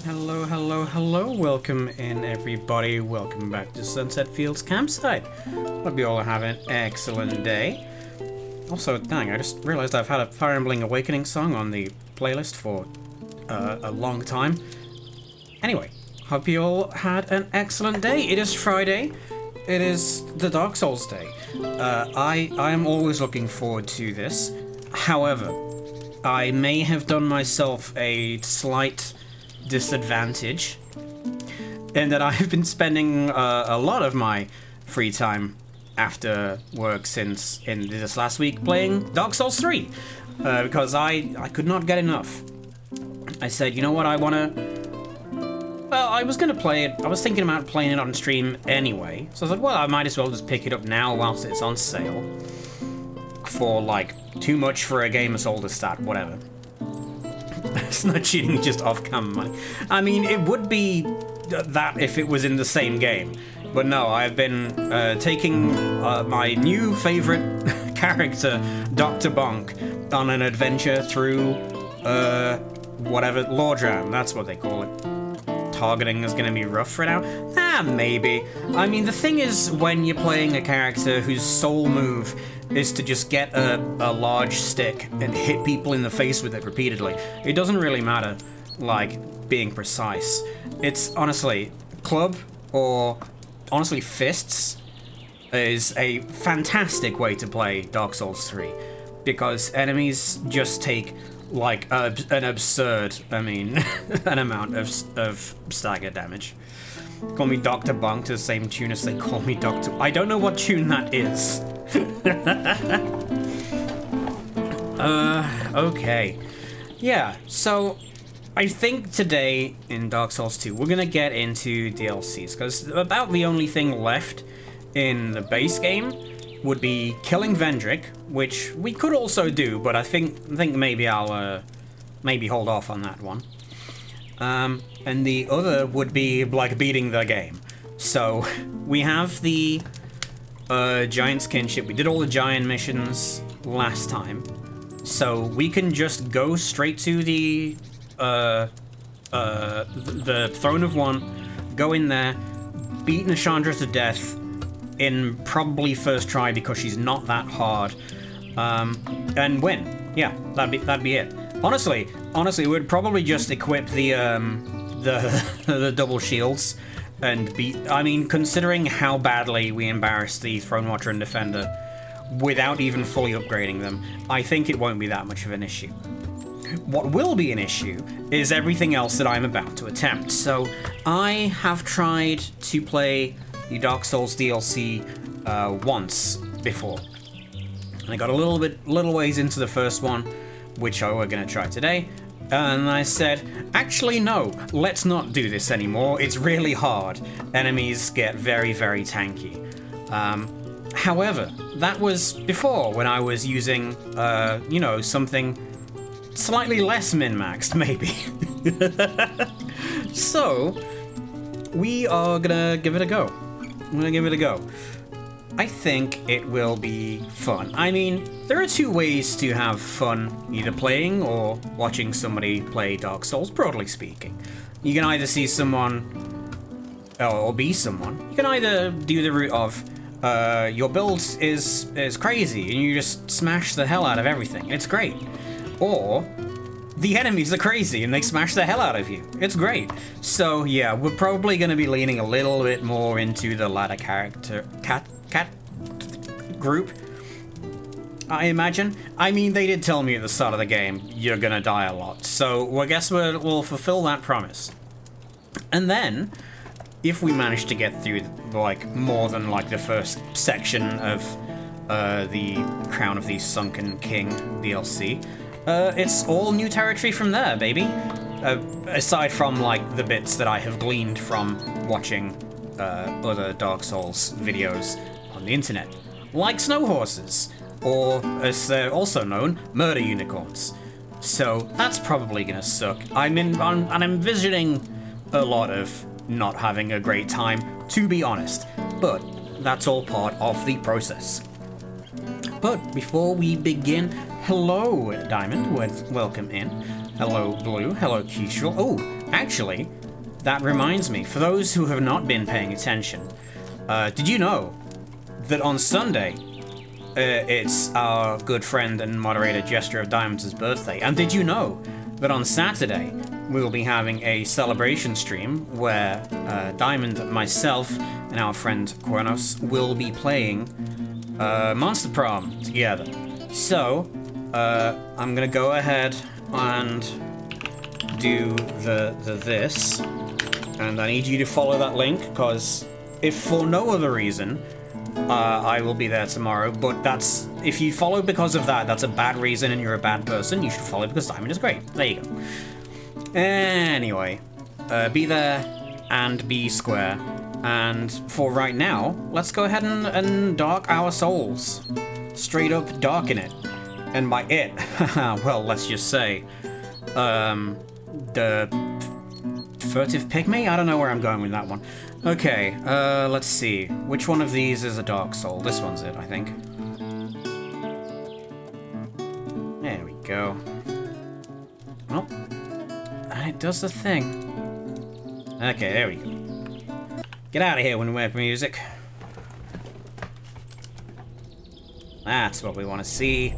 Hello, hello, hello. Welcome in, everybody. Welcome back to Sunset Fields Campsite. Hope you all have an excellent day. Also, dang, I just realized I've had a Fire Emblem Awakening song on the playlist for a long time. Anyway, hope you all had an excellent day. It is Friday. it is the Dark Souls day. I am always looking forward to this. However, I may have done myself a slight disadvantage in that I've been spending a lot of my free time after work since in this last week playing Dark Souls 3 because I could not get enough. I said, you know what, well, I was gonna play it. I was thinking about playing it on stream anyway, so I thought, well, I might as well just pick it up now whilst it's on sale for like too much for a game as old as that, whatever. It's not cheating, just off-cam money. I mean, it would be that if it was in the same game. But no, I've been taking my new favorite character, Dr. Bonk, on an adventure through, whatever, Lordran, that's what they call it. Targeting is going to be rough for now? Maybe. I mean, the thing is, when you're playing a character whose sole move is to just get a large stick and hit people in the face with it repeatedly, it doesn't really matter, like, being precise. It's, honestly, club or, honestly, fists is a fantastic way to play Dark Souls 3, because enemies just take, like, an absurd, an amount of stagger damage. Call me Dr. Bonk to the same tune as they call me Dr. I don't know what tune that is. Okay. Yeah, so I think today in Dark Souls 2 we're gonna get into DLCs, because about the only thing left in the base game would be killing Vendrick, which we could also do, but I think maybe I'll maybe hold off on that one. And the other would be like beating the game. So we have the Giant's Kinship. We did all the giant missions last time, so we can just go straight to the Throne of One, go in there, beat Nashandra to death in probably first try because she's not that hard, and win. Yeah, that'd be it. Honestly, we'd probably just equip the the double shields and beat. I mean, considering how badly we embarrassed the Throne Watcher and Defender without even fully upgrading them, I think it won't be that much of an issue. What will be an issue is everything else that I'm about to attempt. So I have tried to play the Dark Souls DLC once before. And I got a little ways into the first one, which we're going to try today. And I said, actually no, let's not do this anymore. It's really hard. Enemies get very, very tanky. However, that was before, when I was using, you know, something slightly less min-maxed, maybe. So, we are gonna give it a go. I think it will be fun. I mean, there are two ways to have fun, either playing or watching somebody play Dark Souls, broadly speaking. You can either see someone, or be someone. You can either do the route of, your build is crazy, and you just smash the hell out of everything. It's great. Or, the enemies are crazy, and they smash the hell out of you. It's great. So, yeah, we're probably going to be leaning a little bit more into the latter character, cat group, I imagine. I mean, they did tell me at the start of the game, you're gonna die a lot, so I guess we'll fulfill that promise. And then, if we manage to get through, like, more than, like, the first section of the Crown of the Sunken King DLC, it's all new territory from there, baby. Aside from, like, the bits that I have gleaned from watching other Dark Souls videos on the internet, like snow horses, or as they're also known, murder unicorns. So that's probably gonna suck. I'm envisioning a lot of not having a great time, to be honest, but that's all part of the process. But before we begin, hello Diamond, welcome in. Hello Blue, hello Kestrel. Oh, actually, that reminds me, for those who have not been paying attention, did you know that on Sunday, it's our good friend and moderator Jester of Diamonds' birthday? And did you know that on Saturday, we will be having a celebration stream where Diamond, myself, and our friend Quernos will be playing Monster Prom together. So, I'm gonna go ahead and do this, and I need you to follow that link, because if for no other reason, I will be there tomorrow, but if you follow because of that, that's a bad reason and you're a bad person. You should follow because Diamond is great. There you go. Anyway, be there and be square. And for right now, let's go ahead and dark our souls. Straight up darken it. And by it, well, let's just say, the furtive pygmy? I don't know where I'm going with that one. Okay, let's see. Which one of these is a dark soul? This one's it, I think. There we go. Oh. And it does the thing. Okay, there we go. Get out of here when we have music. That's what we want to see. I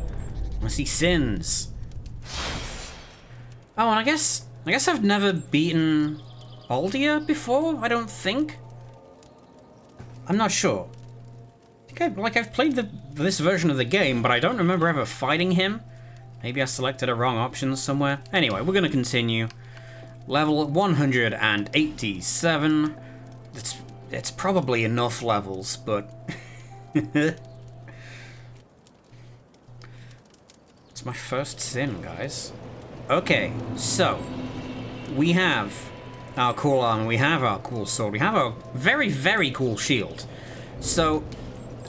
want to see sins. Oh, and I guess I've never beaten Aldia before, I don't think. I'm not sure. I think I've played this version of the game, but I don't remember ever fighting him. Maybe I selected a wrong option somewhere. Anyway, we're gonna continue. Level 187. It's probably enough levels, but it's my first sin, guys. Okay, so we have our cool armor, we have our cool sword, we have our very, very cool shield. So,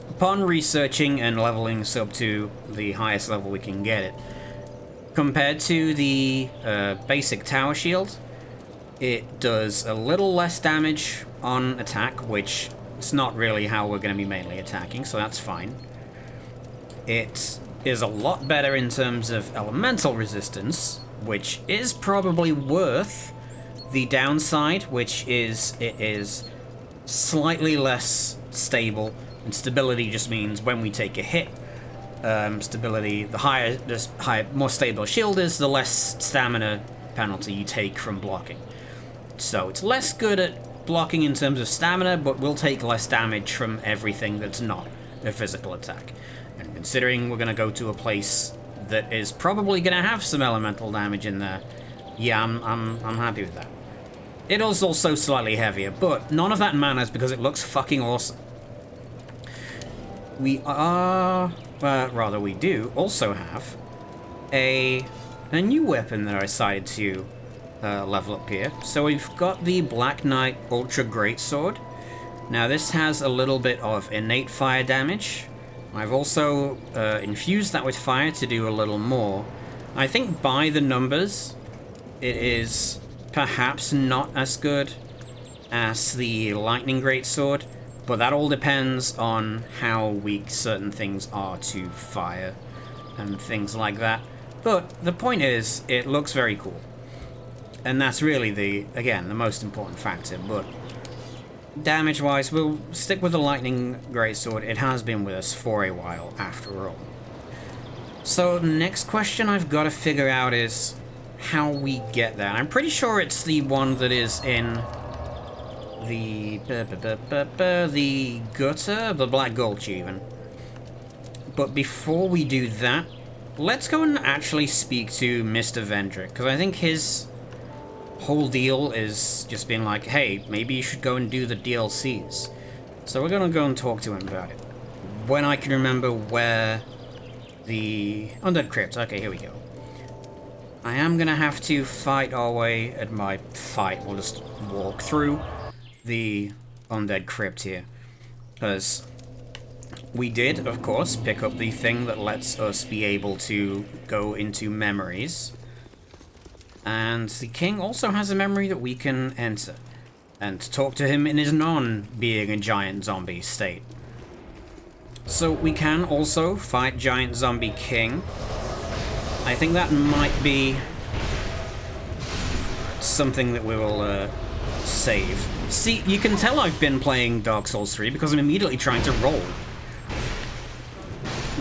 upon researching and leveling this up to the highest level we can get it, compared to the basic tower shield, it does a little less damage on attack, which is not really how we're going to be mainly attacking, so that's fine. It is a lot better in terms of elemental resistance, which is probably worth the downside, which is it is slightly less stable, and stability just means when we take a hit, stability, the more stable a shield is, the less stamina penalty you take from blocking. So it's less good at blocking in terms of stamina, but will take less damage from everything that's not a physical attack. And considering we're going to go to a place that is probably going to have some elemental damage in there, yeah, I'm happy with that. It is also slightly heavier, but none of that matters because it looks fucking awesome. We do also have a new weapon that I decided to level up here. So we've got the Black Knight Ultra Greatsword. Now this has a little bit of innate fire damage. I've also infused that with fire to do a little more. I think by the numbers, it is perhaps not as good as the Lightning Greatsword, but that all depends on how weak certain things are to fire and things like that. But the point is, it looks very cool. And that's really again, the most important factor, but damage-wise, we'll stick with the Lightning Greatsword. It has been with us for a while, after all. So, the next question I've got to figure out is how we get there. I'm pretty sure it's the one that is in the gutter, the Black Gulch even. But before we do that, let's go and actually speak to Mr. Vendrick, because I think his whole deal is just being like, hey, maybe you should go and do the DLCs. So we're gonna go and talk to him about it. When I can remember where the Undead Crypt, okay, here we go. I am gonna have to fight our way at my fight. We'll just walk through the Undead Crypt here. Because we did, of course, pick up the thing that lets us be able to go into memories. And the king also has a memory that we can enter and talk to him in his non-being a giant zombie state. So we can also fight Giant Zombie King. I think that might be something that we will save. See, you can tell I've been playing Dark Souls 3 because I'm immediately trying to roll.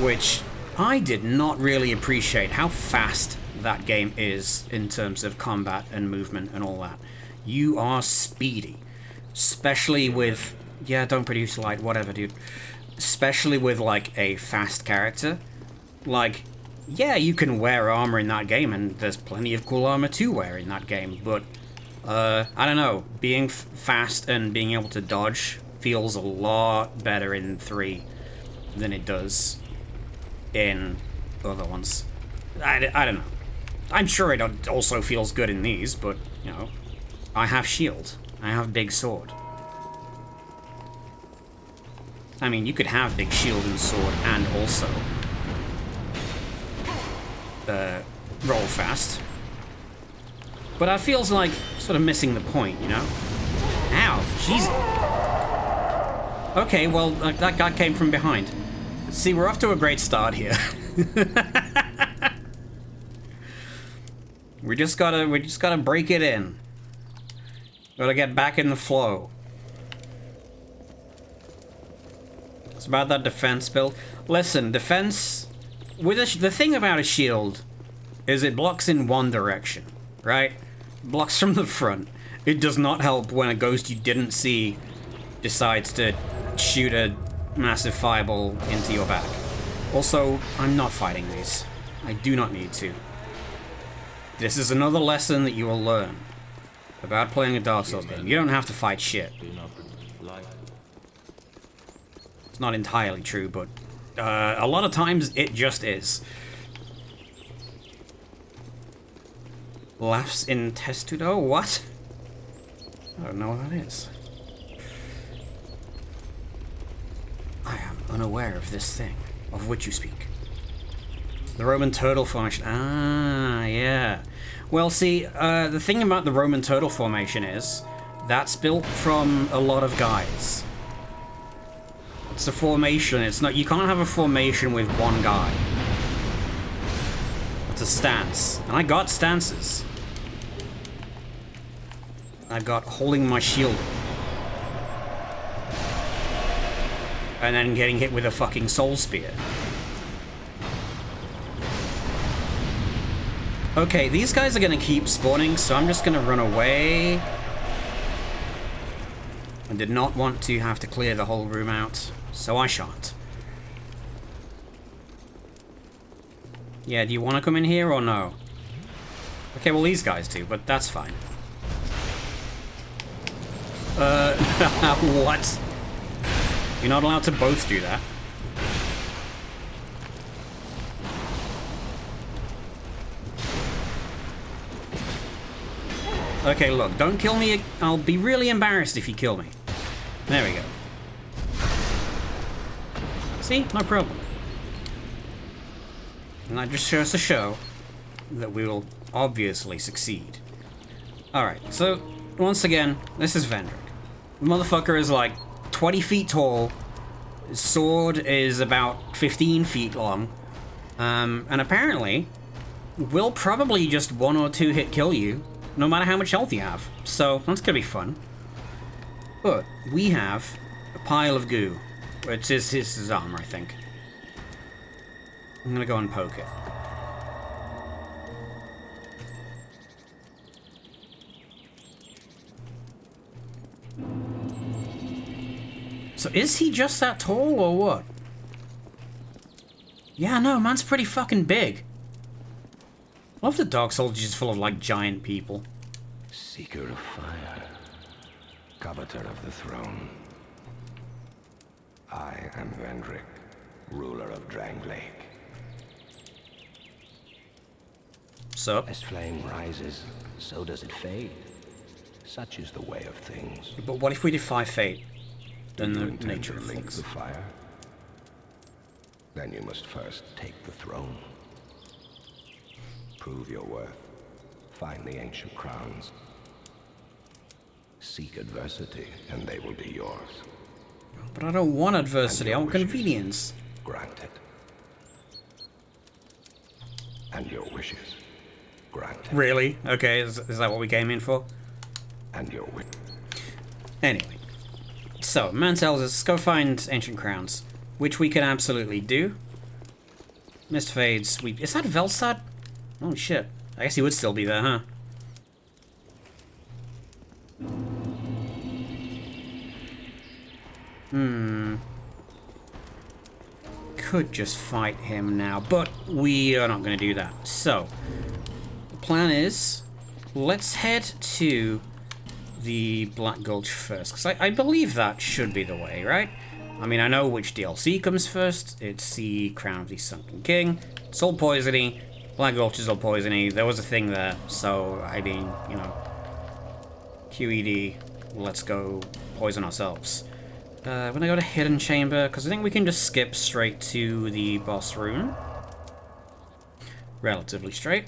Which I did not really appreciate how fast that game is in terms of combat and movement and all that. You are speedy. Especially with... Yeah, don't produce light, whatever, dude. Especially with, like, a fast character. Like, yeah, you can wear armor in that game, and there's plenty of cool armor to wear in that game, but, I don't know, being fast and being able to dodge feels a lot better in 3 than it does in other ones. I don't know. I'm sure it also feels good in these, but, you know, I have shield. I have big sword. I mean, you could have big shield and sword and also roll fast. But that feels like sort of missing the point, you know? Ow, jeez. Okay, well, that guy came from behind. See, we're off to a great start here. we just gotta break it in. Gotta get back in the flow. It's about that defense build. Listen, defense... the thing about a shield is it blocks in one direction, right? Blocks from the front. It does not help when a ghost you didn't see decides to shoot a massive fireball into your back. Also, I'm not fighting these. I do not need to. This is another lesson that you will learn about playing a Dark Souls game. You don't have to fight shit. It's not entirely true, but a lot of times it just is. Laughs in testudo? What? I don't know what that is. I am unaware of this thing, of which you speak. The Roman turtle formation. Ah, yeah. Well, see, the thing about the Roman turtle formation is that's built from a lot of guys. It's a formation. It's not. You can't have a formation with one guy. It's a stance, and I got stances. I got holding my shield, and then getting hit with a fucking soul spear. Okay, these guys are gonna keep spawning, so I'm just gonna run away. I did not want to have to clear the whole room out, so I shan't. Yeah, do you want to come in here or no? Okay, well these guys do, but that's fine. What? You're not allowed to both do that. Okay, look, don't kill me. I'll be really embarrassed if you kill me. There we go. See? No problem. And that just shows to show that we will obviously succeed. Alright, so, once again, this is Vendrick. The motherfucker is like 20 feet tall. His sword is about 15 feet long. And apparently, will probably just 1 or 2 hit kill you, no matter how much health you have. So, that's gonna be fun. But, we have a pile of goo. Which is his armor, I think. I'm gonna go and poke it. So is he just that tall, or what? Yeah, no, man's pretty fucking big. I love the Dark Souls is just full of, like, giant people. Seeker of fire. Coveter of the throne. I am Vendrick, ruler of Drang Lake. So? As flame rises, so does it fade. Such is the way of things. But what if we defy fate? Then the nature of link things. the fire? Then you must first take the throne. Prove your worth. Find the ancient crowns. Seek adversity, and they will be yours. But I don't want adversity, I want convenience. Granted. And your wishes. Granted. Really? Okay, is that what we came in for? And your wish. Anyway. So, man tells us, go find ancient crowns. Which we can absolutely do. Mist fades. Is that Velstad? Holy shit. I guess he would still be there, huh? Could just fight him now, but we are not going to do that. So, the plan is, let's head to the Black Gulch first, because I believe that should be the way, right? I mean, I know which DLC comes first. It's the Crown of the Sunken King. It's all poisony. Black Gulch is all poisony. There was a thing there, so, I mean, you know, QED, let's go poison ourselves. We're gonna go to Hidden Chamber, because I think we can just skip straight to the boss room. Relatively straight.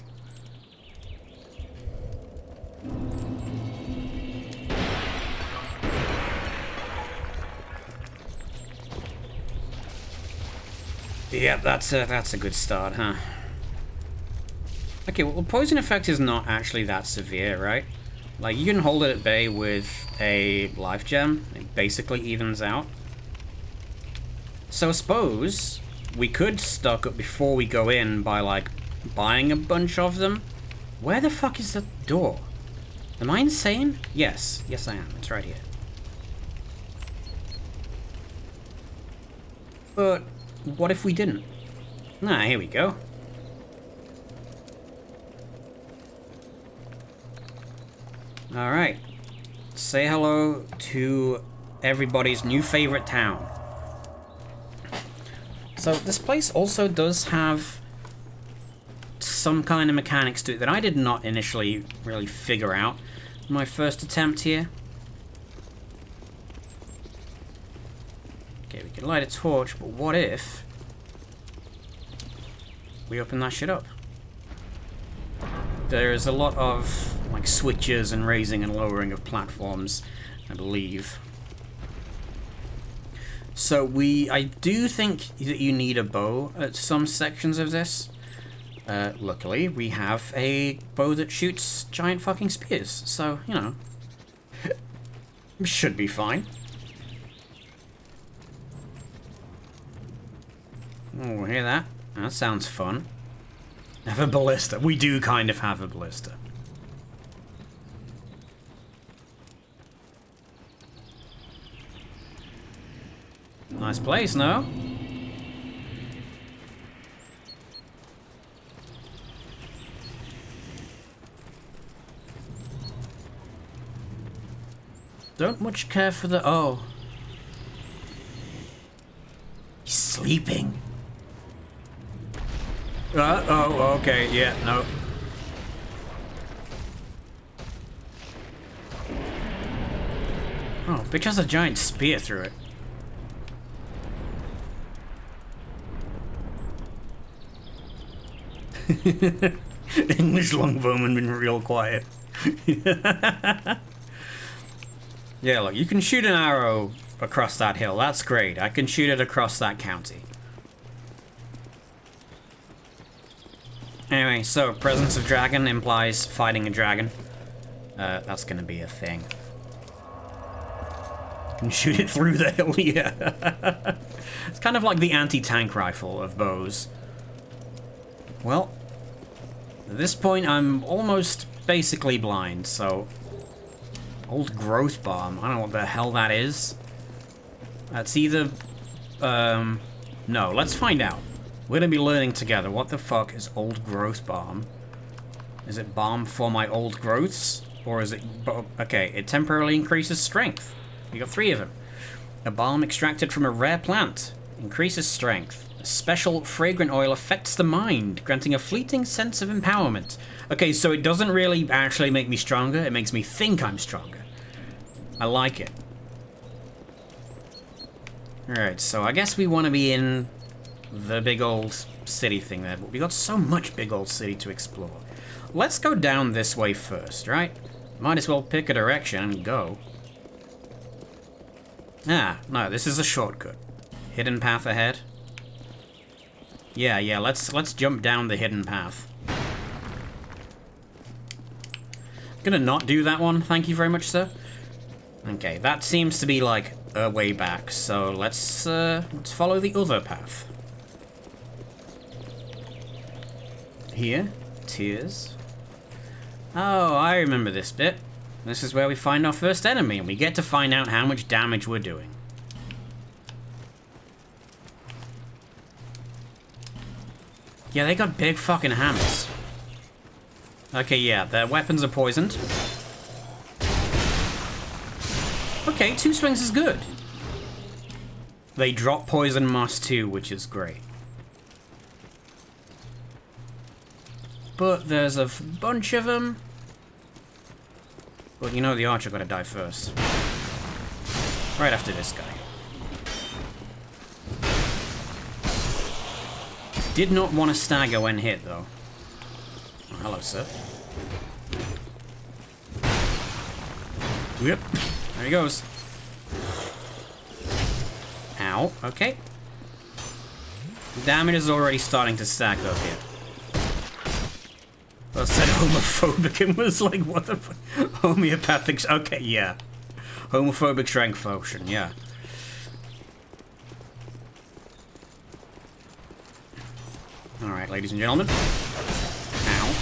Yeah, that's a good start, huh? Okay, well, the poison effect is not actually that severe, right? Like, you can hold it at bay with a life gem. It basically evens out. So I suppose we could stock up before we go in by, like, buying a bunch of them. Where the fuck is the door? Am I insane? Yes. Yes, I am. It's right here. But what if we didn't? Ah, here we go. Alright. Say hello to everybody's new favorite town. So this place also does have some kind of mechanics to it that I did not initially really figure out in my first attempt here. Okay, we can light a torch, but what if we open that shit up? There's a lot of like switches and raising and lowering of platforms, I believe. So I do think that you need a bow at some sections of this. Luckily, we have a bow that shoots giant fucking spears, so, you know, should be fine. Oh, hear that? That sounds fun. Have a ballista. We do kind of have a ballista. Nice place, no? Don't much care for the... Oh. He's sleeping. Oh, okay, yeah, no. Oh, bitch has a giant spear through it. English longbowman been real quiet. Yeah, look, you can shoot an arrow across that hill. That's great. I can shoot it across that county. Anyway, so presence of dragon implies fighting a dragon. That's gonna be a thing. You can shoot it through the hill, yeah. It's kind of like the anti-tank rifle of bows. Well, at this point I'm almost basically blind, so... Old growth bomb. I don't know what the hell that is. That's either... No, let's find out. We're gonna be learning together. What the fuck is old growth bomb? Is it balm for my old growths? Or is it... Okay, it temporarily increases strength. We got 3 of them. A balm extracted from a rare plant. Increases strength. A special fragrant oil affects the mind, granting a fleeting sense of empowerment. Okay, so it doesn't really actually make me stronger. It makes me think I'm stronger. I like it. Alright, so I guess we want to be in the big old city thing there, but we got so much big old city to explore. Let's go down this way first, right? Might as well pick a direction and go. Ah, no, this is a shortcut. Hidden path ahead. Yeah, let's jump down the hidden path. Gonna not do that one, thank you very much, sir. Okay, that seems to be like a way back, so let's follow the other path. Here, tears. Oh, I remember this bit. This is where we find our first enemy, and we get to find out how much damage we're doing. Yeah, they got big fucking hammers. Okay, yeah, their weapons are poisoned. Okay, 2 swings is good. They drop poison moss too, which is great. But there's a bunch of them. Well, you know the archer gotta die first. Right after this guy. Did not want to stagger when hit, though. Oh, hello, sir. Yep. There he goes. Ow. Okay. Damage is already starting to stack up here. I said homophobic and was like, what the fuck? Homeopathic. Okay, yeah. Homophobic strength potion, yeah. Alright, ladies and gentlemen. Ow.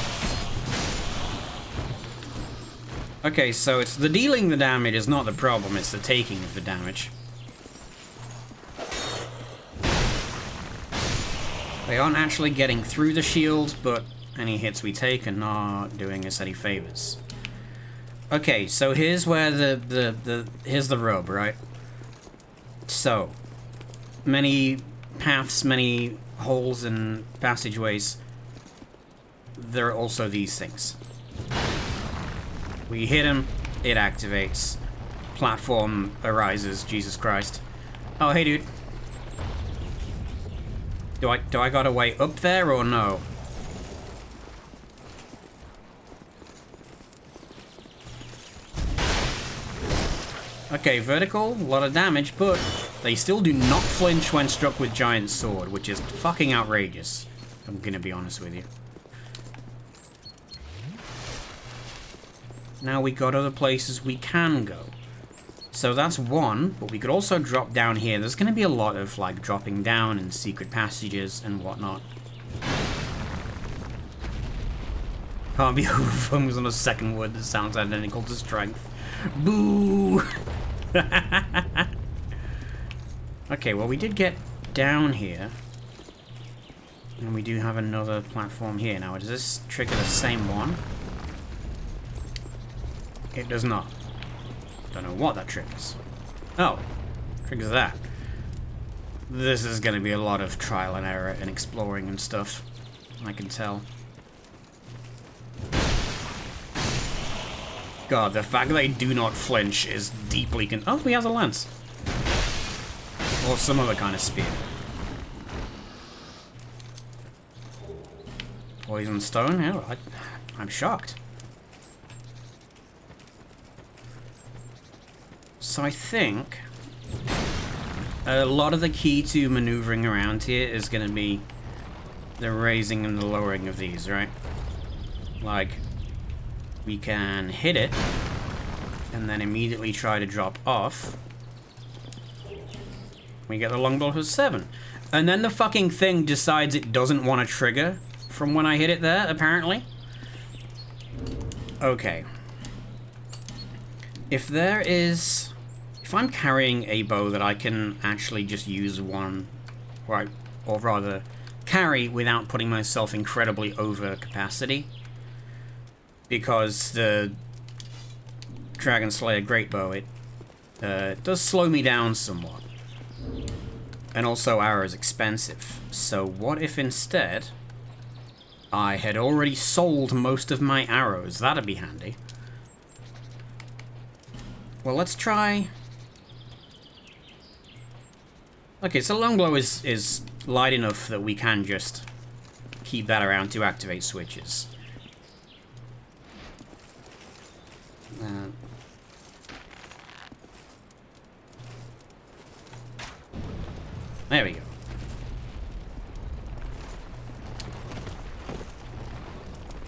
Okay, so it's the dealing the damage is not the problem, it's the taking of the damage. They aren't actually getting through the shield, but any hits we take are not doing us any favors. Okay, so here's where here's the rub, right? So, many paths, many holes and passageways. There are also these things. We hit him, it activates. Platform arises, Jesus Christ. Oh, hey, dude. Do I gotta wait up there or no? Okay, vertical, a lot of damage, but they still do not flinch when struck with giant sword, which is fucking outrageous. I'm gonna be honest with you. Now we got other places we can go. So that's one, but we could also drop down here. There's gonna be a lot of, like, dropping down and secret passages and whatnot. Can't be overfocused on a second word that sounds identical to strength. Boo! Okay, well, we did get down here. And we do have another platform here. Now, does this trigger the same one? It does not. Don't know what that triggers. Oh, triggers that. This is going to be a lot of trial and error and exploring and stuff. I can tell. God, the fact that they do not flinch is deeply oh, he has a lance. Or some other kind of spear. Poison stone? Yeah, I'm shocked. So I think a lot of the key to maneuvering around here is going to be the raising and the lowering of these, right? Like, we can hit it and then immediately try to drop off. We get the longbow for 7. And then the fucking thing decides it doesn't want to trigger from when I hit it there, apparently. Okay. If I'm carrying a bow that I can actually just use one, right, or rather carry without putting myself incredibly over capacity, because the Dragon Slayer Great Bow, it does slow me down somewhat. And also arrow is expensive. So what if instead I had already sold most of my arrows? That'd be handy. Well, let's try... Okay, so longbow is light enough that we can just keep that around to activate switches. There we go.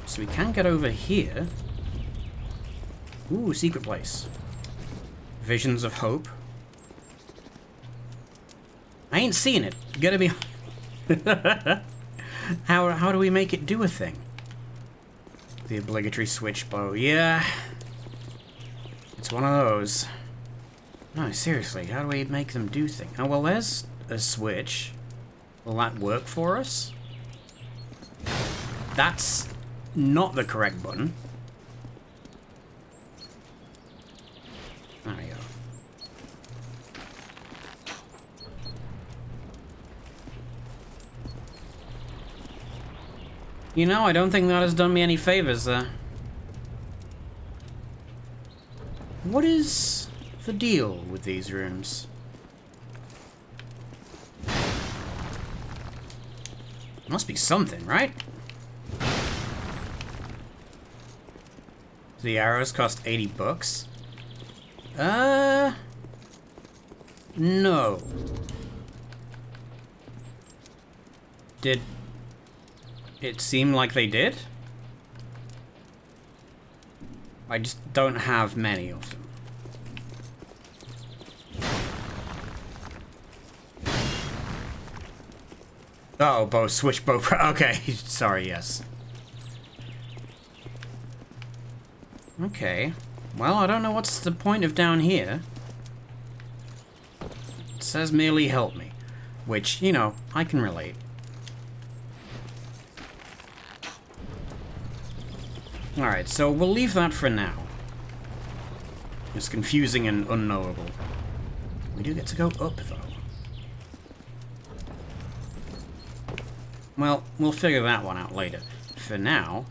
So we can get over here. Ooh, secret place. Visions of Hope. I ain't seeing it. Gotta be... How do we make it do a thing? The obligatory switch bow. Yeah. It's one of those. No, seriously, how do we make them do things? Oh, well, there's a switch. Will that work for us? That's not the correct button. There we go. You know, I don't think that has done me any favors there. What is the deal with these rooms? Must be something, right? The arrows cost 80 bucks? No. Did it seem like they did? I just don't have many of them. Oh, bow, switch bow. Okay, sorry, yes. Okay. Well, I don't know what's the point of down here. It says merely help me. Which, you know, I can relate. Alright, so we'll leave that for now. It's confusing and unknowable. We do get to go up, though. Well, we'll figure that one out later. For now,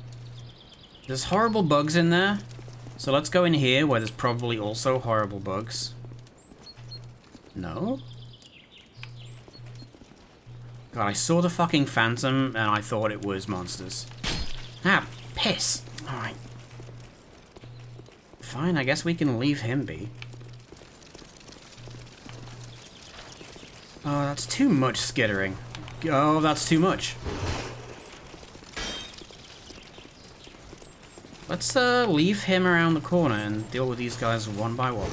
there's horrible bugs in there. So let's go in here where there's probably also horrible bugs. No? God, I saw the fucking phantom and I thought it was monsters. Ah, piss! Alright. Fine, I guess we can leave him be. Oh, that's too much skittering. Oh, that's too much. Let's leave him around the corner and deal with these guys one by one.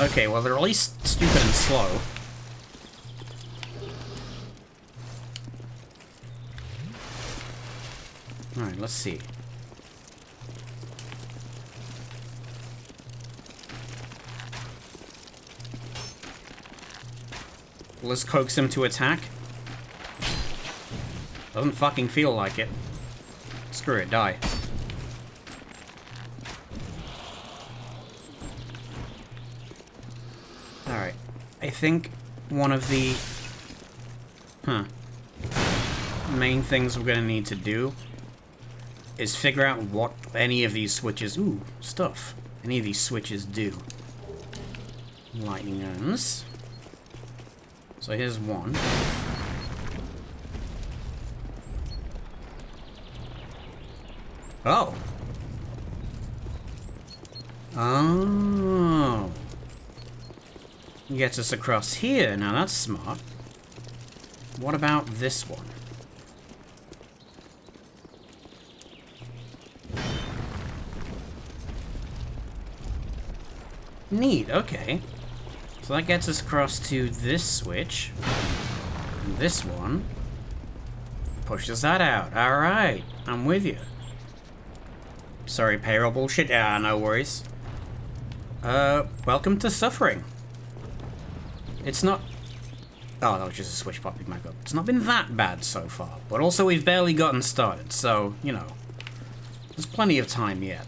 Okay, well they're at least stupid and slow. Alright, let's see. Let's coax him to attack. Doesn't fucking feel like it. Screw it, die. Alright. I think one of the... main things we're gonna need to do is figure out what any of these switches... Ooh, stuff. Any of these switches do. Lightning guns. So here's one. Oh. Oh. Gets us across here. Now that's smart. What about this one? Neat, okay. So that gets us across to this switch. And this one pushes that out. Alright, I'm with you. Sorry, payroll bullshit. Yeah, no worries. Welcome to suffering. It's not... Oh, that was just a switch popping back up. It's not been that bad so far. But also, we've barely gotten started. So, you know, there's plenty of time yet.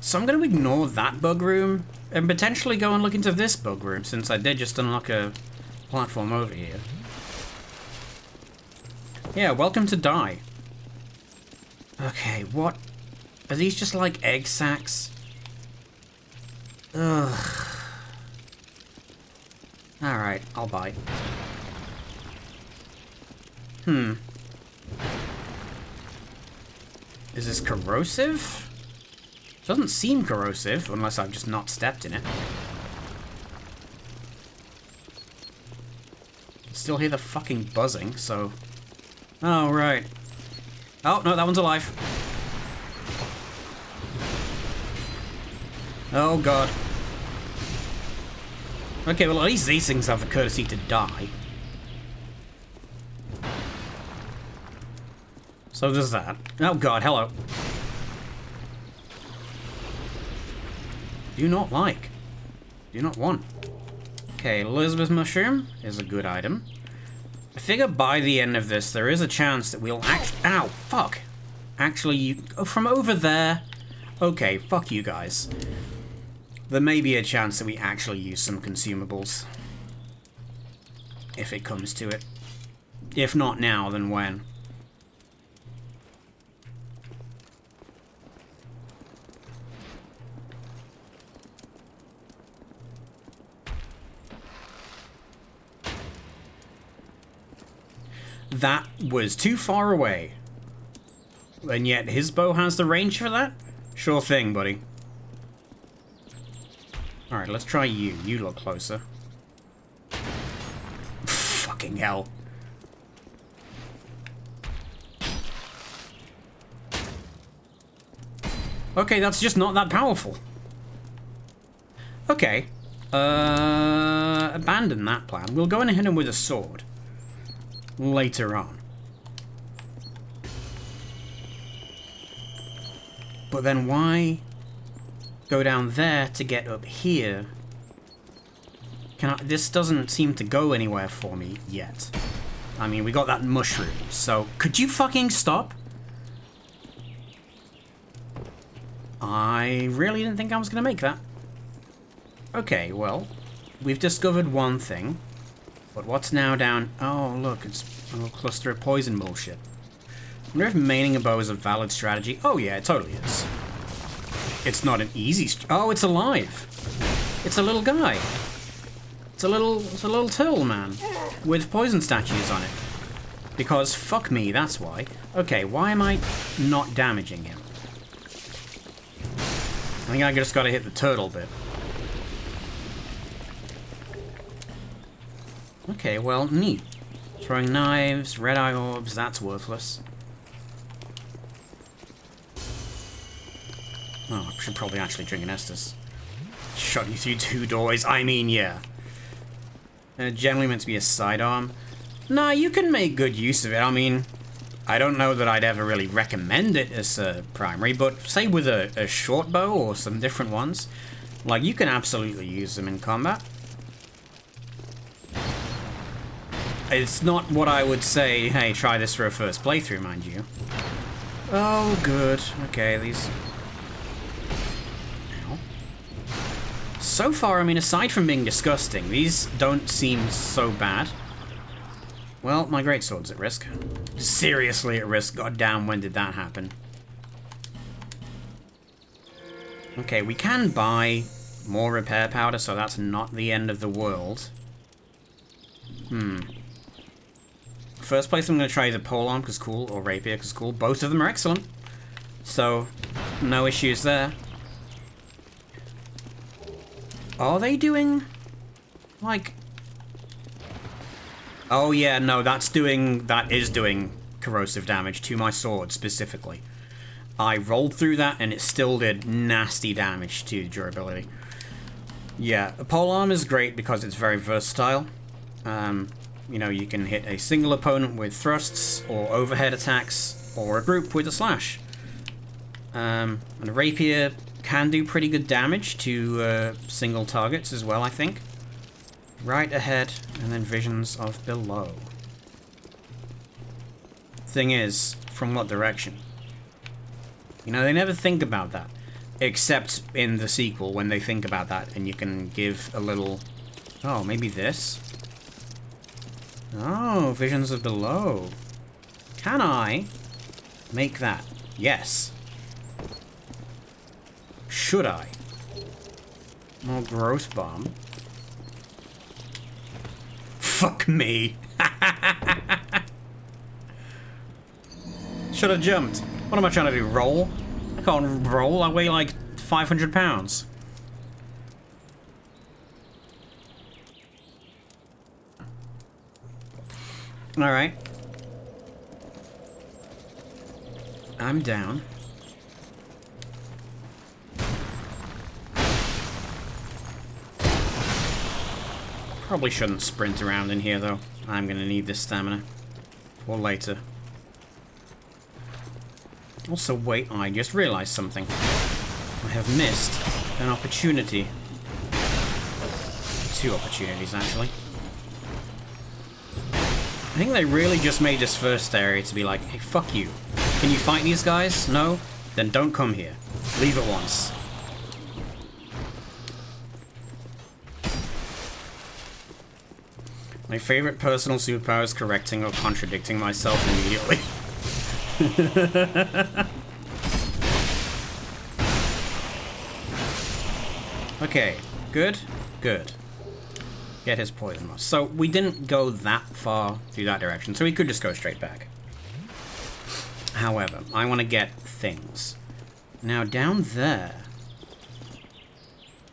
So I'm going to ignore that bug room and potentially go and look into this bug room, since I did just unlock a platform over here. Yeah, welcome to die. Okay, what? Are these just like egg sacs? Ugh. Alright, I'll bite. Is this corrosive? Doesn't seem corrosive, unless I've just not stepped in it. Still hear the fucking buzzing, so... Oh, right. Oh, no, that one's alive. Oh, God. Okay, well, at least these things have the courtesy to die. So there's that. Oh god, hello. Do not like. Do not want. Okay, Elizabeth Mushroom is a good item. I figure by the end of this, there is a chance that we'll actually... Ow, fuck. Actually, from over there... Okay, fuck you guys. There may be a chance that we actually use some consumables. If it comes to it. If not now, then when? That was too far away. And yet his bow has the range for that? Sure thing, buddy. Alright, let's try you. You look closer. Fucking hell. Okay, that's just not that powerful. Okay. Abandon that plan. We'll go in and hit him with a sword. Later on. But then why go down there to get up here? This doesn't seem to go anywhere for me yet. I mean, we got that mushroom, so could you fucking stop? I really didn't think I was going to make that. Okay, well, we've discovered one thing. But what's now down... Oh, look, it's a little cluster of poison bullshit. I wonder if maining a bow is a valid strategy. Oh, yeah, it totally is. It's not an easy... Oh, it's alive. It's a little guy. It's a little turtle man with poison statues on it. Because fuck me, that's why. Okay, why am I not damaging him? I think I just gotta hit the turtle bit. Okay, well, neat. Throwing knives, red-eye orbs, that's worthless. Oh, I should probably actually drink an Estus. Shot you through 2 doors, I mean, yeah. Generally meant to be a sidearm. Nah, you can make good use of it. I mean, I don't know that I'd ever really recommend it as a primary, but say with a short bow or some different ones, like, you can absolutely use them in combat. It's not what I would say, hey, try this for a first playthrough, mind you. Oh, good. Okay, these... Ow. So far, I mean, aside from being disgusting, these don't seem so bad. Well, my greatsword's at risk. Seriously at risk. Goddamn, when did that happen? Okay, we can buy more repair powder, so that's not the end of the world. First place I'm going to try either polearm because cool, or rapier because cool. Both of them are excellent. So, no issues there. Are they doing... like... Oh yeah, no, that is doing corrosive damage to my sword specifically. I rolled through that and it still did nasty damage to durability. Yeah, a polearm is great because it's very versatile. You know, you can hit a single opponent with thrusts, or overhead attacks, or a group with a slash. And a rapier can do pretty good damage to single targets as well, I think. Right ahead, and then visions of below. Thing is, from what direction? You know, they never think about that. Except in the sequel, when they think about that, and you can give a little... Oh, maybe this? Oh, visions of below. Can I make that? Yes. Should I? More growth bomb. Fuck me. Should have jumped. What am I trying to do? Roll? I can't roll. I weigh like 500 pounds. Alright. I'm down. Probably shouldn't sprint around in here, though. I'm gonna need this stamina. Or later. Also, wait, I just realized something. I have missed an opportunity. 2 opportunities, actually. I think they really just made this first area to be like, hey, fuck you. Can you fight these guys? No? Then don't come here. Leave at once. My favorite personal superpower is correcting or contradicting myself immediately. Okay, good, good. Get his poison moss. So we didn't go that far through that direction, so we could just go straight back. However, I want to get things. Now down there.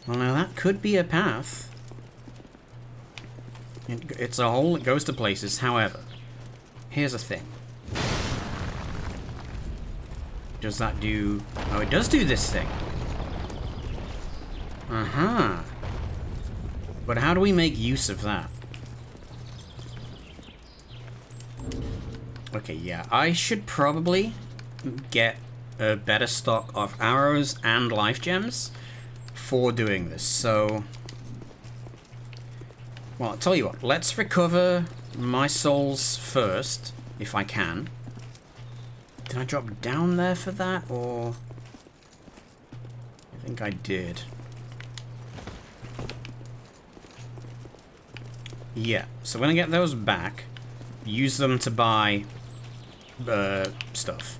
Well, now that could be a path. It's a hole that goes to places. However, here's the thing. Does that do... Oh, it does do this thing. Uh-huh. But how do we make use of that? Okay, yeah. I should probably get a better stock of arrows and life gems for doing this. So... Well, I'll tell you what. Let's recover my souls first, if I can. Did I drop down there for that, or... I think I did. Yeah, so when I get those back, use them to buy stuff.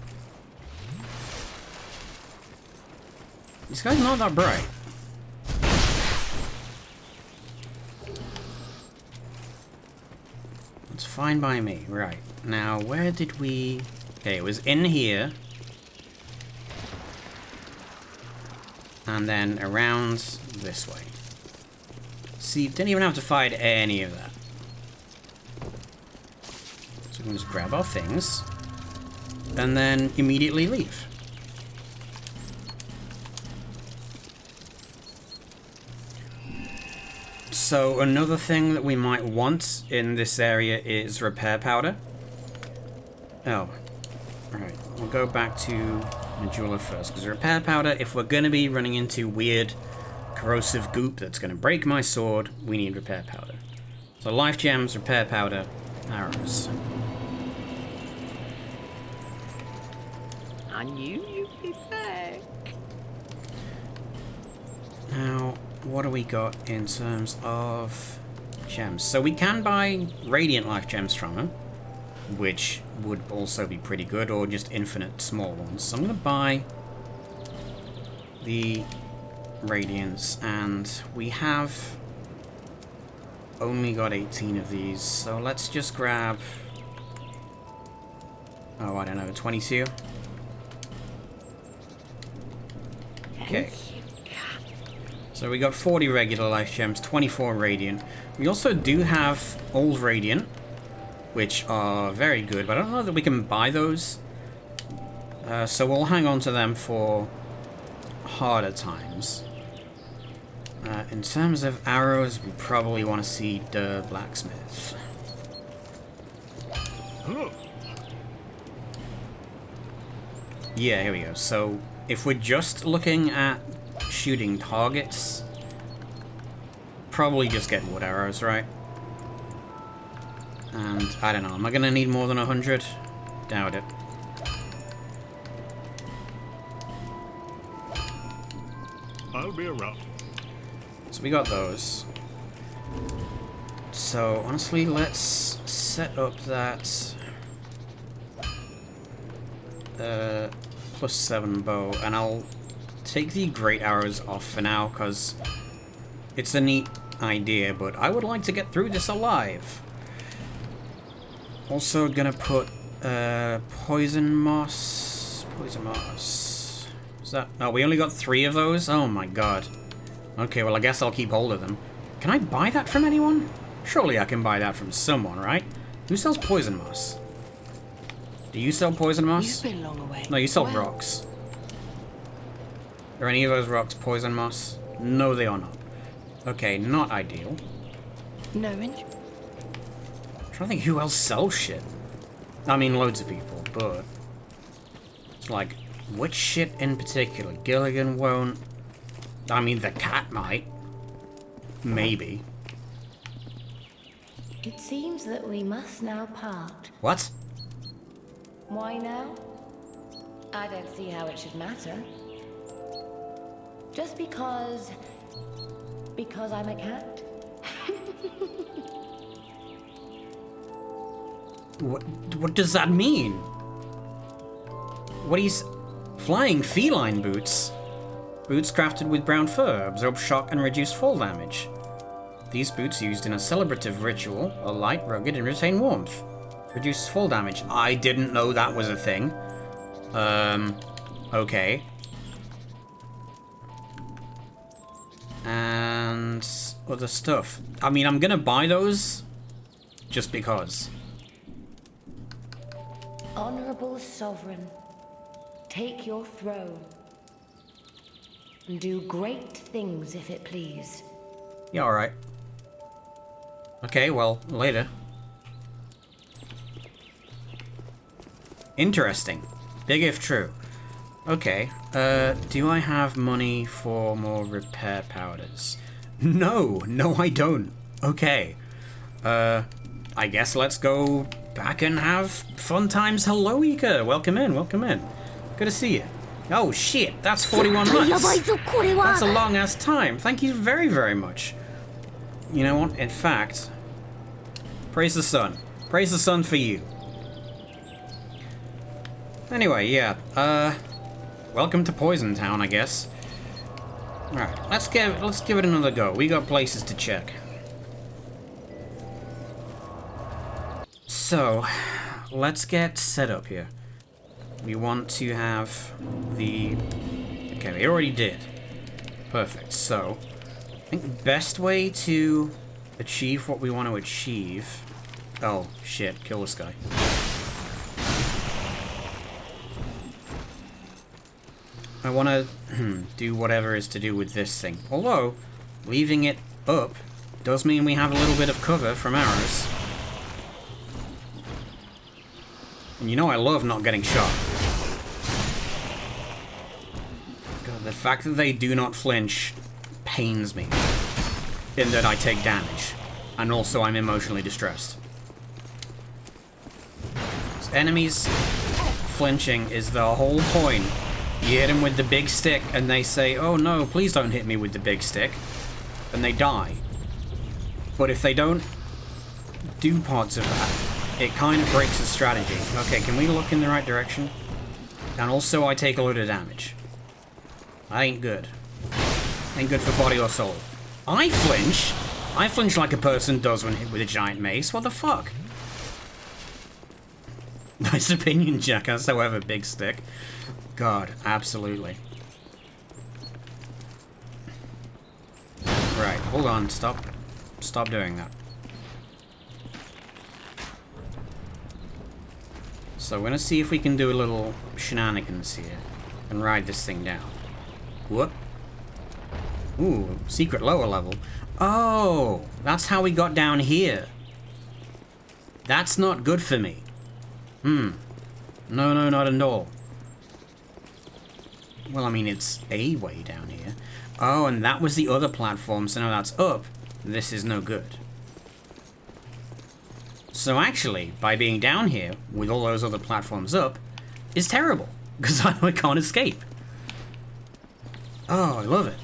This guy's not that bright. It's fine by me. Right. Now, where did we... Okay, it was in here. And then around this way. See, didn't even have to fight any of that. So we can just grab our things. And then immediately leave. So another thing that we might want in this area is repair powder. Oh. Alright, we'll go back to Majula first. Because repair powder, if we're going to be running into weird corrosive goop that's going to break my sword, we need repair powder. So life gems, repair powder, arrows. I knew you'd be back. Now, what do we got in terms of gems? So we can buy radiant life gems from him, which would also be pretty good, or just infinite small ones. So I'm going to buy the radiance, and we have only got 18 of these, so let's just grab, oh, I don't know, 22? Okay. So we got 40 regular life gems, 24 radiant. We also do have old radiant, which are very good, but I don't know that we can buy those. So we'll hang on to them for harder times. In terms of arrows, we probably want to see the blacksmith. Yeah, here we go. So if we're just looking at shooting targets, probably just get wood arrows, right? And I don't know, am I gonna need more than 100? Doubt it. I'll be around. So we got those. So honestly, let's set up that +7 bow, and I'll take the great arrows off for now, because it's a neat idea, but I would like to get through this alive. Also gonna put poison moss. Poison moss. Is that... Oh, we only got 3 of those? Oh my god. Okay, well I guess I'll keep hold of them. Can I buy that from anyone? Surely I can buy that from someone, right? Who sells poison moss? Do you sell poison moss? You've been long away. No, you sell Well, rocks. Are any of those rocks poison moss? No, they are not. Okay, not ideal. No inch. I'm trying to think who else sells shit. I mean, loads of people, but it's like Which shit in particular? Gilligan won't... I mean, the cat might. Maybe. It seems that we must now part. What? Why now? I don't see how it should matter. Just because... because I'm a cat? What does that mean? What is... Flying feline boots? Boots crafted with brown fur, absorb shock and reduce fall damage. These boots used in a celebrative ritual are light, rugged, and retain warmth. Reduces fall damage. I didn't know that was a thing. Okay. And other stuff. I mean, I'm gonna buy those just because. Honorable Sovereign, take your throne. And do great things if it please. Yeah, alright. Okay, well, later. Interesting. Big if true. Okay, do I have money for more repair powders? No, I don't. Okay. I guess let's go back and have fun times. Hello, Ika. Welcome in, welcome in. Good to see you. Oh, shit, that's 41 months. That's a long-ass time. Thank you very, very much. You know what? In fact, praise the sun. Praise the sun for you. Anyway, yeah, welcome to Poison Town, I guess. Alright, let's give it another go. We got places to check. So, let's get set up here. We want to have the... Okay, we already did. Perfect, so... I think the best way to achieve what we want to achieve... Oh, shit, kill this guy. I want to do whatever is to do with this thing. Although, leaving it up does mean we have a little bit of cover from arrows. And you know I love not getting shot. God, the fact that they do not flinch pains me. In that I take damage. And also I'm emotionally distressed. Enemies flinching is the whole point. You hit them with the big stick and they say, oh no, please don't hit me with the big stick. And they die. But if they don't do parts of that, it kind of breaks the strategy. Okay, can we look in the right direction? And also I take a load of damage. That ain't good. Ain't good for body or soul. I flinch? I flinch like a person does when hit with a giant mace. What the fuck? Nice opinion, jackass, however, big stick. God, absolutely. Right, hold on, stop doing that. So we're gonna see if we can do a little shenanigans here and ride this thing down. Whoop. Ooh, secret lower level. Oh, that's how we got down here. That's not good for me. No, not at all. Well, I mean, it's a way down here. Oh, and that was the other platform, so now that's up. This is no good. So actually, by being down here, with all those other platforms up, is terrible. Because I can't escape. Oh, I love it.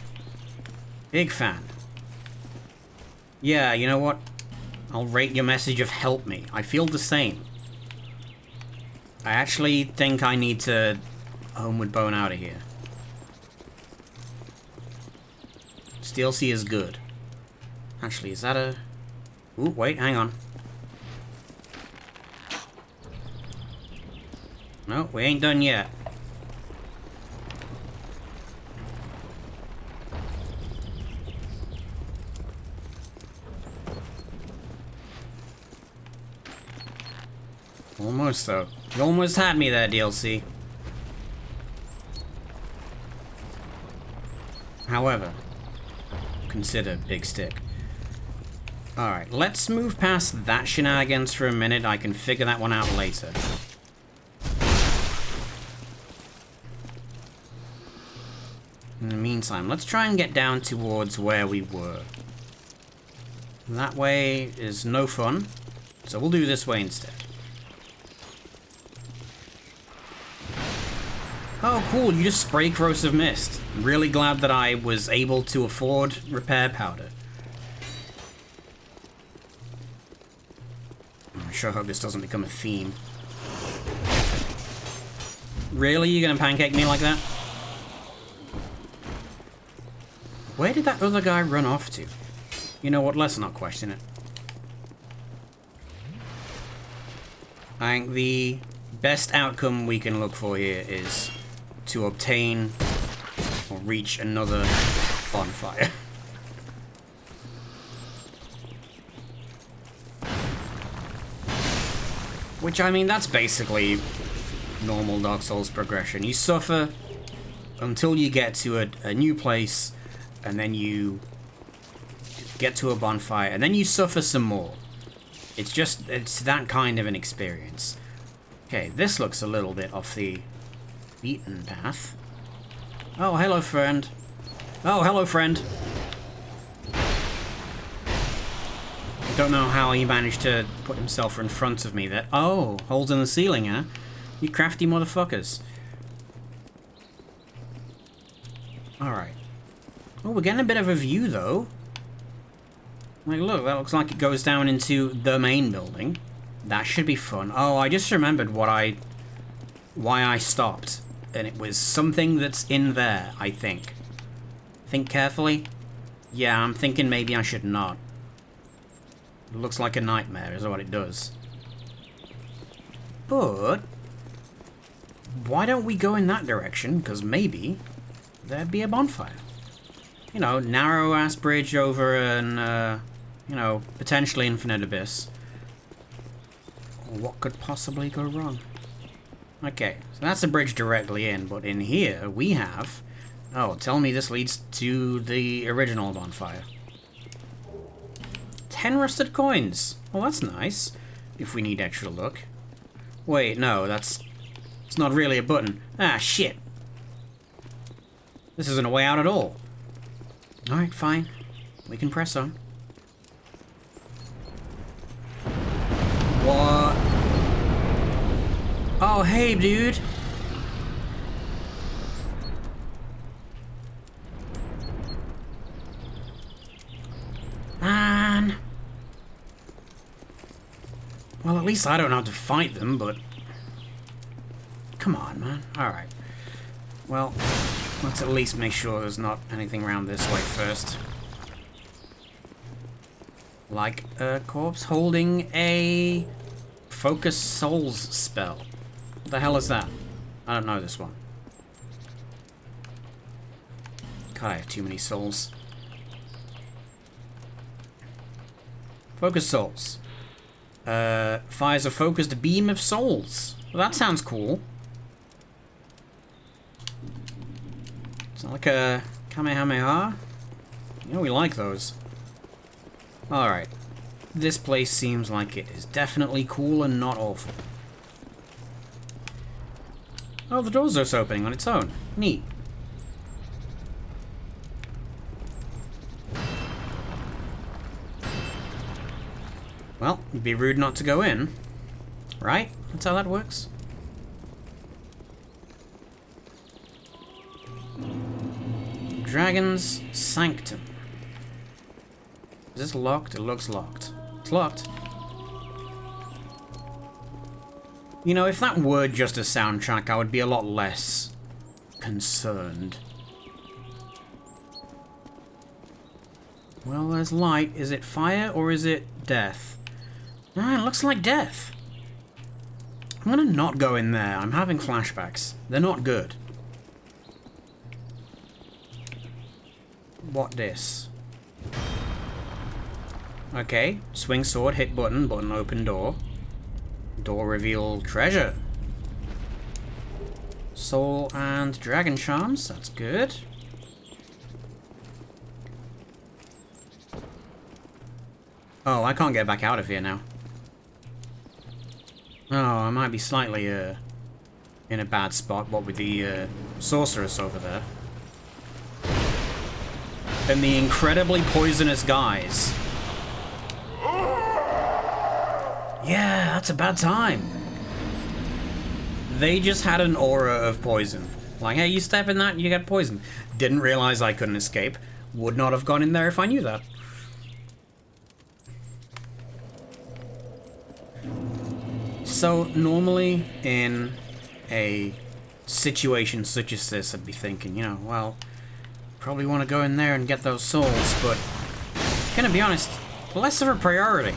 Big fan. Yeah, you know what? I'll rate your message of help me. I feel the same. I actually think I need to homeward bone out of here. DLC is good. Actually, is that a... Ooh, wait, hang on. No, we ain't done yet. Almost, though. You almost had me there, DLC. However, consider big stick. Alright, let's move past that shenanigans for a minute. I can figure that one out later. meantime, let's try and get down towards where we were. That way is no fun, so we'll do this way instead. Oh, cool, you just spray corrosive mist. I'm really glad that I was able to afford repair powder. I sure hope this doesn't become a theme. Really? You're gonna pancake me like that? Where did that other guy run off to? You know what, let's not question it. I think the best outcome we can look for here is to obtain or reach another bonfire. Which, I mean, that's basically normal Dark Souls progression. You suffer until you get to a new place, and then you get to a bonfire, and then you suffer some more. It's that kind of an experience. Okay, this looks a little bit off the beaten path. Oh, hello, friend. Oh, hello, friend. I don't know how he managed to put himself in front of me there. Oh, holes in the ceiling, huh? You crafty motherfuckers. Alright. Oh, we're getting a bit of a view, though. Like, look, that looks like it goes down into the main building. That should be fun. Oh, I just remembered why I stopped. And it was something that's in there, I think. Think carefully. Yeah, I'm thinking maybe I should not. It looks like a nightmare, is what it does. But why don't we go in that direction? Because maybe there'd be a bonfire. You know, narrow-ass bridge over an, you know, potentially infinite abyss. What could possibly go wrong? Okay, so that's a bridge directly in, but in here we have... Oh, tell me this leads to the original bonfire. 10 rusted coins! Well, that's nice, if we need extra luck. Wait, no, it's not really a button. Ah, shit! This isn't a way out at all. Alright, fine. We can press on. What? Oh, hey, dude! Man! Well, at least I don't have to fight them, but... Come on, man. Alright. Well, let's at least make sure there's not anything around this way first. Like a corpse holding a... Focus Souls spell. What the hell is that? I don't know this one. God, I have too many souls. Focus Souls. Fires a focused beam of souls. Well, that sounds cool. It's not like a Kamehameha. You know, we like those. Alright. This place seems like it is definitely cool and not awful. Oh, the door's just opening on its own. Neat. Well, it'd be rude not to go in. Right? That's how that works. Dragon's Sanctum. Is this locked? It looks locked. It's locked. You know, if that were just a soundtrack, I would be a lot less concerned. Well, there's light. Is it fire or is it death? Ah, it looks like death. I'm gonna not go in there. I'm having flashbacks. They're not good. What this? Okay, swing sword, hit button, button open door. Door reveal treasure. Soul and dragon charms, that's good. Oh, I can't get back out of here now. Oh, I might be slightly, in a bad spot, what with the, sorceress over there. and the incredibly poisonous guys. Yeah, that's a bad time. They just had an aura of poison. Like, hey, you step in that, you get poisoned. Didn't realize I couldn't escape. Would not have gone in there if I knew that. So, normally in a situation such as this, I'd be thinking, you know, well, probably want to go in there and get those souls, but gonna be honest, less of a priority.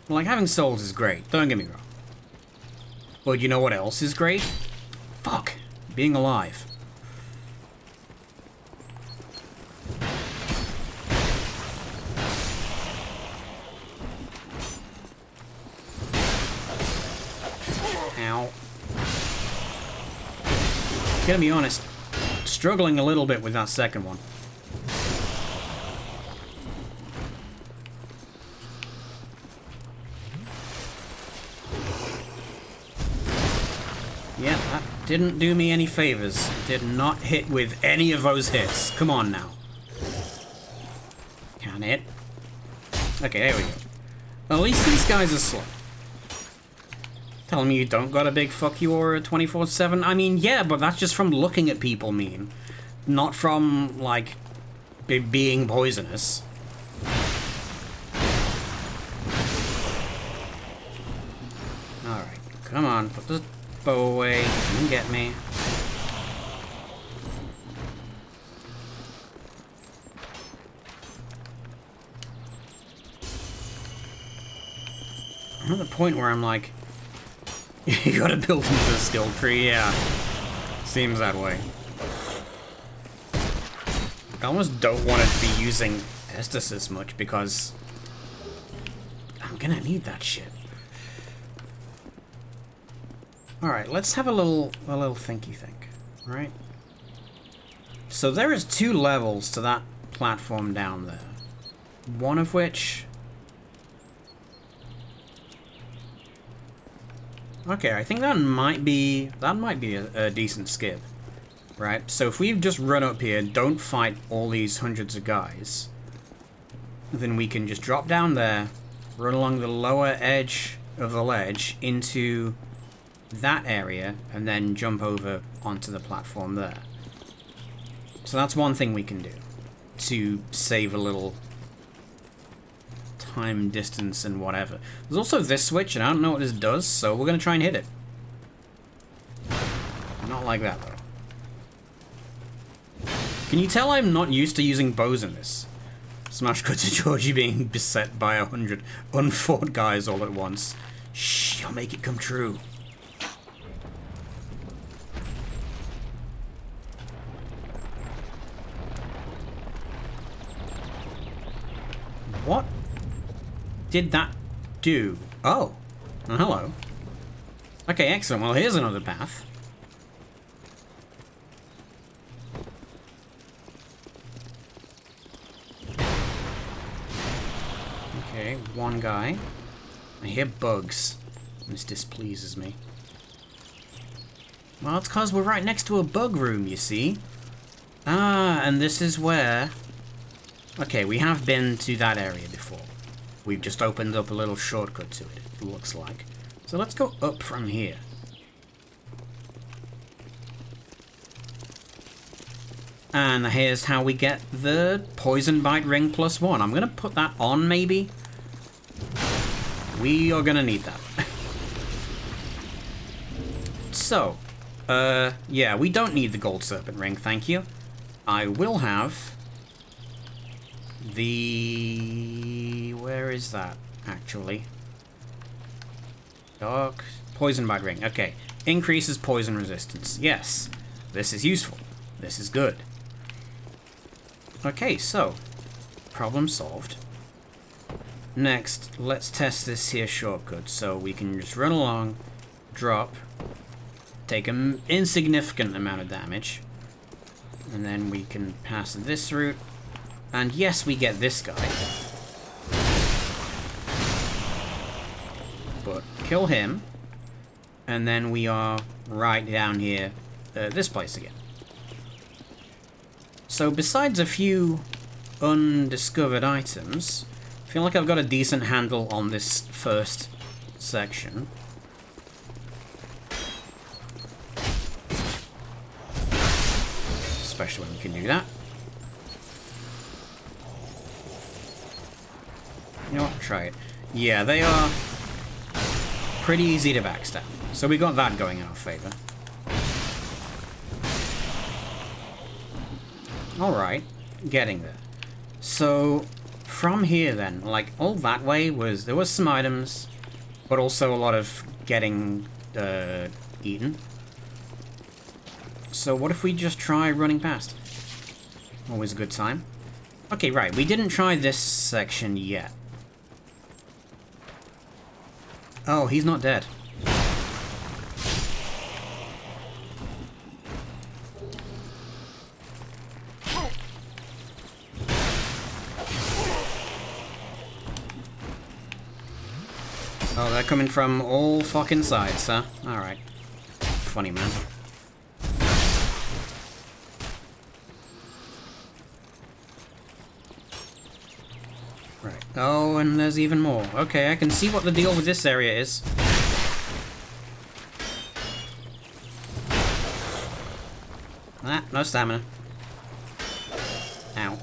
Like, having souls is great, don't get me wrong. But you know what else is great? Fuck, being alive. Ow. Gonna be honest, struggling a little bit with that second one. Yeah, that didn't do me any favors. Did not hit with any of those hits. Come on now. Can it? Okay, there we go. At least these guys are slow. Telling me you don't got a big fuck you aura 24/7? I mean, yeah, but that's just from looking at people mean. Not from, like, being poisonous. Alright, come on, put the bow away. You can get me. I'm at the point where I'm like, you gotta build into the skill tree, yeah. Seems that way. I almost don't want to be using Estus as much because I'm gonna need that shit. Alright, let's have a little thinky think, right? So there is 2 levels to that platform down there. One of which... Okay, I think that might be a decent skip, right? So if we just run up here, don't fight all these hundreds of guys, then we can just drop down there, run along the lower edge of the ledge into that area, and then jump over onto the platform there. So that's one thing we can do to save a little time, distance, and whatever. There's also this switch, and I don't know what this does, so we're gonna try and hit it. Not like that, though. Can you tell I'm not used to using bows in this? Smash cut to Georgie being beset by 100 unfought guys all at once. Shh, I'll make it come true. What did that do? Oh. Oh, hello. Okay, excellent. Well, here's another path. Okay, one guy. I hear bugs. This displeases me. Well, it's because we're right next to a bug room, you see. Ah, and this is where... Okay, we have been to that area before. We've just opened up a little shortcut to it, it looks like. So let's go up from here. And here's how we get the poison bite ring +1. I'm gonna put that on, maybe. We are gonna need that. So, yeah, we don't need the gold serpent ring, thank you. I will have the... Where is that, actually? Dark poison bite ring. Okay. Increases poison resistance. Yes. This is useful. This is good. Okay, so. Problem solved. Next, let's test this here shortcut. So we can just run along, drop, take an insignificant amount of damage, and then we can pass this route. And yes, we get this guy. But kill him, and then we are right down here, this place again. So besides a few undiscovered items, I feel like I've got a decent handle on this first section. Especially when we can do that. You know what? Try it. Yeah, they are pretty easy to backstab. So we got that going in our favor. Alright, getting there. So, from here then, like, all that way was, there was some items, but also a lot of getting eaten. So what if we just try running past? Always a good time. Okay, right, we didn't try this section yet. Oh, he's not dead. Oh, they're coming from all fucking sides, huh? Alright. Funny, man. Right. Oh, and there's even more. Okay, I can see what the deal with this area is. Ah, no stamina. Ow.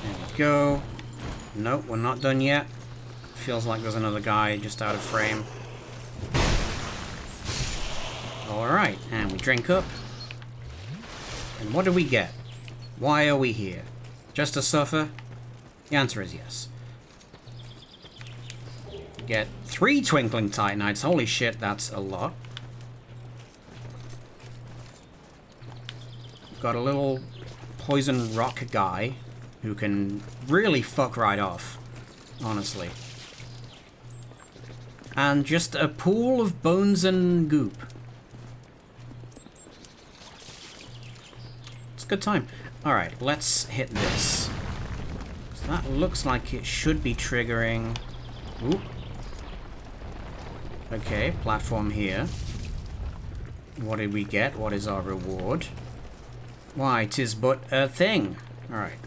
There we go. Nope, we're not done yet. Feels like there's another guy just out of frame. Alright, and we drink up. And what do we get? Why are we here? Just to suffer? The answer is yes. We get 3 twinkling titanites. Holy shit, that's a lot. Got a little poison rock guy who can really fuck right off, honestly. And just a pool of bones and goop. It's a good time. Alright, let's hit this. So that looks like it should be triggering... Ooh. Okay, platform here. What did we get? What is our reward? Why, 'tis but a thing. Alright.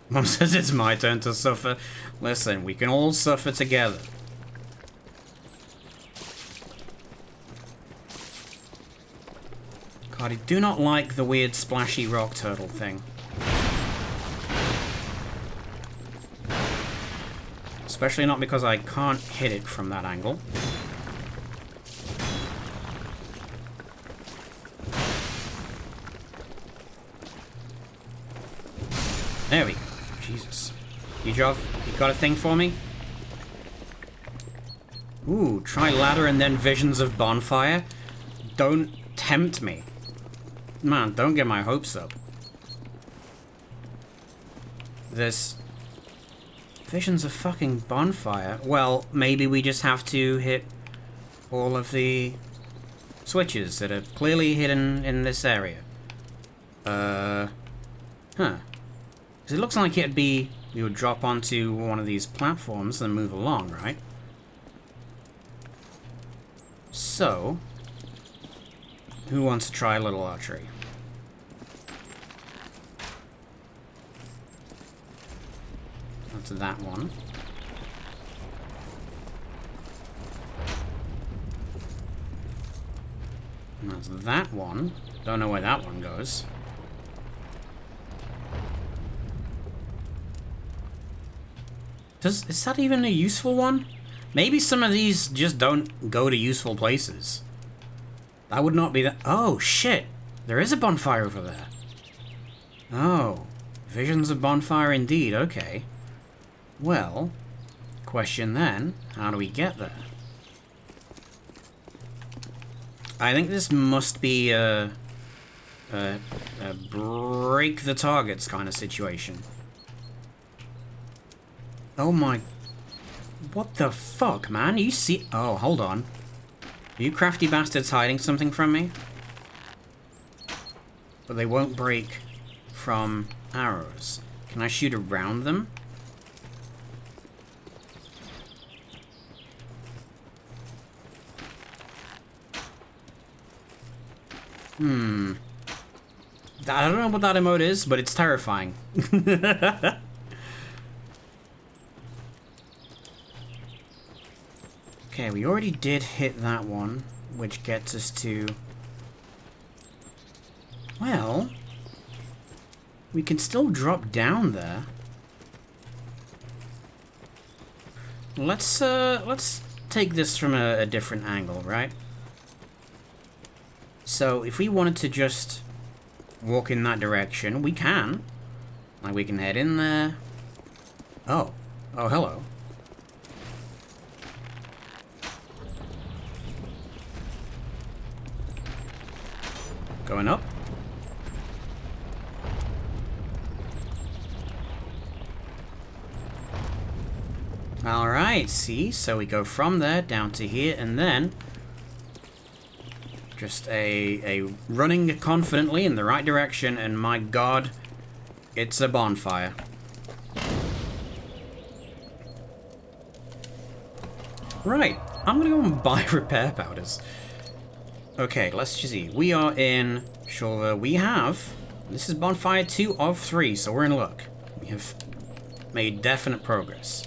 Mom says it's my turn to suffer. Listen, we can all suffer together. God, I do not like the weird splashy rock turtle thing. Especially not because I can't hit it from that angle. There we go. Jesus. You got a thing for me? Ooh, try ladder and then visions of bonfire? Don't tempt me. Man, don't get my hopes up. There's visions of fucking bonfire. Well, maybe we just have to hit all of the switches that are clearly hidden in this area. Huh. Because it looks like it'd be... You would drop onto one of these platforms and move along, right? So... Who wants to try a little archery? That's that one. And that's that one. Don't know where that one goes. Is that even a useful one? Maybe some of these just don't go to useful places. That would not be that. Oh, shit. There is a bonfire over there. Oh. Visions of bonfire indeed. Okay. Well, question then, how do we get there? I think this must be a break the targets kind of situation. Oh my... What the fuck, man? You see... Oh, hold on. Are you crafty bastards hiding something from me? But they won't break from arrows. Can I shoot around them? I don't know what that emote is, but it's terrifying. Okay, we already did hit that one, which gets us to... Well... We can still drop down there. Let's take this from a different angle, right? So, if we wanted to just walk in that direction, we can. Like, we can head in there. Oh. Oh, hello. Going up. Alright, see? So we go from there down to here, and then... Just a running confidently in the right direction, and my god, it's a bonfire. Right, I'm gonna go and buy repair powders. Okay, let's just see. We are in Shulver. We have... This is bonfire 2 of 3, so we're in luck. We have made definite progress.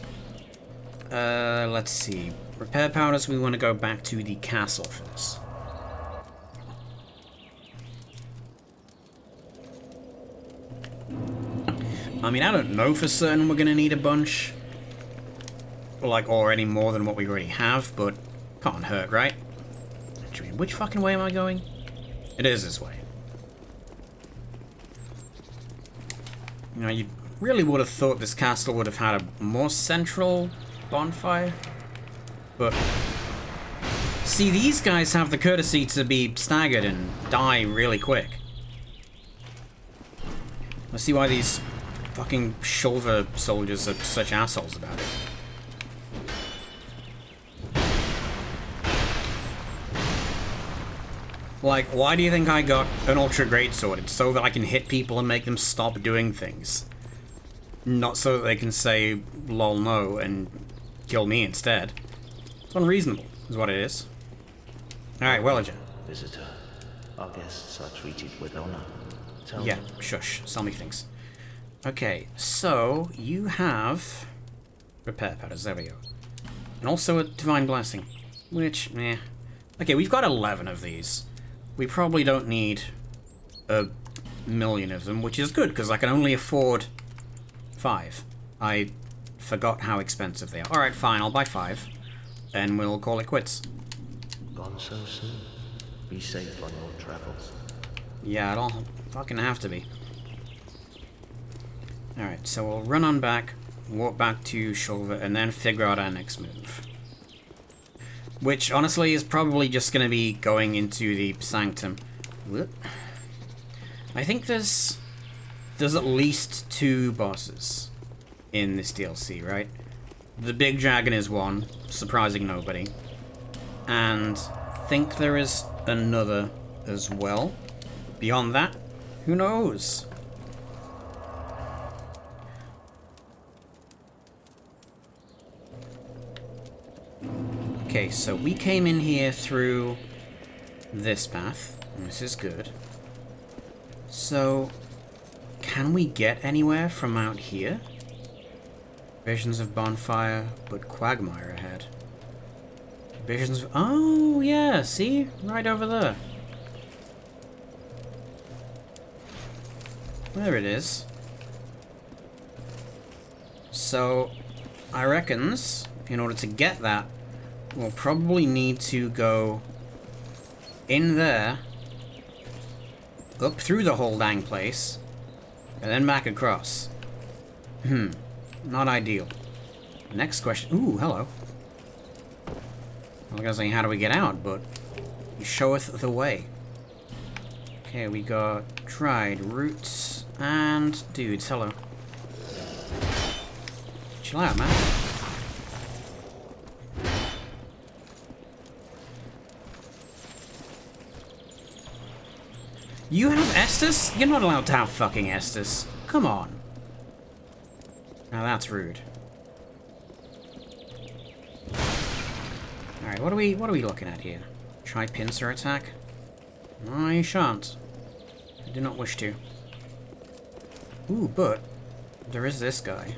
Let's see. Repair powders, we want to go back to the castle for this. I mean, I don't know for certain we're going to need a bunch. Or any more than what we already have, but can't hurt, right? Actually, which fucking way am I going? It is this way. You know, you really would have thought this castle would have had a more central bonfire. But... See, these guys have the courtesy to be staggered and die really quick. I see why these fucking Shulver soldiers are such assholes about it. Like, why do you think I got an ultra greatsword? It's so that I can hit people and make them stop doing things. Not so that they can say, lol no, and kill me instead. It's unreasonable, is what it is. Alright, Wellager. Visitor, our guests are treated with honor. Tell Yeah, them. shush. Sell me things. Okay, so you have repair powders. There we go. And also a divine blessing, which, eh. Okay, we've got 11 of these. We probably don't need a million of them, which is good, because I can only afford 5. I forgot how expensive they are. Alright, fine, I'll buy 5. And we'll call it quits. Gone so soon. Be safe on your travels. Yeah, it'll fucking have to be. Alright, so we'll run on back, walk back to Shulver, and then figure out our next move. Which, honestly, is probably just going to be going into the Sanctum. Whoop. I think there's at least 2 bosses in this DLC, right? The big dragon is one, surprising nobody. And I think there is another as well. Beyond that, who knows? Okay, so we came in here through this path, and this is good. So, can we get anywhere from out here? Visions of bonfire, but quagmire ahead. Visions of... Oh, yeah, see? Right over there. There it is. So, I reckons, in order to get that, we'll probably need to go in there, up through the whole dang place, and then back across. Not ideal. Next question. Ooh, hello. I was gonna say, how do we get out, but you showeth the way. Okay, we got dried roots and dudes. Hello. Chill out, man. You have Estus? You're not allowed to have fucking Estus. Come on. Now that's rude. Alright, what are we looking at here? Try pincer attack? I shan't. I do not wish to. Ooh, but there is this guy.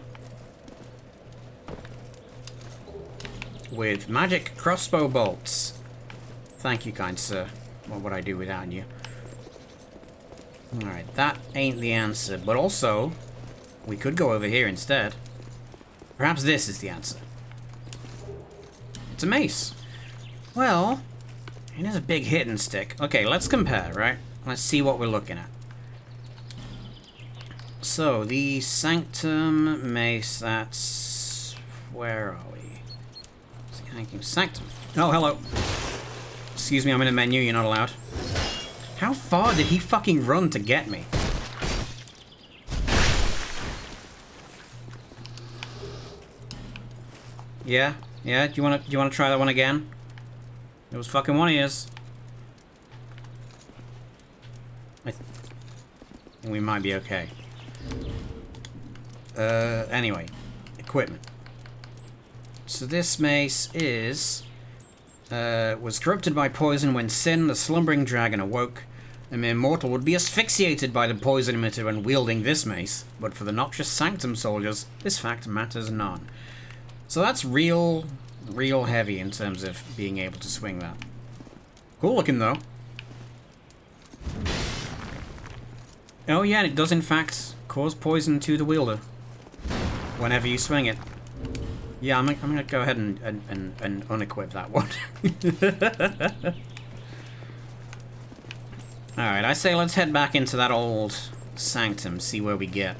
With magic crossbow bolts. Thank you, kind sir. What would I do without you? Alright, that ain't the answer. But also, we could go over here instead. Perhaps this is the answer. It's a mace. Well, it is a big hitting stick. Okay, let's compare, right? Let's see what we're looking at. So, the Sanctum mace, that's... Where are we? Sanctum. Oh, hello. Excuse me, I'm in a menu, you're not allowed. How far did he fucking run to get me? Yeah? Yeah? Do you wanna try that one again? It was fucking one of yours. I think we might be okay. Anyway. Equipment. So this mace is... was corrupted by poison when Sin, the slumbering dragon, awoke. A mere mortal would be asphyxiated by the poison emitter when wielding this mace, but for the noxious Sanctum soldiers, this fact matters none. So that's real heavy in terms of being able to swing that. Cool looking though. Oh yeah, and it does in fact cause poison to the wielder whenever you swing it. Yeah, I'm gonna go ahead and unequip that one. Alright, I say let's head back into that old Sanctum, see where we get.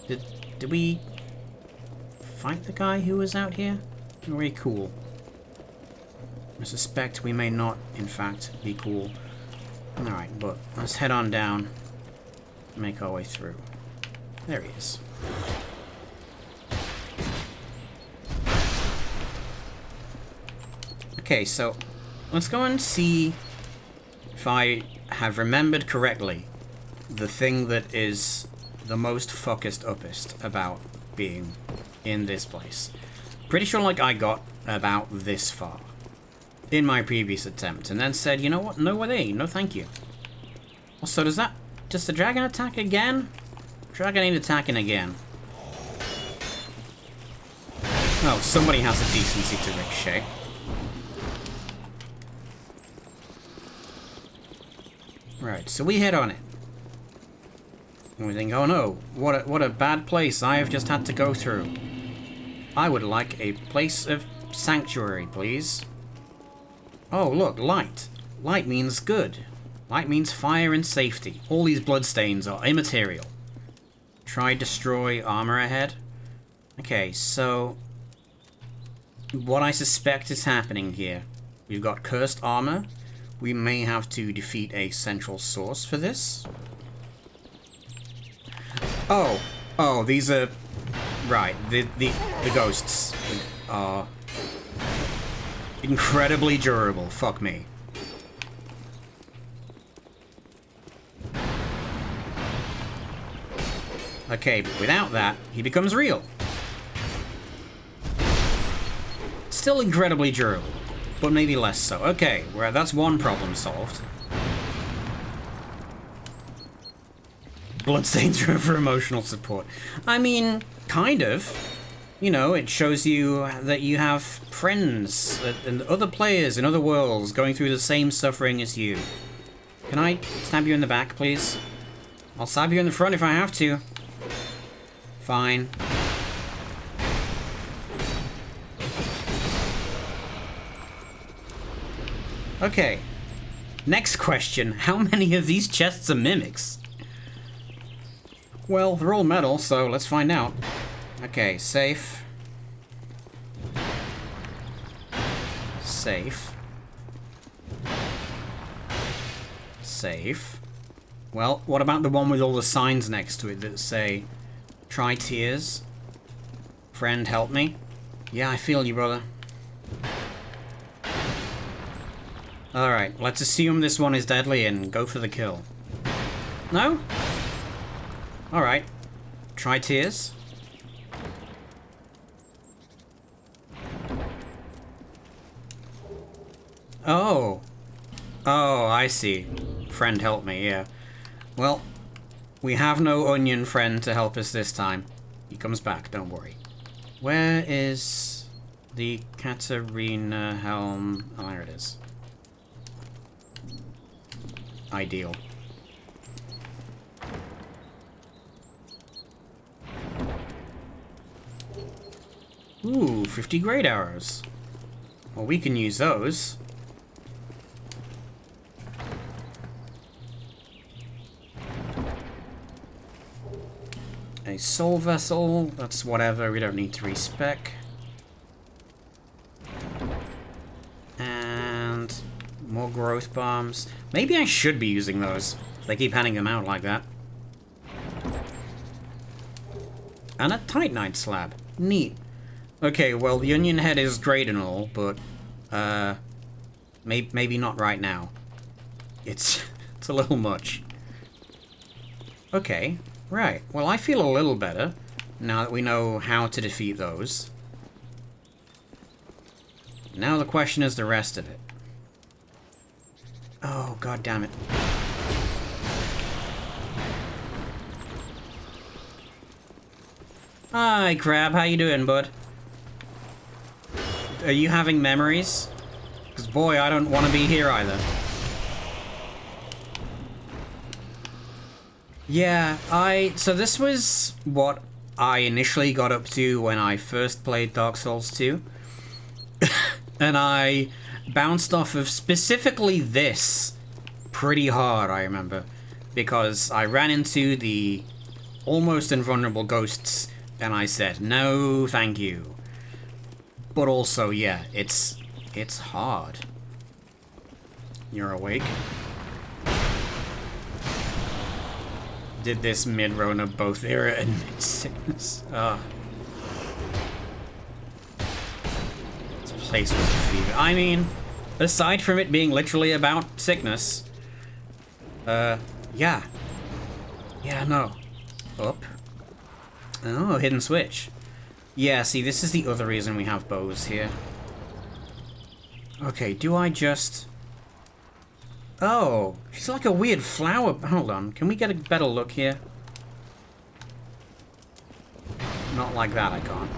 Did we fight the guy who was out here? Very cool. I suspect we may not, in fact, be cool. Alright, but let's head on down. Make our way through. There he is. Okay, so let's go and see if I have remembered correctly the thing that is the most fuckest uppest about being in this place. Pretty sure like I got about this far in my previous attempt and then said, you know what, no way, no thank you. Also, does the dragon attack again? Dragon ain't attacking again. Oh, somebody has a decency to ricochet. Right, so we hit on it. And we think, oh no, what a bad place I have just had to go through. I would like a place of sanctuary, please. Oh, look, light. Light means good. Light means fire and safety. All these bloodstains are immaterial. Try destroy armor ahead. Okay, so... what I suspect is happening here. We've got cursed armor. We may have to defeat a central source for this. Oh, these are... right, the ghosts are incredibly durable. Fuck me. Okay, but without that, he becomes real. Still incredibly durable, but maybe less so. Okay, well, that's one problem solved. Bloodstains for emotional support. I mean, kind of. You know, it shows you that you have friends and other players in other worlds going through the same suffering as you. Can I stab you in the back, please? I'll stab you in the front if I have to. Fine. Okay. Next question. How many of these chests are mimics? Well, they're all metal, so let's find out. Okay, safe. Safe. Safe. Well, what about the one with all the signs next to it that say, try tears? Friend, help me? Yeah, I feel you, brother. Alright, let's assume this one is deadly and go for the kill. No? Alright. Try tears. Oh. Oh, I see. Friend help me, yeah. Well, we have no onion friend to help us this time. He comes back, don't worry. Where is the Katarina helm? Oh, there it is. Ideal. Ooh, 50 great arrows. Well, we can use those. A soul vessel, that's whatever, we don't need to respec. And more growth bombs. Maybe I should be using those. They keep handing them out like that. And a titanite slab. Neat. Okay, well, the onion head is great and all, but, maybe not right now. It's a little much. Okay, right. Well, I feel a little better now that we know how to defeat those. Now the question is the rest of it. Oh, god damn it. Hi, Crab. How you doing, bud? Are you having memories? Because, boy, I don't want to be here either. Yeah, so this was what I initially got up to when I first played Dark Souls 2. And I bounced off of specifically this pretty hard, I remember. Because I ran into the almost invulnerable ghosts, and I said, no, thank you. But also, yeah, it's hard. You're awake? Did this mid-Rona both era and mid-sickness? This place was a fever. I mean, aside from it being literally about sickness, yeah. Yeah, no. Up. Oh, hidden switch. Yeah, see, this is the other reason we have bows here. Okay, do I just... Oh, she's like a weird flower. Hold on, can we get a better look here? Not like that, I can't.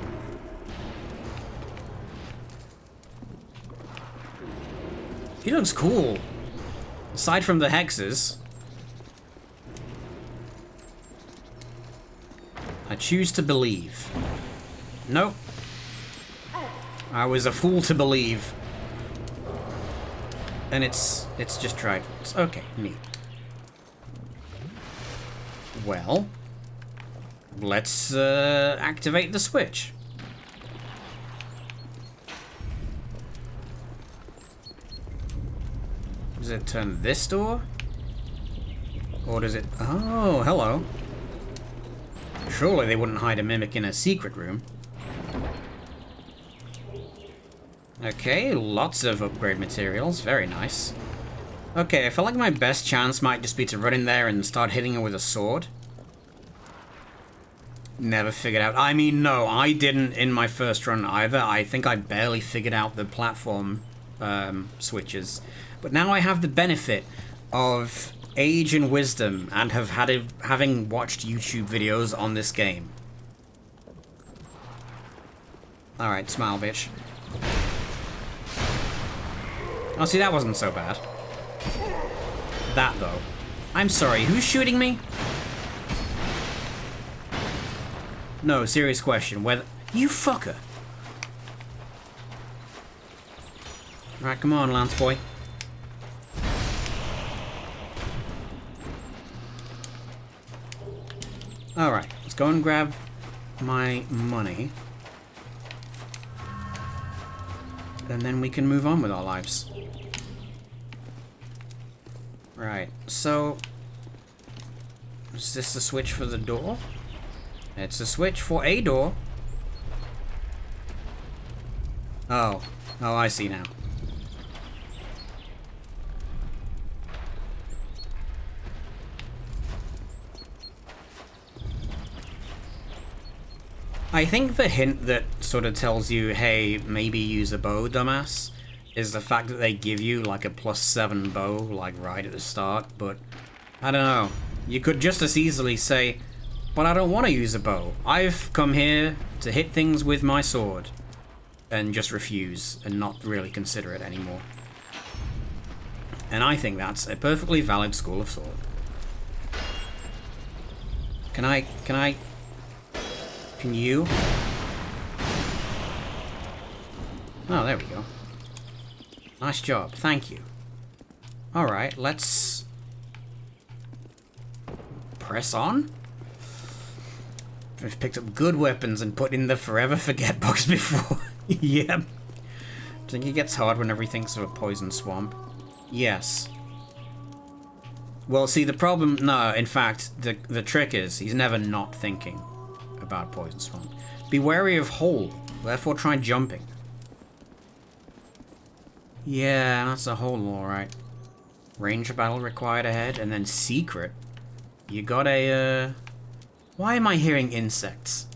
She looks cool. Aside from the hexes. I choose to believe. Nope. I was a fool to believe. And it's just tried. It's okay, neat. Well, let's activate the switch. Does it turn this door? Or does it... Oh, hello. Surely they wouldn't hide a mimic in a secret room. Okay, lots of upgrade materials. Very nice. Okay, I feel like my best chance might just be to run in there and start hitting her with a sword. Never figured out... I mean, no, I didn't in my first run either. I think I barely figured out the platform switches. But now I have the benefit of age and wisdom and have having watched YouTube videos on this game. Alright, smile, bitch. Oh, see, that wasn't so bad. That, though. I'm sorry, who's shooting me? No, serious question. Whether... You fucker! Right, come on, Lance boy. Alright, let's go and grab my money. And then we can move on with our lives. Right, so... Is this the switch for the door? It's a switch for a door. Oh. Oh, I see now. I think the hint that sort of tells you, hey, maybe use a bow, dumbass, is the fact that they give you like a +7 bow, like right at the start, but I don't know. You could just as easily say, but I don't want to use a bow. I've come here to hit things with my sword. And just refuse and not really consider it anymore. And I think that's a perfectly valid school of thought. Can you? Oh, there we go. Nice job, thank you. Alright, let's press on. I've picked up good weapons and put in the forever forget box before. Yep. I think it gets hard when everything's a poison swamp. Yes. Well, see, the problem... No, in fact, the trick is he's never not thinking about poison swamp. Be wary of hole, therefore try jumping. Yeah, that's a hole, alright. Range battle required ahead, and then secret. You got a, Why am I hearing insects?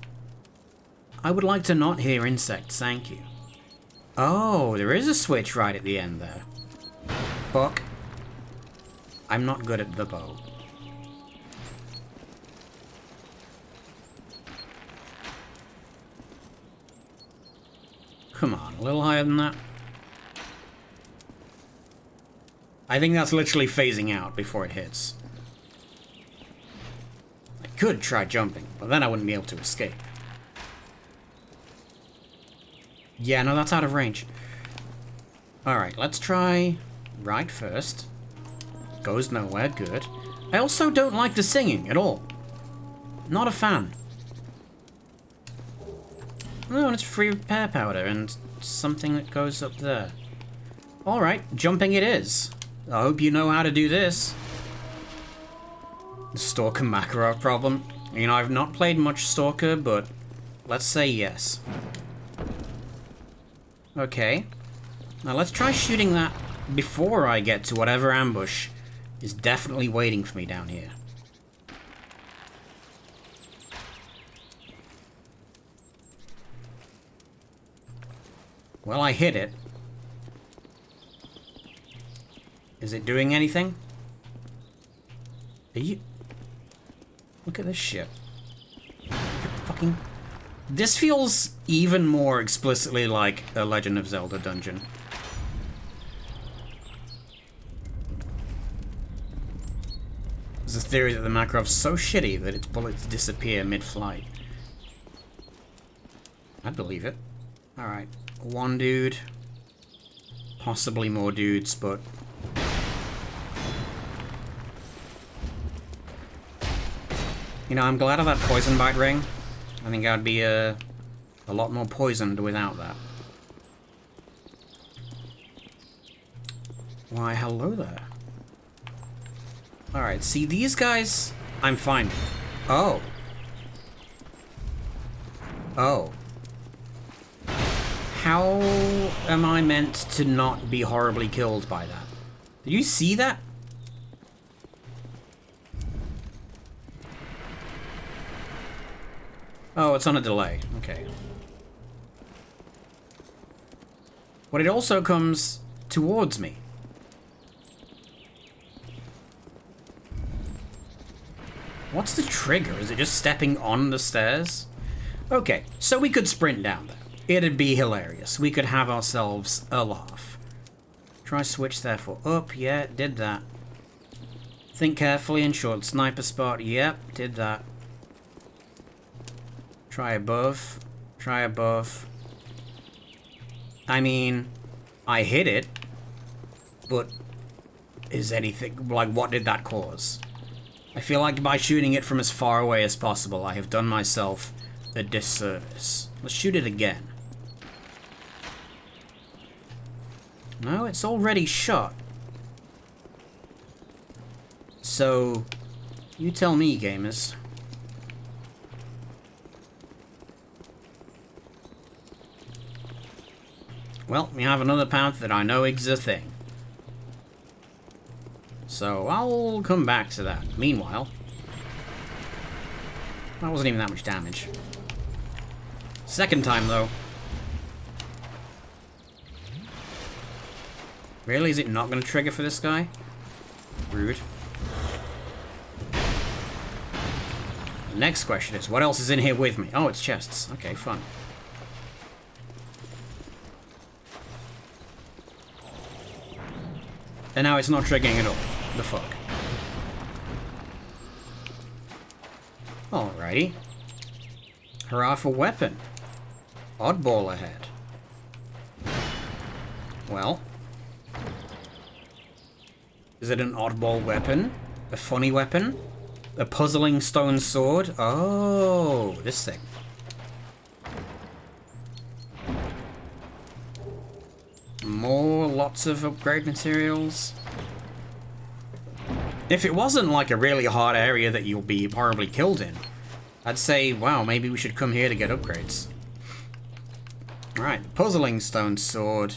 I would like to not hear insects, thank you. Oh, there is a switch right at the end there. Fuck. I'm not good at the bow. Come on, a little higher than that. I think that's literally phasing out before it hits. I could try jumping, but then I wouldn't be able to escape. Yeah, no, that's out of range. Alright, let's try right first. Goes nowhere, good. I also don't like the singing at all. Not a fan. Oh, and it's free repair powder and something that goes up there. Alright, jumping it is. I hope you know how to do this. The Stalker Makarov problem. You know, I've not played much Stalker, but let's say yes. Okay. Now let's try shooting that before I get to whatever ambush is definitely waiting for me down here. Well, I hit it. Is it doing anything? Are you... Look at this shit. Fucking... This feels even more explicitly like a Legend of Zelda dungeon. There's a theory that the Makarov's so shitty that its bullets disappear mid-flight. I'd believe it. Alright, one dude. Possibly more dudes, but... You know, I'm glad of that poison bite ring. I think I'd be a lot more poisoned without that. Why, hello there. Alright, see, these guys, I'm fine with. Oh. Oh. How am I meant to not be horribly killed by that? Did you see that? Oh, it's on a delay. Okay. But it also comes towards me. What's the trigger? Is it just stepping on the stairs? Okay, so we could sprint down there. It'd be hilarious. We could have ourselves a laugh. Try switch therefore up. Yeah, did that. Think carefully and short sniper spot. Yep, did that. Try above. Try above. I mean, I hit it, but is anything, like, what did that cause? I feel like by shooting it from as far away as possible, I have done myself a disservice. Let's shoot it again. No, it's already shot. So, you tell me, gamers. Well, we have another path that I know is a thing. So, I'll come back to that. Meanwhile... That wasn't even that much damage. Second time, though. Really? Is it not going to trigger for this guy? Rude. The next question is, what else is in here with me? Oh, it's chests. Okay, fun. And now it's not triggering at all. The fuck? Alrighty. Hurrah for weapon. Oddball ahead. Well. Is it an oddball weapon? A funny weapon? A puzzling stone sword? Oh, this thing. More lots of upgrade materials. If it wasn't like a really hard area that you'll be horribly killed in, I'd say, wow, maybe we should come here to get upgrades. Alright, puzzling stone sword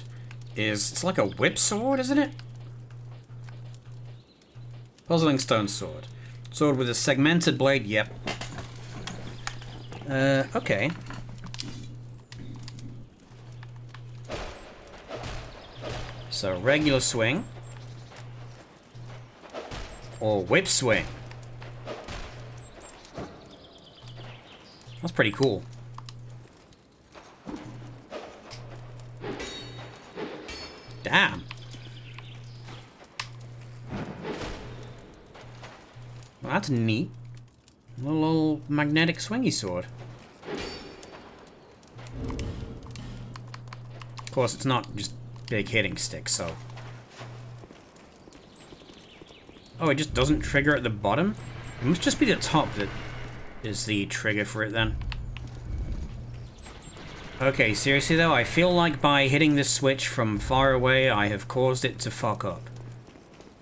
is... It's like a whip sword, isn't it? Puzzling stone sword. Sword with a segmented blade, yep. Okay. So, regular swing. Or whip swing. That's pretty cool. Damn. Well, that's neat. A little magnetic swingy sword. Of course, it's not just big hitting stick, so... Oh, it just doesn't trigger at the bottom? It must just be the top that is the trigger for it, then. Okay, seriously though, I feel like by hitting this switch from far away, I have caused it to fuck up.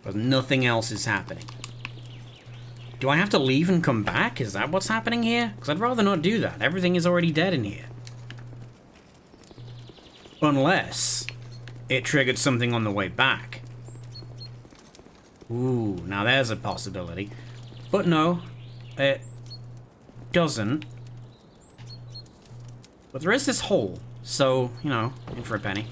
But nothing else is happening. Do I have to leave and come back? Is that what's happening here? Because I'd rather not do that. Everything is already dead in here. Unless it triggered something on the way back. Ooh, now there's a possibility. But no, it doesn't. But there is this hole, so, you know, in for a penny.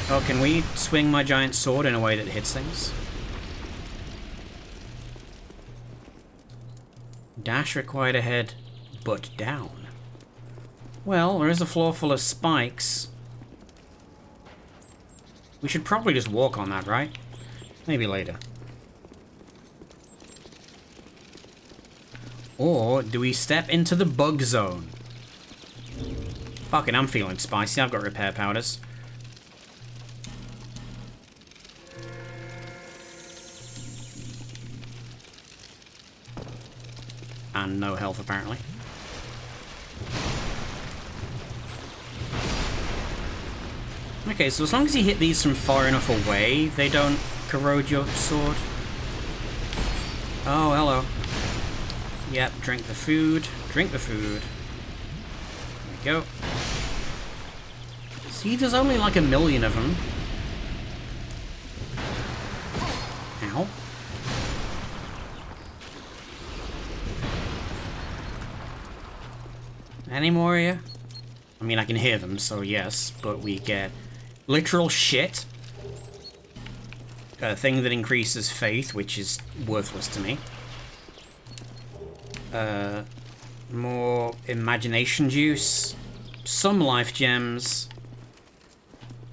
Oh, can we swing my giant sword in a way that hits things? Dash required ahead, but down. Well, there is a floor full of spikes. We should probably just walk on that, right? Maybe later. Or do we step into the bug zone? Fucking, I'm feeling spicy. I've got repair powders. And no health, apparently. Okay, so as long as you hit these from far enough away, they don't corrode your sword. Oh, hello. Yep, drink the food. Drink the food. There we go. See, there's only like 1 million of them. Ow. Any more of you? I mean, I can hear them, so yes, but we get literal shit. A thing that increases faith, which is worthless to me. More imagination juice, some life gems,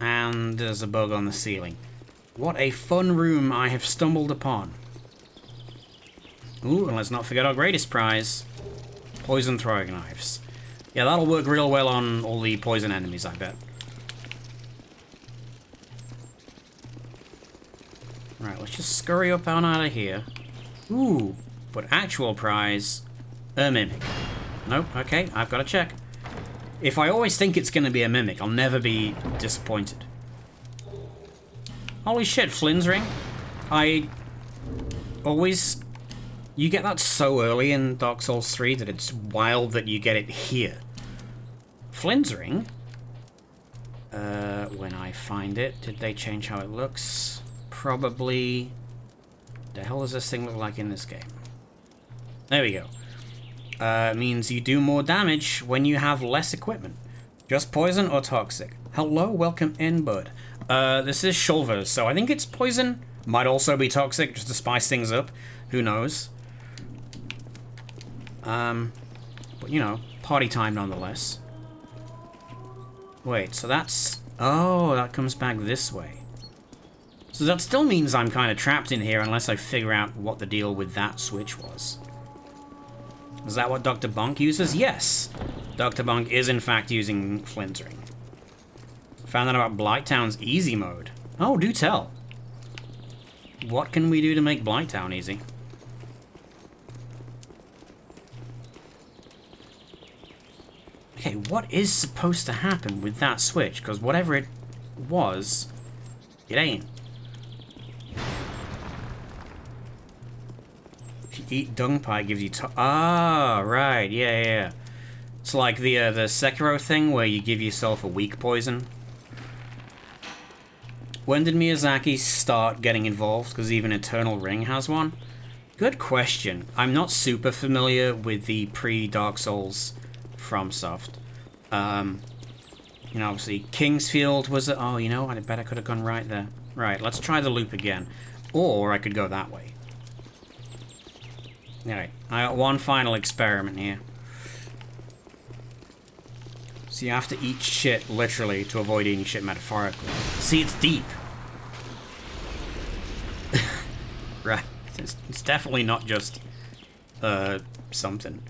and there's a bug on the ceiling. What a fun room I have stumbled upon. Ooh, and let's not forget our greatest prize. Poison throwing knives. Yeah, that'll work real well on all the poison enemies, I bet. Right, let's just scurry up on out of here. Ooh, but actual prize, a mimic. Nope, okay, I've got to check. If I always think it's going to be a mimic, I'll never be disappointed. Holy shit, Flynn's ring. I always... You get that so early in Dark Souls 3 that it's wild that you get it here. Flynn's ring? When I find it, did they change how it looks? Probably... The hell does this thing look like in this game? There we go. Means you do more damage when you have less equipment. Just poison or toxic? Hello, welcome in, bud. This is Shulver, so I think it's poison. Might also be toxic, just to spice things up. Who knows? But you know, party time nonetheless. Wait, so that's... Oh, that comes back this way. So that still means I'm kind of trapped in here unless I figure out what the deal with that switch was. Is that what Dr. Bonk uses? Yes! Dr. Bonk is in fact using Flintering. Found out about Blighttown's easy mode. Oh, do tell. What can we do to make Blighttown easy? Okay, what is supposed to happen with that switch? Because whatever it was, it ain't. If you eat dung pie, it gives you ah, right, yeah. It's like the Sekiro thing where you give yourself a weak poison. When did Miyazaki start getting involved? Because even Eternal Ring has one. Good question. I'm not super familiar with the pre-Dark Souls FromSoft. You know, obviously Kingsfield was oh, you know, I bet I could have gone right there. Right, let's try the loop again. Or I could go that way. Alright, I got one final experiment here. So you have to eat shit, literally, to avoid eating shit metaphorically. See, it's deep. Right, it's definitely not just, something.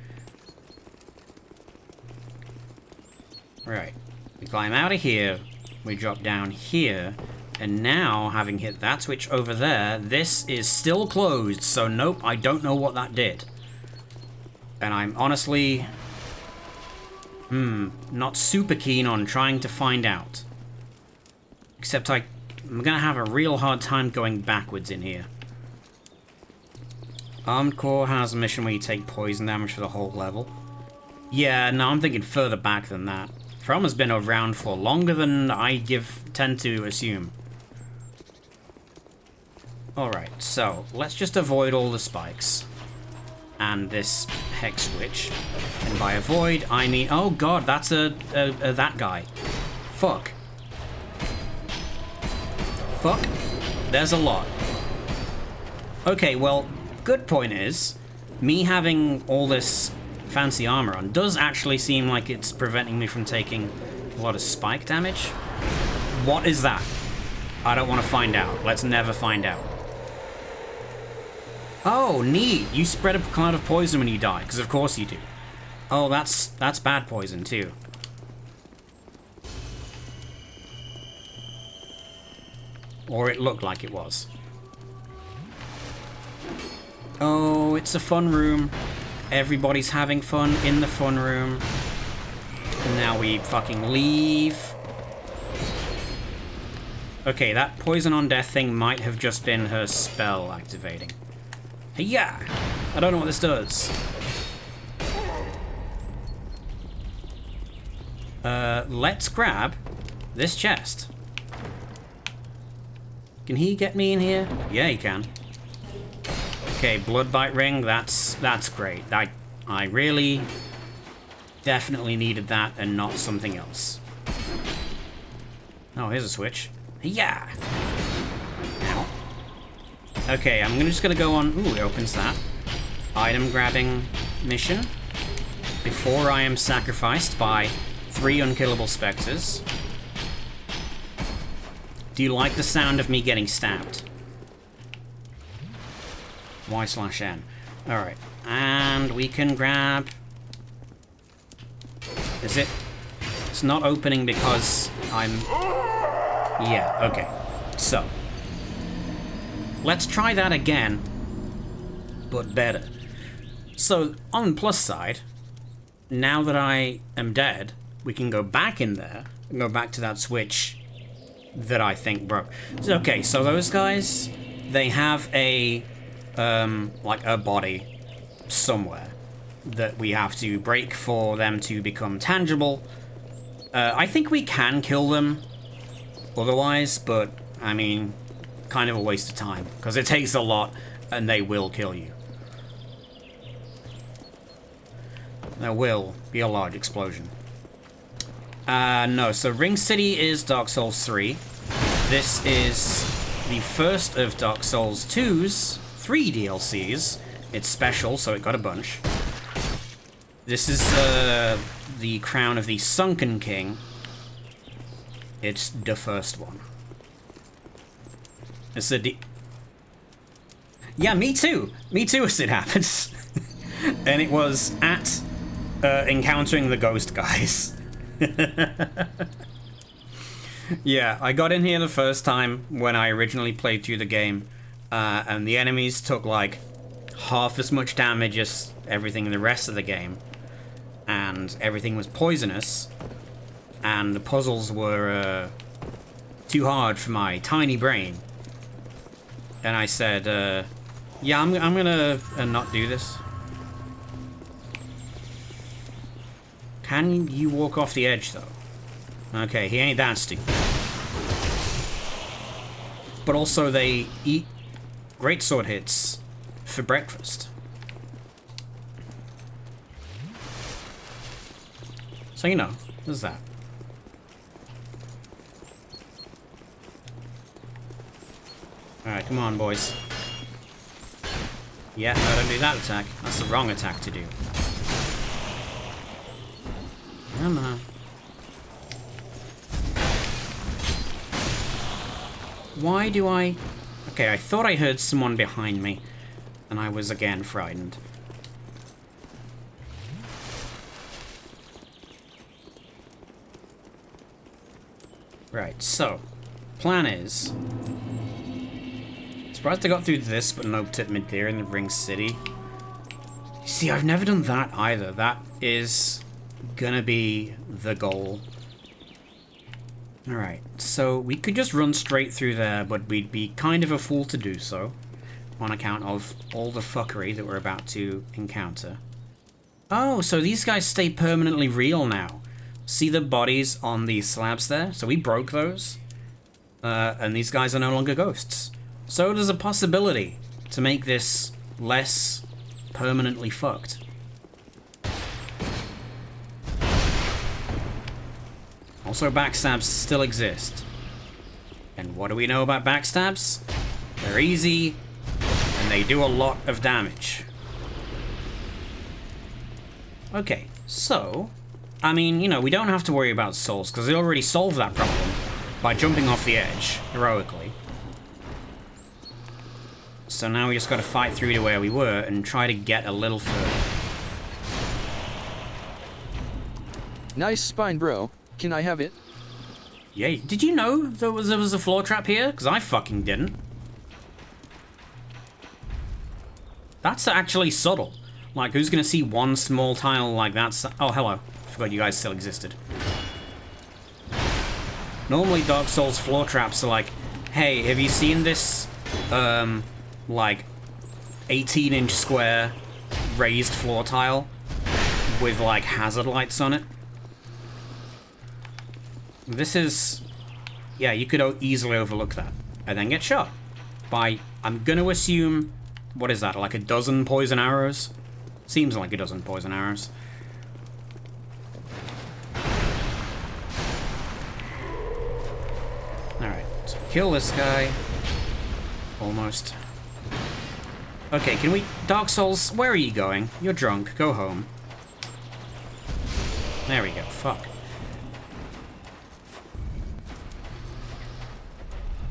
Right, we climb out of here, we drop down here, and now, having hit that switch over there, this is still closed, so nope, I don't know what that did. And I'm honestly... not super keen on trying to find out. Except I'm gonna have a real hard time going backwards in here. Armed Core has a mission where you take poison damage for the whole level. Yeah, no, I'm thinking further back than that. From has been around for longer than I tend to assume. Alright, so let's just avoid all the spikes. And this hex switch. And by avoid, I mean... Oh god, that's that guy. Fuck. Fuck. There's a lot. Okay, well, good point is, me having all this fancy armor on does actually seem like it's preventing me from taking a lot of spike damage. What is that? I don't want to find out. Let's never find out. Oh, neat. You spread a cloud of poison when you die, because of course you do. Oh, that's bad poison, too. Or it looked like it was. Oh, it's a fun room. Everybody's having fun in the fun room. And now we fucking leave. Okay, that poison on death thing might have just been her spell activating. Yeah, I don't know what this does. Let's grab this chest. Can he get me in here? Yeah, he can. Okay, blood bite ring. That's great. I really definitely needed that and not something else. Oh, here's a switch. Yeah. Ow. Okay, I'm just gonna go on... Ooh, it opens that. Item grabbing mission. Before I am sacrificed by 3 unkillable specters. Do you like the sound of me getting stabbed? Y/N. Alright. And we can grab... Is it... It's not opening because I'm... Yeah, okay. So... Let's try that again, but better. So, on the plus side, now that I am dead, we can go back in there, and go back to that switch that I think broke. So, okay, so those guys, they have a, like a body somewhere that we have to break for them to become tangible. I think we can kill them otherwise, but, I mean... kind of a waste of time, because it takes a lot, and they will kill you. There will be a large explosion. No, so Ring City is Dark Souls 3. This is the first of Dark Souls 2's 3 DLCs. It's special, so it got a bunch. This is the Crown of the Sunken King. It's the first one. It's a Yeah, me too! Me too, as it happens. And it was at encountering the ghost guys. Yeah, I got in here the first time when I originally played through the game, and the enemies took like half as much damage as everything in the rest of the game, and everything was poisonous, and the puzzles were too hard for my tiny brain. And I said, yeah, I'm gonna not do this. Can you walk off the edge, though? Okay, he ain't that stupid. But also, they eat greatsword hits for breakfast. So, you know, there's that. Alright, come on, boys. Yeah, no, don't do that attack. That's the wrong attack to do. Come on. Why do I... Okay, I thought I heard someone behind me, and I was again frightened. Right, so, plan is... Surprised I got through this, but noped at mid there in the Ring City. See, I've never done that either. That is gonna be the goal. Alright, so we could just run straight through there, but we'd be kind of a fool to do so, on account of all the fuckery that we're about to encounter. Oh, so these guys stay permanently real now. See the bodies on these slabs there? So we broke those, and these guys are no longer ghosts. So there's a possibility to make this less permanently fucked. Also, backstabs still exist. And what do we know about backstabs? They're easy, and they do a lot of damage. Okay, so... I mean, you know, we don't have to worry about souls, because they already solved that problem by jumping off the edge, heroically. So now we just gotta fight through to where we were and try to get a little further. Nice spine, bro. Can I have it? Yeah, did you know there was a floor trap here? Because I fucking didn't. That's actually subtle. Like, who's gonna see one small tile like that? Oh, hello. I forgot you guys still existed. Normally Dark Souls floor traps are like, hey, have you seen this, like, 18-inch square raised floor tile with, like, hazard lights on it? This is... Yeah, you could easily overlook that. And then get shot. By, I'm gonna assume... What is that, like a dozen poison arrows? Seems like a dozen poison arrows. Alright, so kill this guy. Almost. Okay, can we... Dark Souls, where are you going? You're drunk. Go home. There we go. Fuck.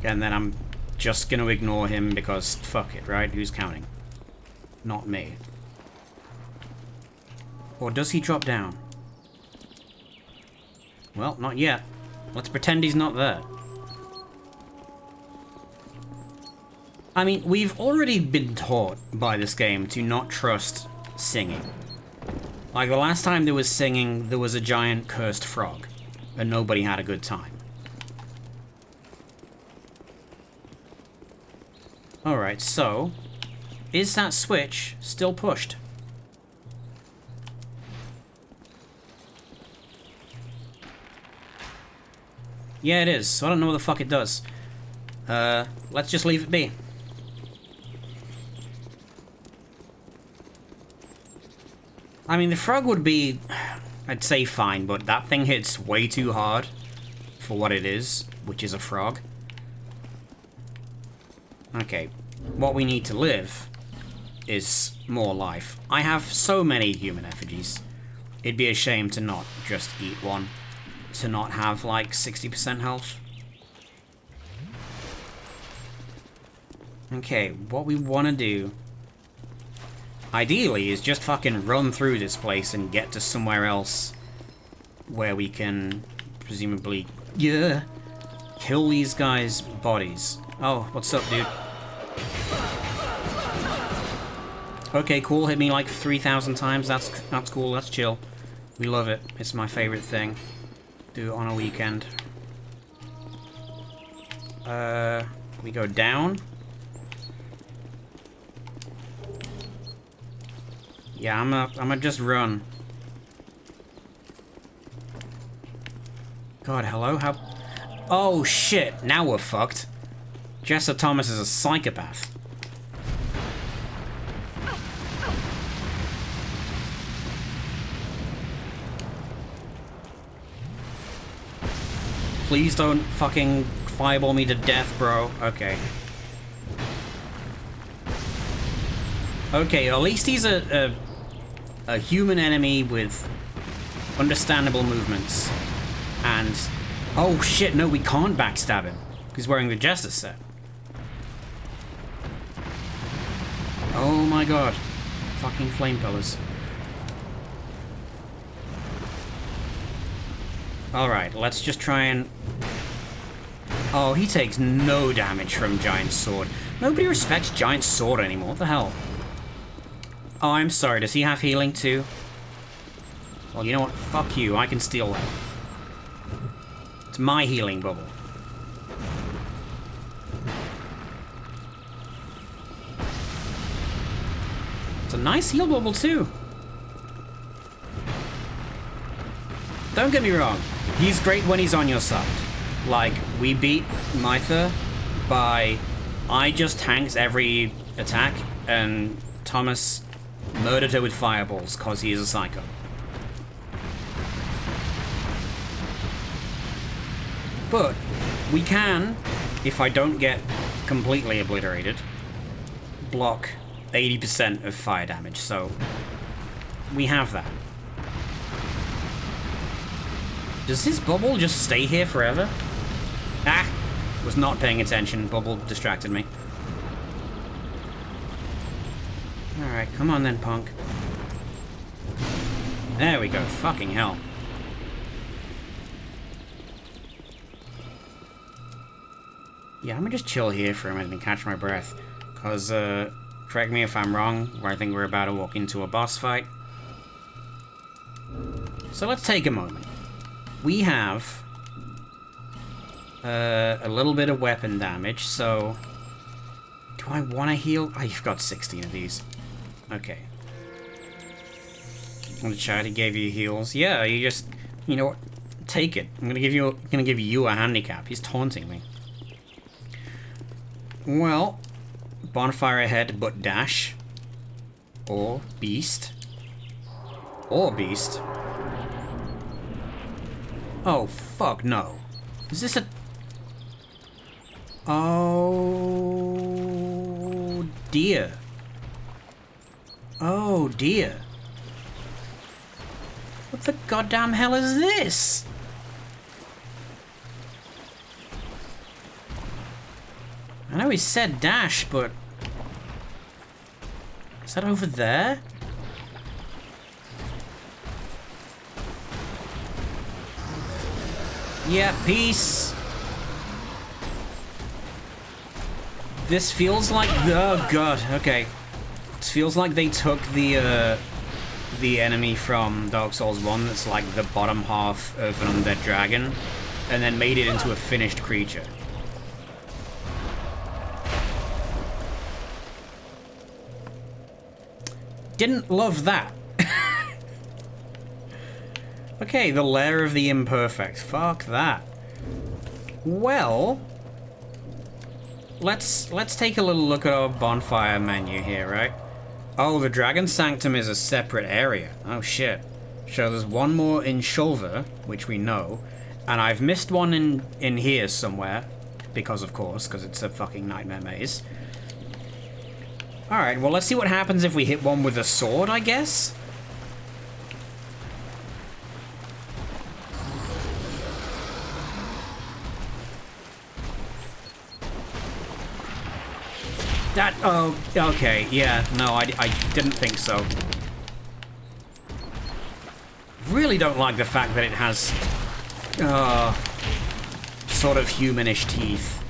And then I'm just gonna ignore him because fuck it, right? Who's counting? Not me. Or does he drop down? Well, not yet. Let's pretend he's not there. I mean, we've already been taught by this game to not trust singing. Like, the last time there was singing, there was a giant cursed frog, and nobody had a good time. Alright, so, is that switch still pushed? Yeah, it is, so I don't know what the fuck it does. Let's just leave it be. I mean, the frog would be I'd say fine, but that thing hits way too hard for what it is, which is a frog. Okay, what we need to live is more life. I have so many human effigies. It'd be a shame to not just eat one, to not have like 60% health. Okay, what we want to do, ideally, is just fucking run through this place and get to somewhere else where we can presumably, yeah, kill these guys' bodies. Oh, what's up, dude? Okay, cool. Hit me like 3,000 times. That's cool. That's chill. We love it. It's my favorite thing. Do it on a weekend. We go down. Yeah, I'm gonna just run. God, hello? How... Oh, shit. Now we're fucked. Jessa Thomas is a psychopath. Please don't fucking fireball me to death, bro. Okay. Okay, at least he's a human enemy with understandable movements. And... Oh shit, no, we can't backstab him. He's wearing the Jester set. Oh my god. Fucking flame pillars. Alright, let's just try and... Oh, he takes no damage from Giant Sword. Nobody respects Giant Sword anymore. What the hell? Oh, I'm sorry. Does he have healing too? Well, you know what? Fuck you. I can steal that. It's my healing bubble. It's a nice heal bubble too. Don't get me wrong. He's great when he's on your side. Like, we beat Mytha by... I just tanks every attack, and Thomas murdered her with fireballs, because he is a psycho. But, we can, if I don't get completely obliterated, block 80% of fire damage, so... we have that. Does his bubble just stay here forever? Ah! Was not paying attention. Bubble distracted me. Alright, come on then, punk. There we go. Fucking hell. Yeah, I'm gonna just chill here for a minute and catch my breath. Cause, correct me if I'm wrong, where I think we're about to walk into a boss fight. So let's take a moment. We have a little bit of weapon damage, so... Do I want to heal? Oh, you've got 16 of these. Okay. On the chat, he gave you heals. Yeah, you just... You know what? Take it. I'm gonna give you a handicap. He's taunting me. Well, bonfire ahead, but dash. Or beast. Or beast. Oh, fuck no. Is this a... Oh, dear. Oh, dear. What the goddamn hell is this? I know he said dash, but... Is that over there? Yeah, peace. This feels like... Oh, God. Okay. This feels like they took the enemy from Dark Souls 1 that's like the bottom half of an undead dragon and then made it into a finished creature. Didn't love that. Okay, the lair of the imperfect. Fuck that. Well, let's take a little look at our bonfire menu here, right? Oh, the Dragon Sanctum is a separate area. Oh shit. So there's one more in Shulver, which we know, and I've missed one in here somewhere, because it's a fucking nightmare maze. Alright, well let's see what happens if we hit one with a sword, I guess? Oh, okay, yeah, no, I didn't think so. Really don't like the fact that it has, sort of humanish teeth.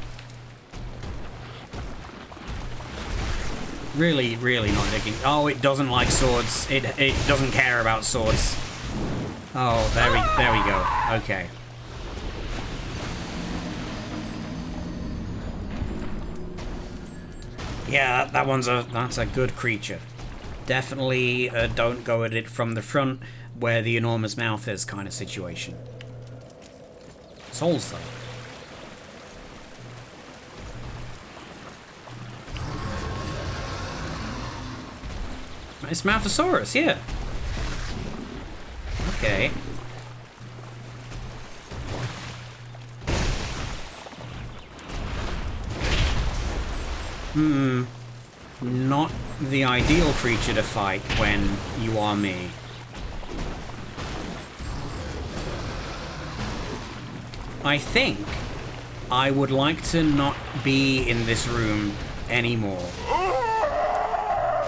Really, really not digging. Oh, it doesn't like swords. It doesn't care about swords. Oh, there we go. Okay. Yeah, that's a good creature. Definitely don't go at it from the front where the enormous mouth is kind of situation. Souls though. It's Mouthosaurus, yeah. Okay. Not the ideal creature to fight when you are me. I think I would like to not be in this room anymore. I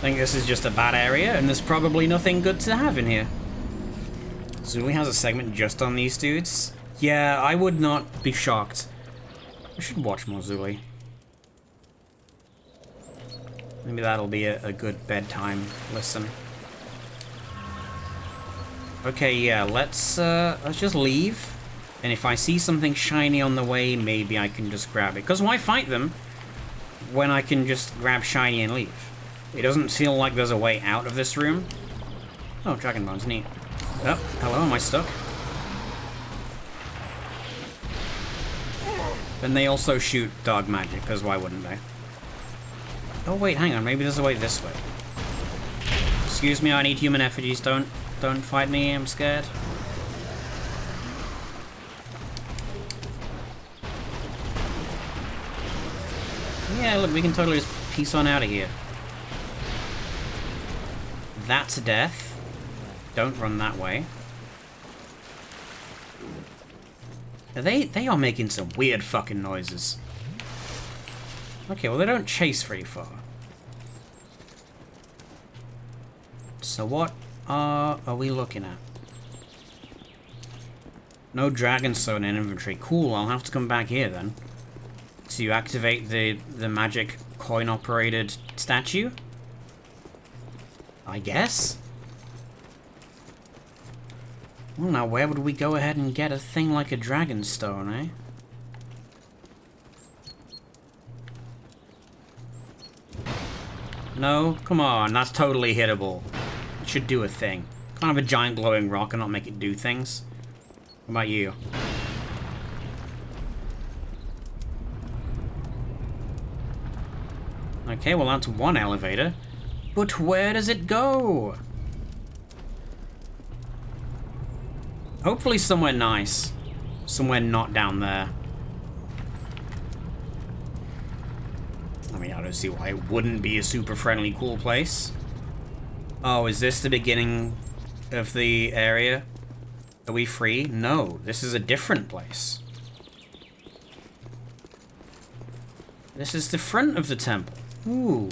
think this is just a bad area, and there's probably nothing good to have in here. Zuli has a segment just on these dudes? Yeah, I would not be shocked. I should watch more Zuli. Maybe that'll be a good bedtime listen. Okay, yeah, let's just leave. And if I see something shiny on the way, maybe I can just grab it. Because why fight them when I can just grab shiny and leave? It doesn't feel like there's a way out of this room. Oh, Dragon Bone's neat. Oh, hello, am I stuck? Then they also shoot dog magic, because why wouldn't they? Oh wait, hang on, maybe there's a way this way. Excuse me, I need human effigies, don't fight me, I'm scared. Yeah, look, we can totally just peace on out of here. That's a death. Don't run that way. They are making some weird fucking noises. Okay, well they don't chase very far. So what are we looking at? No Dragonstone in inventory. Cool, I'll have to come back here then. To activate the magic coin-operated statue? I guess? Well, now where would we go ahead and get a thing like a Dragonstone, eh? No? Come on, that's totally hittable. It should do a thing. Can't have a giant glowing rock and not make it do things. What about you? Okay, well that's one elevator. But where does it go? Hopefully somewhere nice. Somewhere not down there. I mean, I don't see why it wouldn't be a super friendly, cool place. Oh, is this the beginning of the area? Are we free? No, this is a different place. This is the front of the temple. Ooh.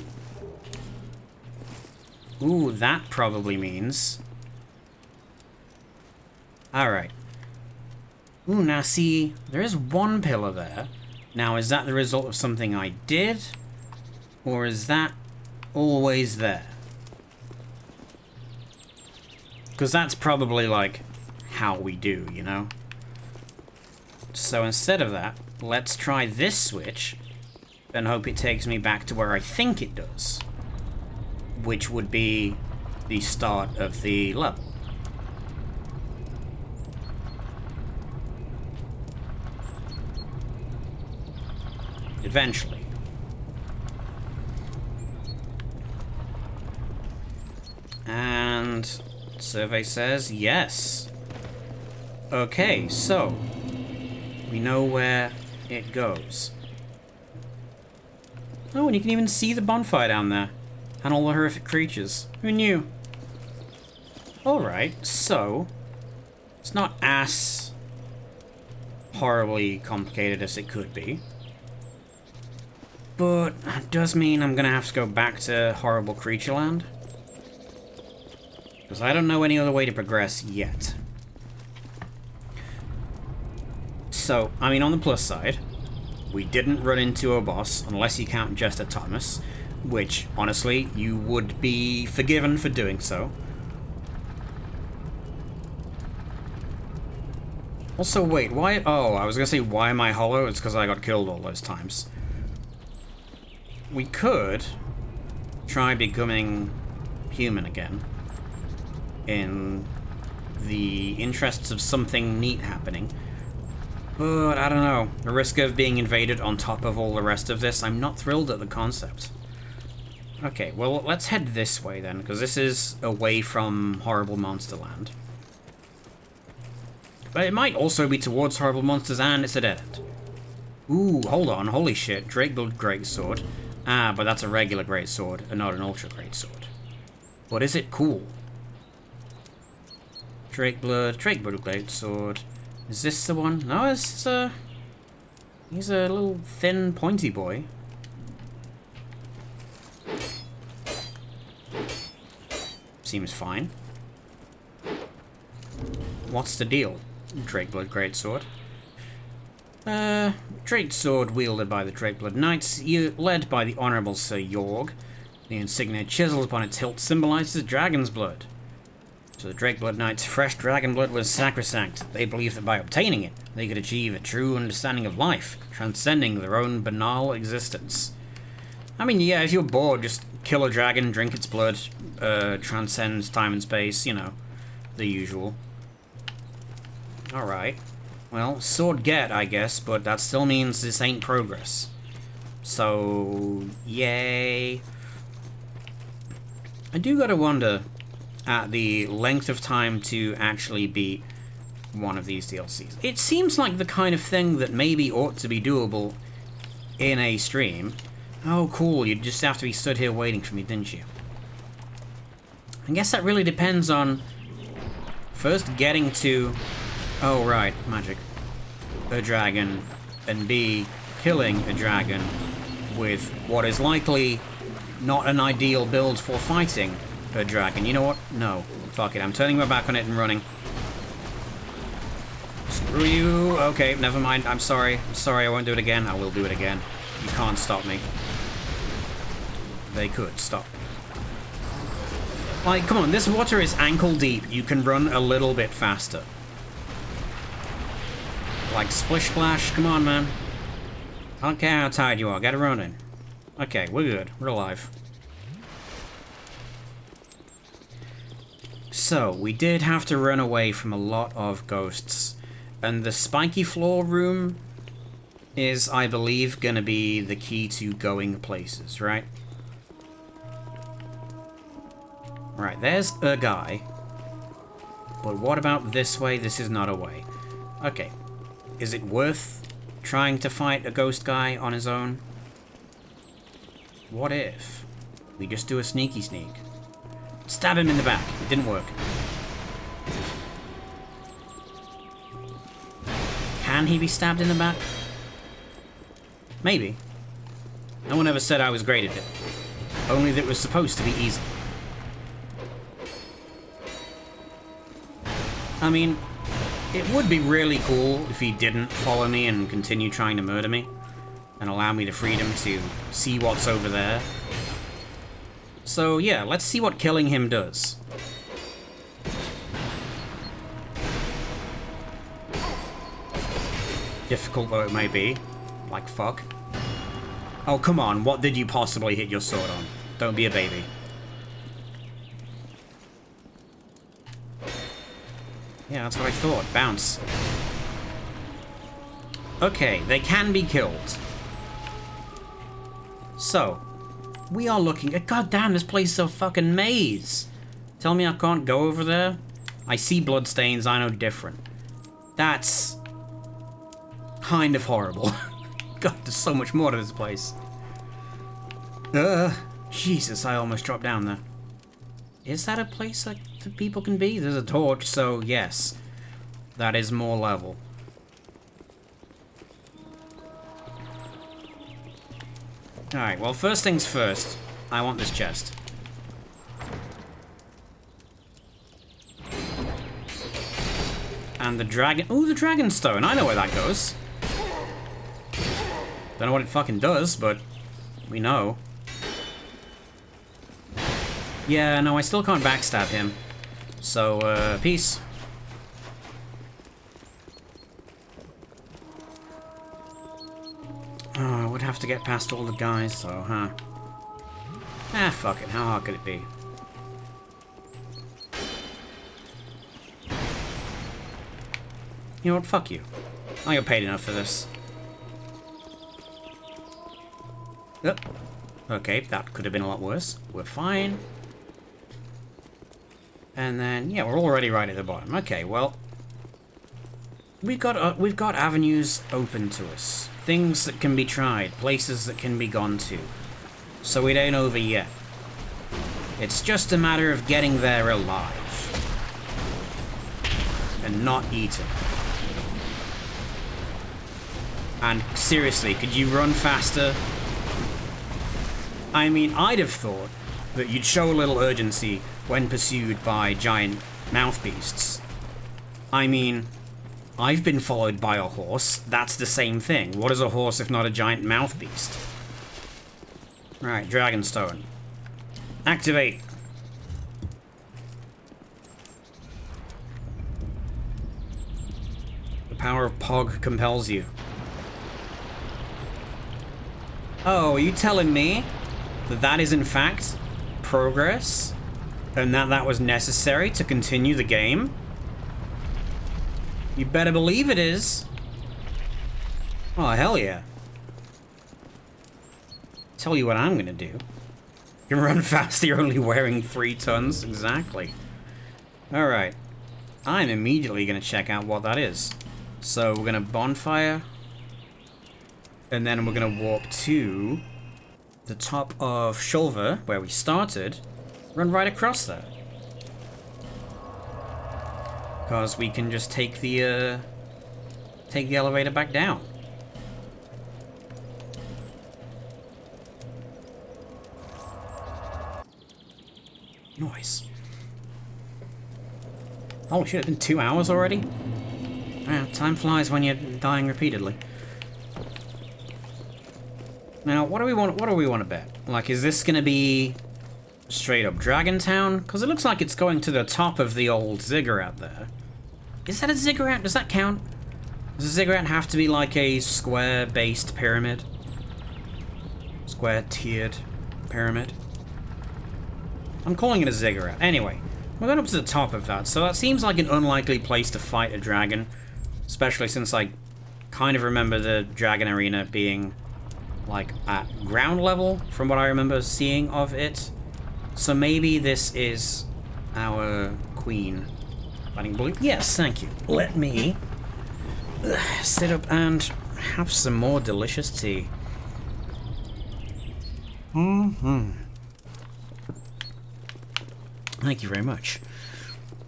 Ooh, that probably means... Alright. Ooh, now see, there is one pillar there. Now, is that the result of something I did? Or is that always there? Because that's probably, like, how we do, you know? So instead of that, let's try this switch, and hope it takes me back to where I think it does. Which would be the start of the level. Eventually. And Survey says yes. Okay, so we know where it goes. Oh, and you can even see the bonfire down there. And all the horrific creatures. Who knew? Alright, so it's not as horribly complicated as it could be. But it does mean I'm gonna have to go back to horrible creature land. Because I don't know any other way to progress yet. So, I mean, on the plus side, we didn't run into a boss, unless you count Jester Thomas, which, honestly, you would be forgiven for doing so. Also, wait, why? Oh, I was gonna say, why am I hollow? It's because I got killed all those times. We could try becoming human again, in the interests of something neat happening. But, I don't know. The risk of being invaded on top of all the rest of this, I'm not thrilled at the concept. Okay, well, let's head this way then, because this is away from Horrible Monster Land. But it might also be towards Horrible Monsters, and it's a dead end. Ooh, hold on, holy shit. Drakeblood Greatsword. Ah, but that's a regular Greatsword, and not an Ultra Greatsword. But is it cool? Drakeblood Greatsword. Is this the one? No, it's he's a little thin, pointy boy. Seems fine. What's the deal? Drakeblood Greatsword. Greatsword wielded by the Drakeblood Knights, led by the Honourable Sir Yorg. The insignia chiseled upon its hilt symbolizes dragon's blood. To the Drakeblood Knights, fresh dragon blood was sacrosanct. They believed that by obtaining it, they could achieve a true understanding of life, transcending their own banal existence. I mean, yeah, if you're bored, just kill a dragon, drink its blood, transcend time and space, you know, the usual. Alright. Well, sword get, I guess, but that still means this ain't progress. So, yay. I do gotta wonder at the length of time to actually beat one of these DLCs. It seems like the kind of thing that maybe ought to be doable in a stream. Oh, cool, you'd just have to be stood here waiting for me, didn't you? I guess that really depends on first getting to... Oh, right, magic. A dragon, and B, killing a dragon with what is likely not an ideal build for fighting a dragon. You know what? No. Fuck it, I'm turning my back on it and running. Screw you. Okay, never mind. I'm sorry. I'm sorry, I won't do it again. I will do it again. You can't stop me. They could stop me. Like, come on, this water is ankle deep. You can run a little bit faster. Like, splish splash. Come on, man. I don't care how tired you are. Get a run in. Okay, we're good. We're alive. So, we did have to run away from a lot of ghosts. And the spiky floor room is, I believe, gonna be the key to going places, right? Right, there's a guy. But what about this way? This is not a way. Okay. Is it worth trying to fight a ghost guy on his own? What if we just do a sneaky sneak? Stab him in the back. It didn't work. Can he be stabbed in the back? Maybe. No one ever said I was great at it. Only that it was supposed to be easy. I mean, it would be really cool if he didn't follow me and continue trying to murder me. And allow me the freedom to see what's over there. So yeah, let's see what killing him does. Difficult though it may be. Like fuck. Oh come on, what did you possibly hit your sword on? Don't be a baby. Yeah, that's what I thought. Bounce. Okay, they can be killed. So, we are looking at... God damn, this place is a fucking maze. Tell me I can't go over there? I see bloodstains, I know different. That's kind of horrible. God, there's so much more to this place. Jesus, I almost dropped down there. Is that a place that people can be? There's a torch, so yes. That is more level. Alright, well, first things first. I want this chest. And the dragon... Ooh, the dragon stone. I know where that goes. Don't know what it fucking does, but we know. Yeah, no, I still can't backstab him. So, peace. Oh, I would have to get past all the guys, though, huh? Ah, fuck it. How hard could it be? You know what? Fuck you. I got paid enough for this. Yep. Okay, that could have been a lot worse. We're fine. And then, yeah, we're already right at the bottom. Okay, well, we've got avenues open to us, things that can be tried, places that can be gone to. So it ain't over yet. It's just a matter of getting there alive and not eaten. And seriously, could you run faster? I mean, I'd have thought that you'd show a little urgency when pursued by giant mouth beasts. I mean, I've been followed by a horse. That's the same thing. What is a horse if not a giant mouth beast? Right, Dragonstone. Activate. The power of Pog compels you. Oh, are you telling me that that is in fact progress? And that was necessary to continue the game? You better believe it is. Oh, hell yeah. Tell you what I'm gonna do. You can run fast, you're only wearing 3 tons. Exactly. Alright. I'm immediately gonna check out what that is. So we're gonna bonfire. And then we're gonna walk to the top of Shulver, where we started. Run right across there. Because we can just take the elevator back down. Nice. Holy shit, it's been 2 hours already? Yeah, time flies when you're dying repeatedly. Now, what do we want to bet? Like, is this gonna be straight up Dragon Town? Because it looks like it's going to the top of the old ziggurat there. Is that a ziggurat? Does that count? Does a ziggurat have to be like a square-based pyramid? Square-tiered pyramid? I'm calling it a ziggurat. Anyway, we're going up to the top of that, so that seems like an unlikely place to fight a dragon. Especially since I kind of remember the dragon arena being like at ground level from what I remember seeing of it. So maybe this is our queen fighting blue. Yes, thank you. Let me sit up and have some more delicious tea. Thank you very much.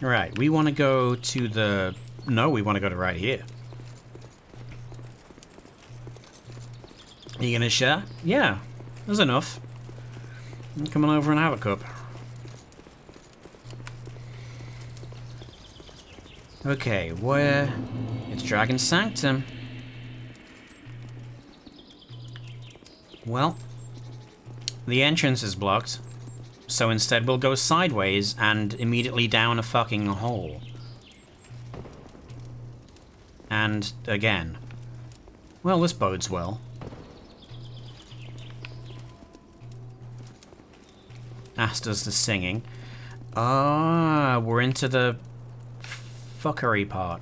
Alright, we want to go to the... No, we want to go to right here. Are you gonna share? Yeah, there's enough. Come on over and have a cup. Okay, where... It's Dragon Sanctum. Well, the entrance is blocked, so instead we'll go sideways and immediately down a fucking hole. And again. Well, this bodes well. As does the singing. Ah, we're into the fuckery part.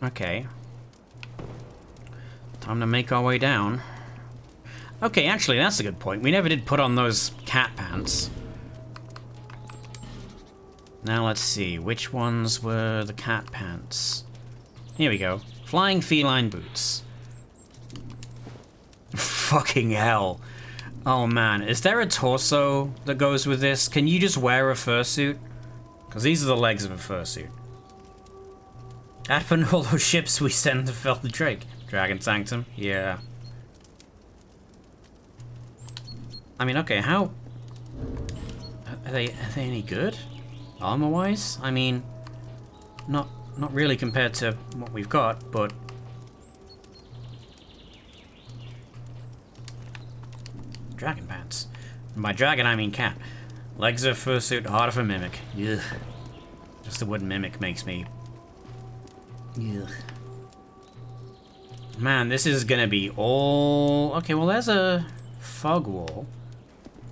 Okay. Time to make our way down. Okay, actually, that's a good point. We never did put on those cat pants. Now let's see, which ones were the cat pants? Here we go. Flying feline boots. Fucking hell. Oh man, is there a torso that goes with this? Can you just wear a fursuit? Because these are the legs of a fursuit. Happen all those ships we send to fill the Drake. Dragon Sanctum? Yeah. I mean, okay, how... Are they any good? Armor-wise? I mean, not really compared to what we've got, but... Dragon pants. And by dragon, I mean cat. Legs of fursuit, heart of a mimic. Ugh. Just the word mimic makes me... Ugh. Man, this is gonna be all... Okay, well there's a fog wall.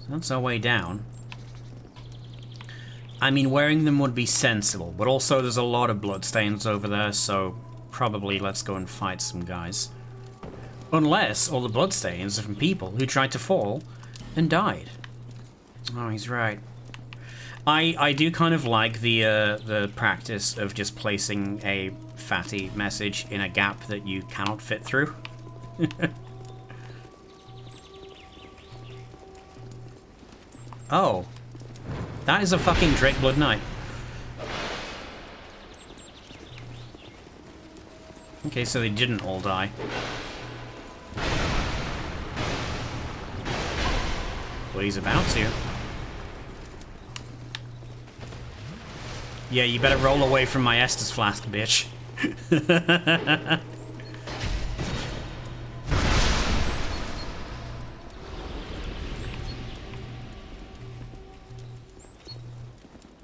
So that's our way down. I mean, wearing them would be sensible, but also there's a lot of bloodstains over there, so probably let's go and fight some guys. Unless all the bloodstains are from people who tried to fall and died. Oh, he's right. I do kind of like the practice of just placing a fatty message in a gap that you cannot fit through. Oh. That is a fucking Drake Blood Knight. Okay, so they didn't all die. But he's about to. Yeah, you better roll away from my Estus flask, bitch.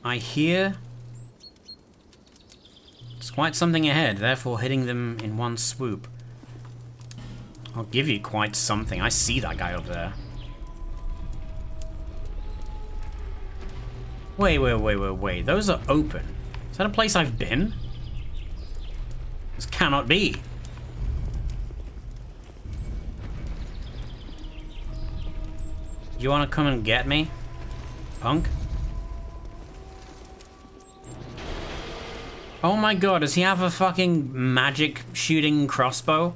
I hear it's quite something ahead, therefore hitting them in one swoop. I'll give you quite something. I see that guy over there. Wait. Those are open. Is that a place I've been? This cannot be. You wanna come and get me, punk? Oh my god, does he have a fucking magic shooting crossbow?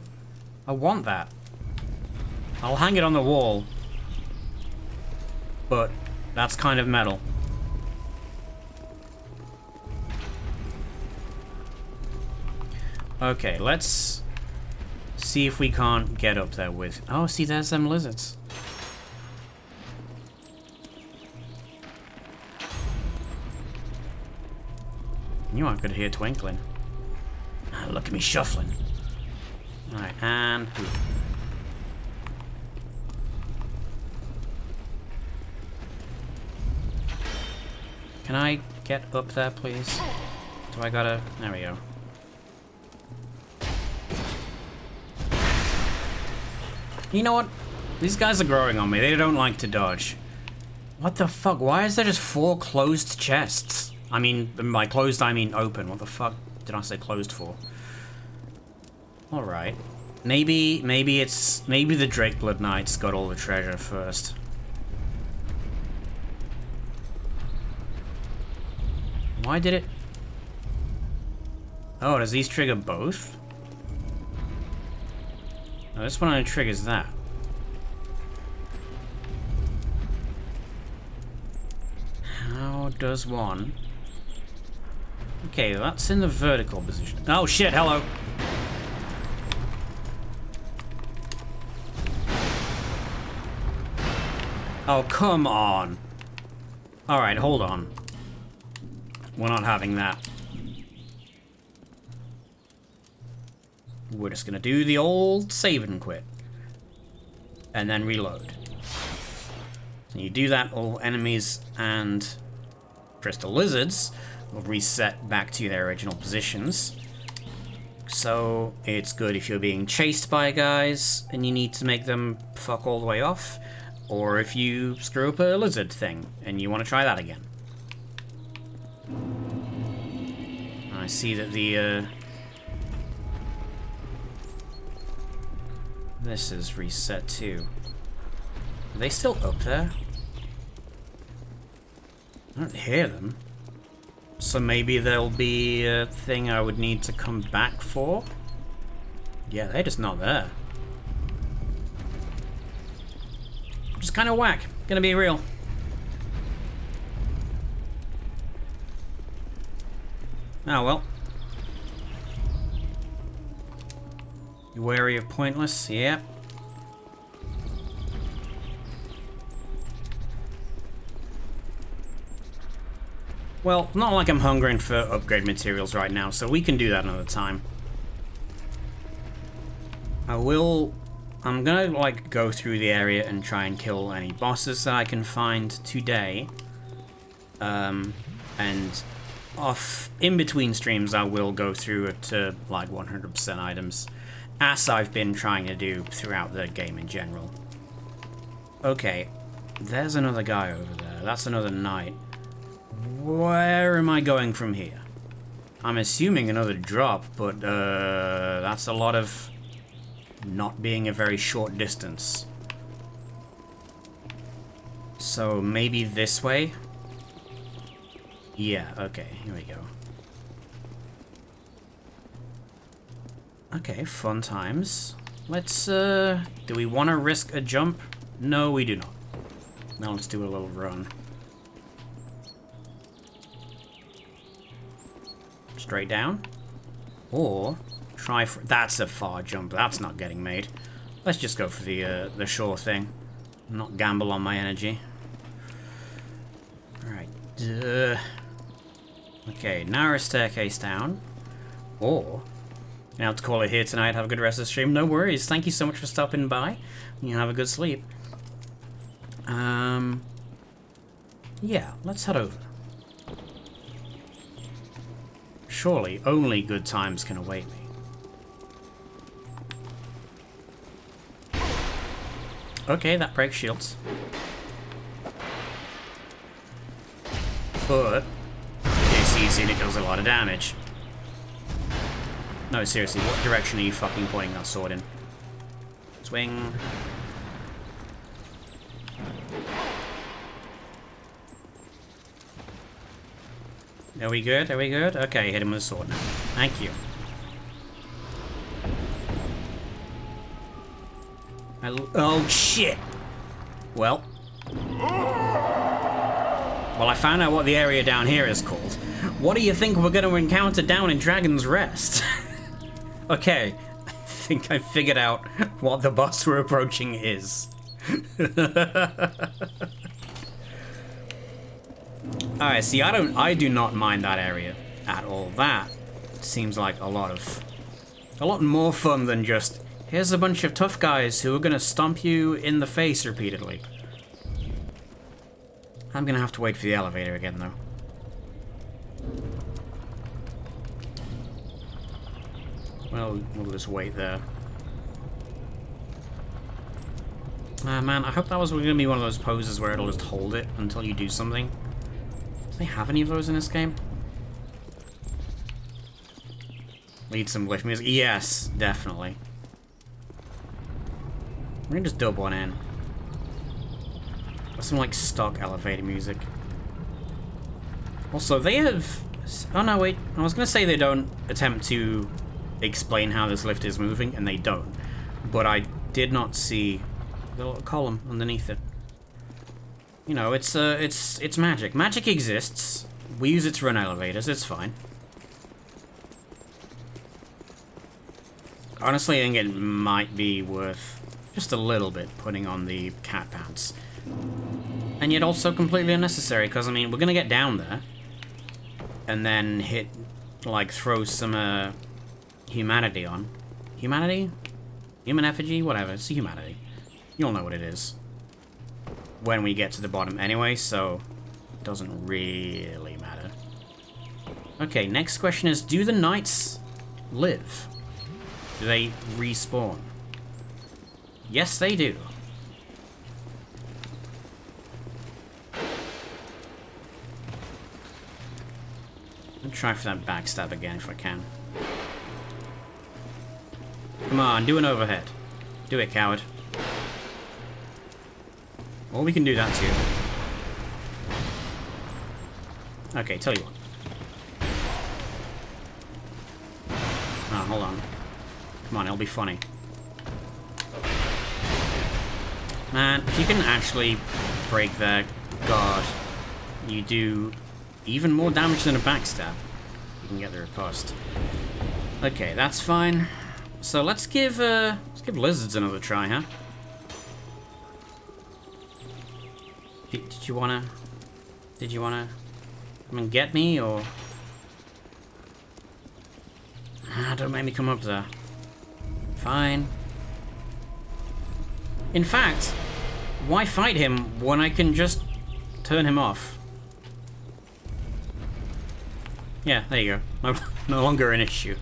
I want that. I'll hang it on the wall. But that's kind of metal. Okay, let's see if we can't get up there with... Oh, see, there's them lizards. You aren't good to hear twinkling. Ah, look at me shuffling. Alright, and... Can I get up there, please? Do I gotta... There we go. You know what? These guys are growing on me. They don't like to dodge. What the fuck? Why is there just 4 closed chests? I mean, by closed I mean open. What the fuck did I say closed for? Alright. Maybe the Drake Blood Knights got all the treasure first. Why did it... Oh, does these trigger both? No, this one only triggers that. How does one... Okay, that's in the vertical position. Oh shit, hello! Oh, come on! Alright, hold on. We're not having that. We're just gonna do the old save and quit. And then reload. And you do that, all enemies and crystal lizards will reset back to their original positions. So it's good if you're being chased by guys and you need to make them fuck all the way off, or if you screw up a lizard thing and you want to try that again. I see that the this is reset too. Are they still up there? I don't hear them. So maybe there'll be a thing I would need to come back for? Yeah, they're just not there. Just kind of whack, gonna be real. Oh well. You wary of pointless? Yep. Well, not like I'm hungering for upgrade materials right now, so we can do that another time. I'm gonna, like, go through the area and try and kill any bosses that I can find today. And in between streams, I will go through it to, like, 100% items, as I've been trying to do throughout the game in general. Okay, there's another guy over there. That's another knight. Where am I going from here? I'm assuming another drop, but that's a lot of not being a very short distance. So maybe this way? Yeah, okay, here we go. Okay, fun times. Let's, do we want to risk a jump? No, we do not. Now let's do a little run. Straight down. Or try for... That's a far jump. That's not getting made. Let's just go for the sure thing. Not gamble on my energy. Alright. Okay, narrow staircase down. Or... You have to call it here tonight. Have a good rest of the stream. No worries. Thank you so much for stopping by. You have a good sleep. Yeah, let's head over. Surely, only good times can await me. Okay, that breaks shields. But it's easy and it does a lot of damage. No, seriously, what direction are you fucking pointing that sword in? Swing. Are we good? Are we good? Okay, hit him with a sword now. Thank you. Oh, shit! Well, I found out what the area down here is called. What do you think we're going to encounter down in Dragon's Rest? Okay, I think I figured out what the boss we're approaching is. Alright, see, I do not mind that area at all. That seems like a lot more fun than just, here's a bunch of tough guys who are gonna stomp you in the face repeatedly. I'm gonna have to wait for the elevator again, though. Well, we'll just wait there. Man, I hope that was gonna be one of those poses where it'll just hold it until you do something. Do they have any of those in this game? Lead some glitch music? Yes, definitely. We're gonna just dub one in. Some like stock elevator music. Also, they have... Oh no, wait. I was gonna say they don't attempt to explain how this lift is moving, and they don't. But I did not see the little column underneath it. You know, it's magic. Magic exists. We use it to run elevators. It's fine. Honestly, I think it might be worth just a little bit putting on the cat pants. And yet also completely unnecessary, because, I mean, we're gonna get down there. And then hit, like, throw some, humanity on. Humanity? Human effigy? Whatever. It's a humanity. You'll know what it is when we get to the bottom anyway, so it doesn't really matter. Okay, next question is, do the knights live? Do they respawn? Yes, they do. I'll try for that backstab again if I can. Come on, do an overhead. Do it, coward. Or we can do that too. Okay, tell you what. hold on. Come on, it'll be funny. Man, if you can actually break their guard, you do even more damage than a backstab. You can get the riposte. Okay, that's fine. So let's give lizards another try, huh? Did you wanna come and get me, or? Don't make me come up there. Fine. In fact, why fight him when I can just turn him off? Yeah, there you go. No longer an issue.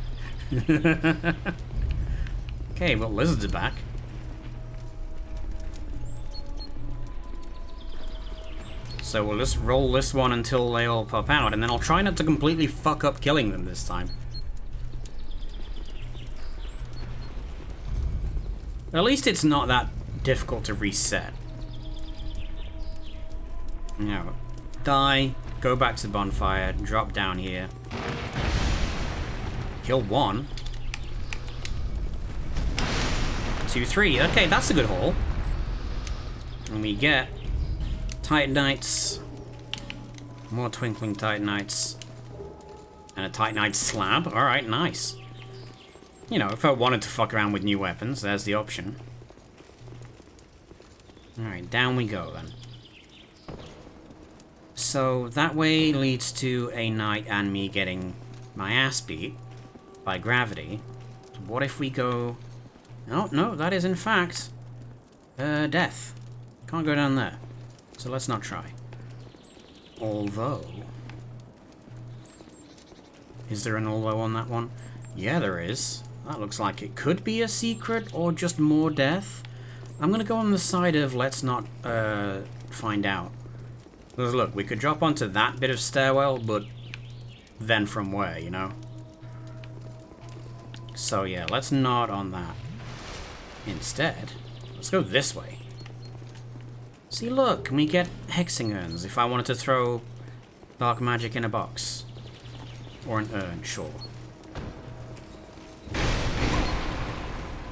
Okay, well, lizards are back. So we'll just roll this one until they all pop out, and then I'll try not to completely fuck up killing them this time. At least it's not that difficult to reset. Now, die, go back to the bonfire, drop down here. Kill one. 2, 3. Okay, that's a good haul. And we get Titanites, more Twinkling Titanites, and a Titanite slab. Alright, nice. You know, if I wanted to fuck around with new weapons, there's the option. Alright, down we go then. So, that way leads to a night and me getting my ass beat by gravity. So what if we go... Oh, no, that is in fact... death. Can't go down there. So let's not try. Although... Is there an although on that one? Yeah, there is. That looks like it could be a secret or just more death. I'm gonna go on the side of let's not find out. Because look, we could drop onto that bit of stairwell, but then from where, you know? So yeah, let's not on that. Instead, let's go this way. See, look, can we get hexing urns if I wanted to throw dark magic in a box? Or an urn, sure.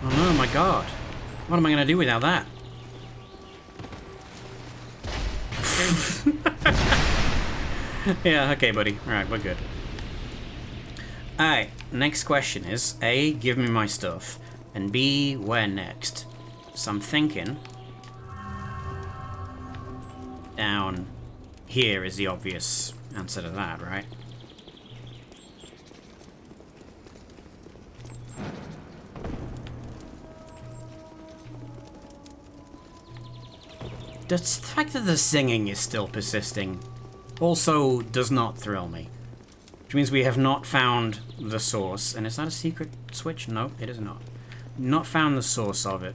Oh no, my god. What am I going to do without that? Yeah, okay, buddy. Alright, we're good. Alright, next question is, A, give me my stuff, and B, where next? So I'm thinking... down here is the obvious answer to that, right? The fact that the singing is still persisting also does not thrill me. Which means we have not found the source. And is that a secret switch? No, it is not. Not found the source of it.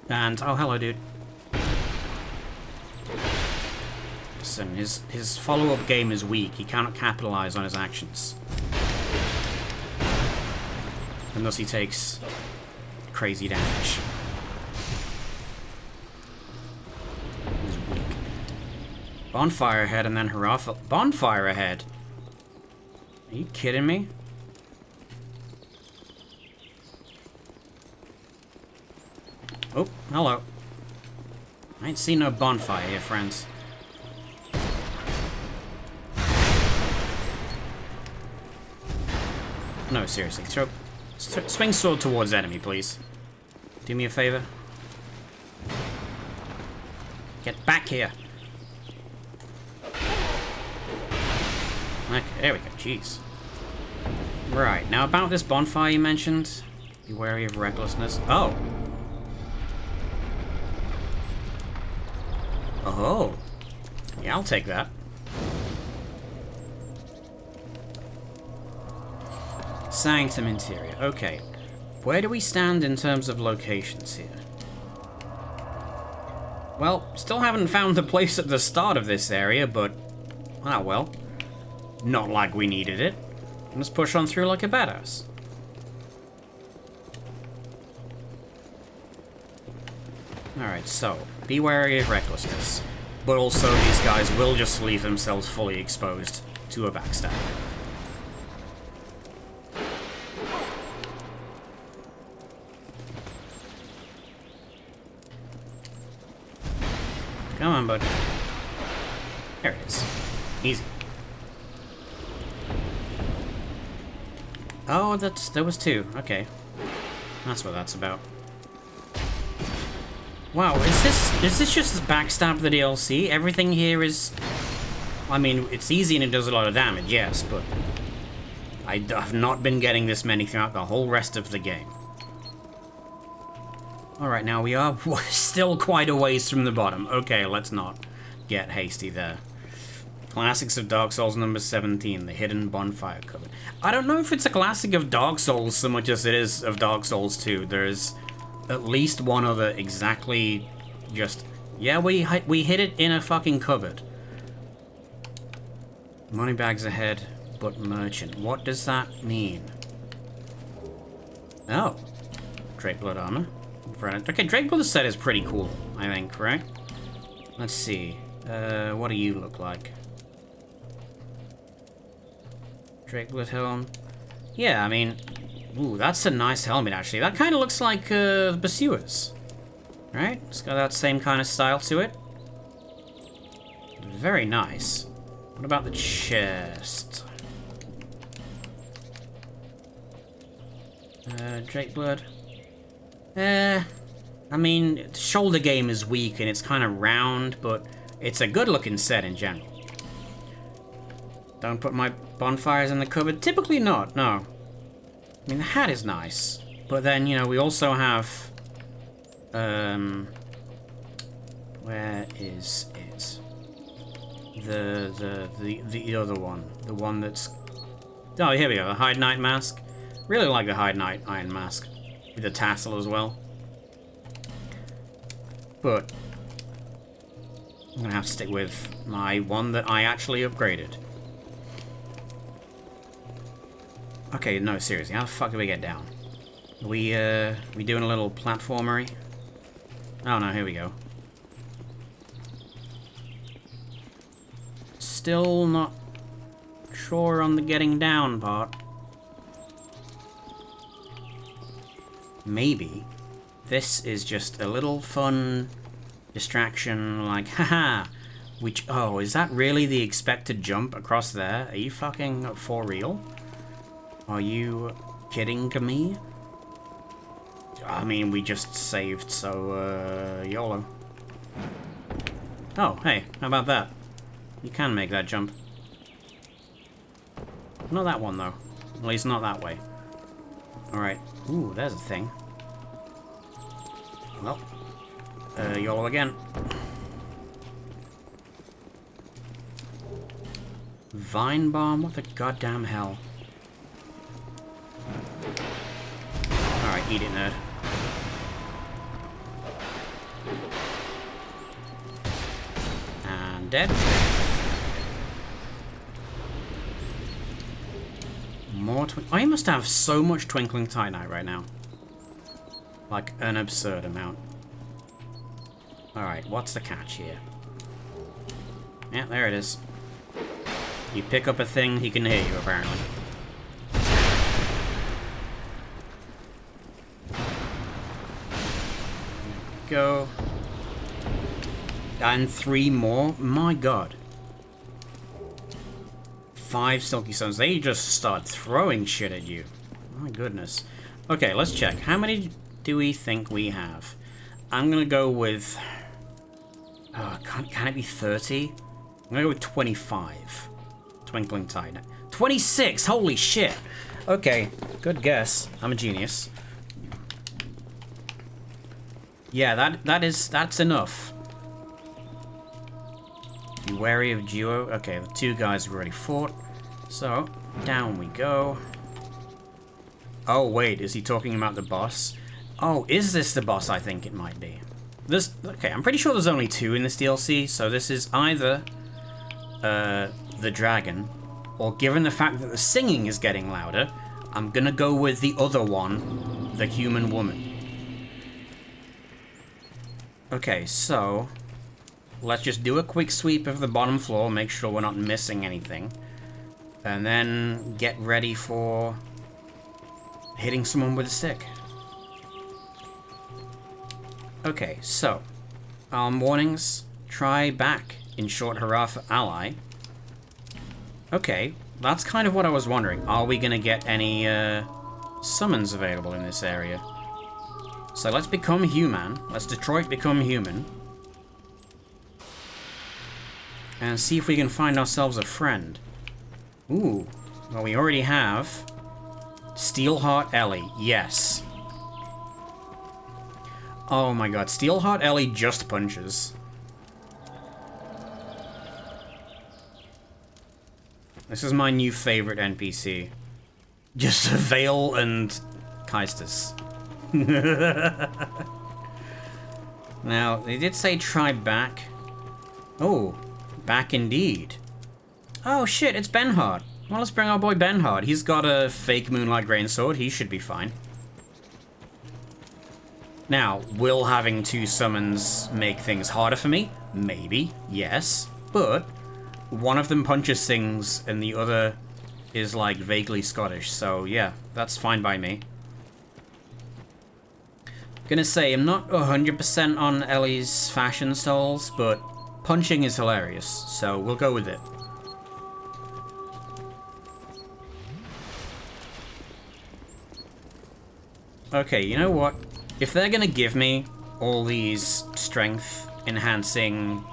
And, oh, hello, dude. Listen, his follow-up game is weak. He cannot capitalize on his actions. Unless he takes crazy damage. Bonfire ahead and then Harafa. Bonfire ahead? Are you kidding me? Oh, hello. I ain't seen no bonfire here, friends. No, seriously. Swing sword towards enemy, please. Do me a favor. Get back here. Okay, there we go. Jeez. Right, now about this bonfire you mentioned. Be wary of recklessness. Oh. Oh. Yeah, I'll take that. Sanctum interior. Okay. Where do we stand in terms of locations here? Well, still haven't found the place at the start of this area, but... ah, well. Not like we needed it. Let's push on through like a badass. Alright, so, be wary of recklessness. But also, these guys will just leave themselves fully exposed to a backstab. Come on, bud. There it is. Easy. Oh, there was 2. Okay. That's what that's about. Wow, is this just backstab the DLC? Everything here is... I mean, it's easy and it does a lot of damage, yes, but... I have not been getting this many throughout the whole rest of the game. Alright, now we are still quite a ways from the bottom. Okay, let's not get hasty there. Classics of Dark Souls number 17, the Hidden Bonfire Cupboard. I don't know if it's a classic of Dark Souls so much as it is of Dark Souls 2. There's at least one other exactly just... Yeah, we hid it in a fucking cupboard. Moneybags ahead, but merchant. What does that mean? Oh. Drake Blood armor. Okay, Drake Blood set is pretty cool, I think, right? Let's see. What do you look like? Drake Blood helm. Yeah, I mean... Ooh, that's a nice helmet, actually. That kind of looks like, the Pursuers. Right? It's got that same kind of style to it. Very nice. What about the chest? Drake Blood. I mean, the shoulder game is weak and it's kind of round, but it's a good looking set in general. Don't put my bonfires in the cupboard? Typically not, no. I mean, the hat is nice, but then, you know, we also have, where is it? The other one. The one that's... Oh, here we go, the Hide Knight mask. Really like the Hide Knight Iron Mask. With the tassel as well. But I'm gonna have to stick with my one that I actually upgraded. Okay, no, seriously, how the fuck do we get down? We doing a little platformery? Oh no, here we go. Still not sure on the getting down part. Maybe this is just a little fun distraction, like, haha, which, oh, is that really the expected jump across there? Are you fucking for real? Are you kidding me? I mean, we just saved, so, YOLO. Oh, hey, how about that? You can make that jump. Not that one, though. At least not that way. Alright. Ooh, there's a thing. Well, YOLO again. Vine Bomb? What the goddamn hell? Alright, eat it, nerd. And dead. More I must have so much Twinkling Titanite right now. Like, an absurd amount. Alright, what's the catch here? Yeah, there it is. You pick up a thing, he can hear you, apparently. Go. And 3 more? My god. 5 Silky Stones. They just start throwing shit at you. My goodness. Okay, let's check. How many do we think we have? I'm gonna go with... can it be 30? I'm gonna go with 25. Twinkling Titanite. 26! Holy shit! Okay, good guess. I'm a genius. Yeah, that's enough. Be wary of duo. Okay, the 2 guys have already fought. So, down we go. Oh, wait, is he talking about the boss? Oh, is this the boss? I think it might be. Okay, I'm pretty sure there's only 2 in this DLC, so this is either the dragon, or given the fact that the singing is getting louder, I'm gonna go with the other one, the human woman. Okay, so let's just do a quick sweep of the bottom floor, make sure we're not missing anything, and then get ready for hitting someone with a stick. Okay, so warnings, Try back. In short, hurrah for ally. Okay, that's kind of what I was wondering. Are we gonna get any summons available in this area? So let's become human. Let's Detroit become human. And see if we can find ourselves a friend. Ooh, well, we already have Steelheart Ellie. Yes. Oh my god, Steelheart Ellie just punches. This is my new favorite NPC. Just Vale and Kaistus. Now, they did say try back. Oh, back indeed. Oh shit, it's Benhard. Well, let's bring our boy Benhard. He's got a fake Moonlight Grain Sword. He should be fine. Now, will having 2 summons make things harder for me? Maybe, yes. But one of them punches things and the other is like vaguely Scottish. So yeah, that's fine by me. Gonna say, I'm not 100% on Ellie's fashion souls, but punching is hilarious. So we'll go with it. Okay, you know what? If they're gonna give me all these strength enhancing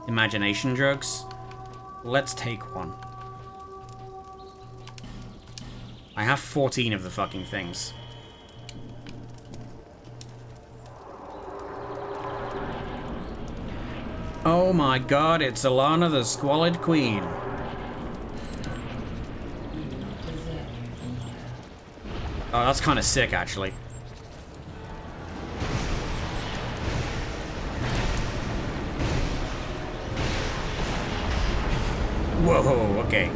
imagination drugs, let's take one. I have 14 of the fucking things. Oh my god, it's Alana the Squalid Queen. Oh, that's kind of sick, actually. Whoa, okay.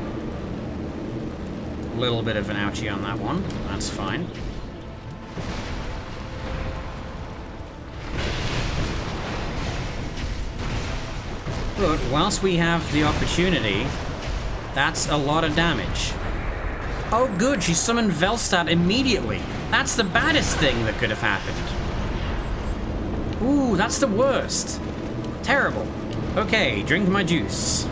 A little bit of an ouchie on that one. That's fine. But whilst we have the opportunity, that's a lot of damage. Oh good, she summoned Velstad immediately. That's the baddest thing that could have happened. Ooh, that's the worst. Terrible. Okay, drink my juice.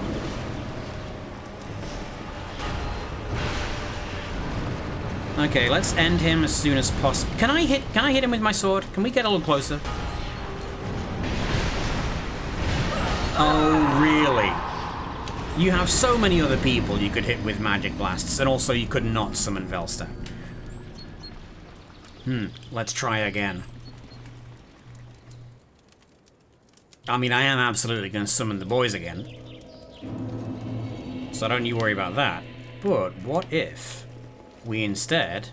Okay, let's end him as soon as possible. Can I hit him with my sword? Can we get a little closer? Oh, really? You have so many other people you could hit with magic blasts, and also you could not summon Velstad. Let's try again. I mean, I am absolutely going to summon the boys again. So don't you worry about that. But what if we instead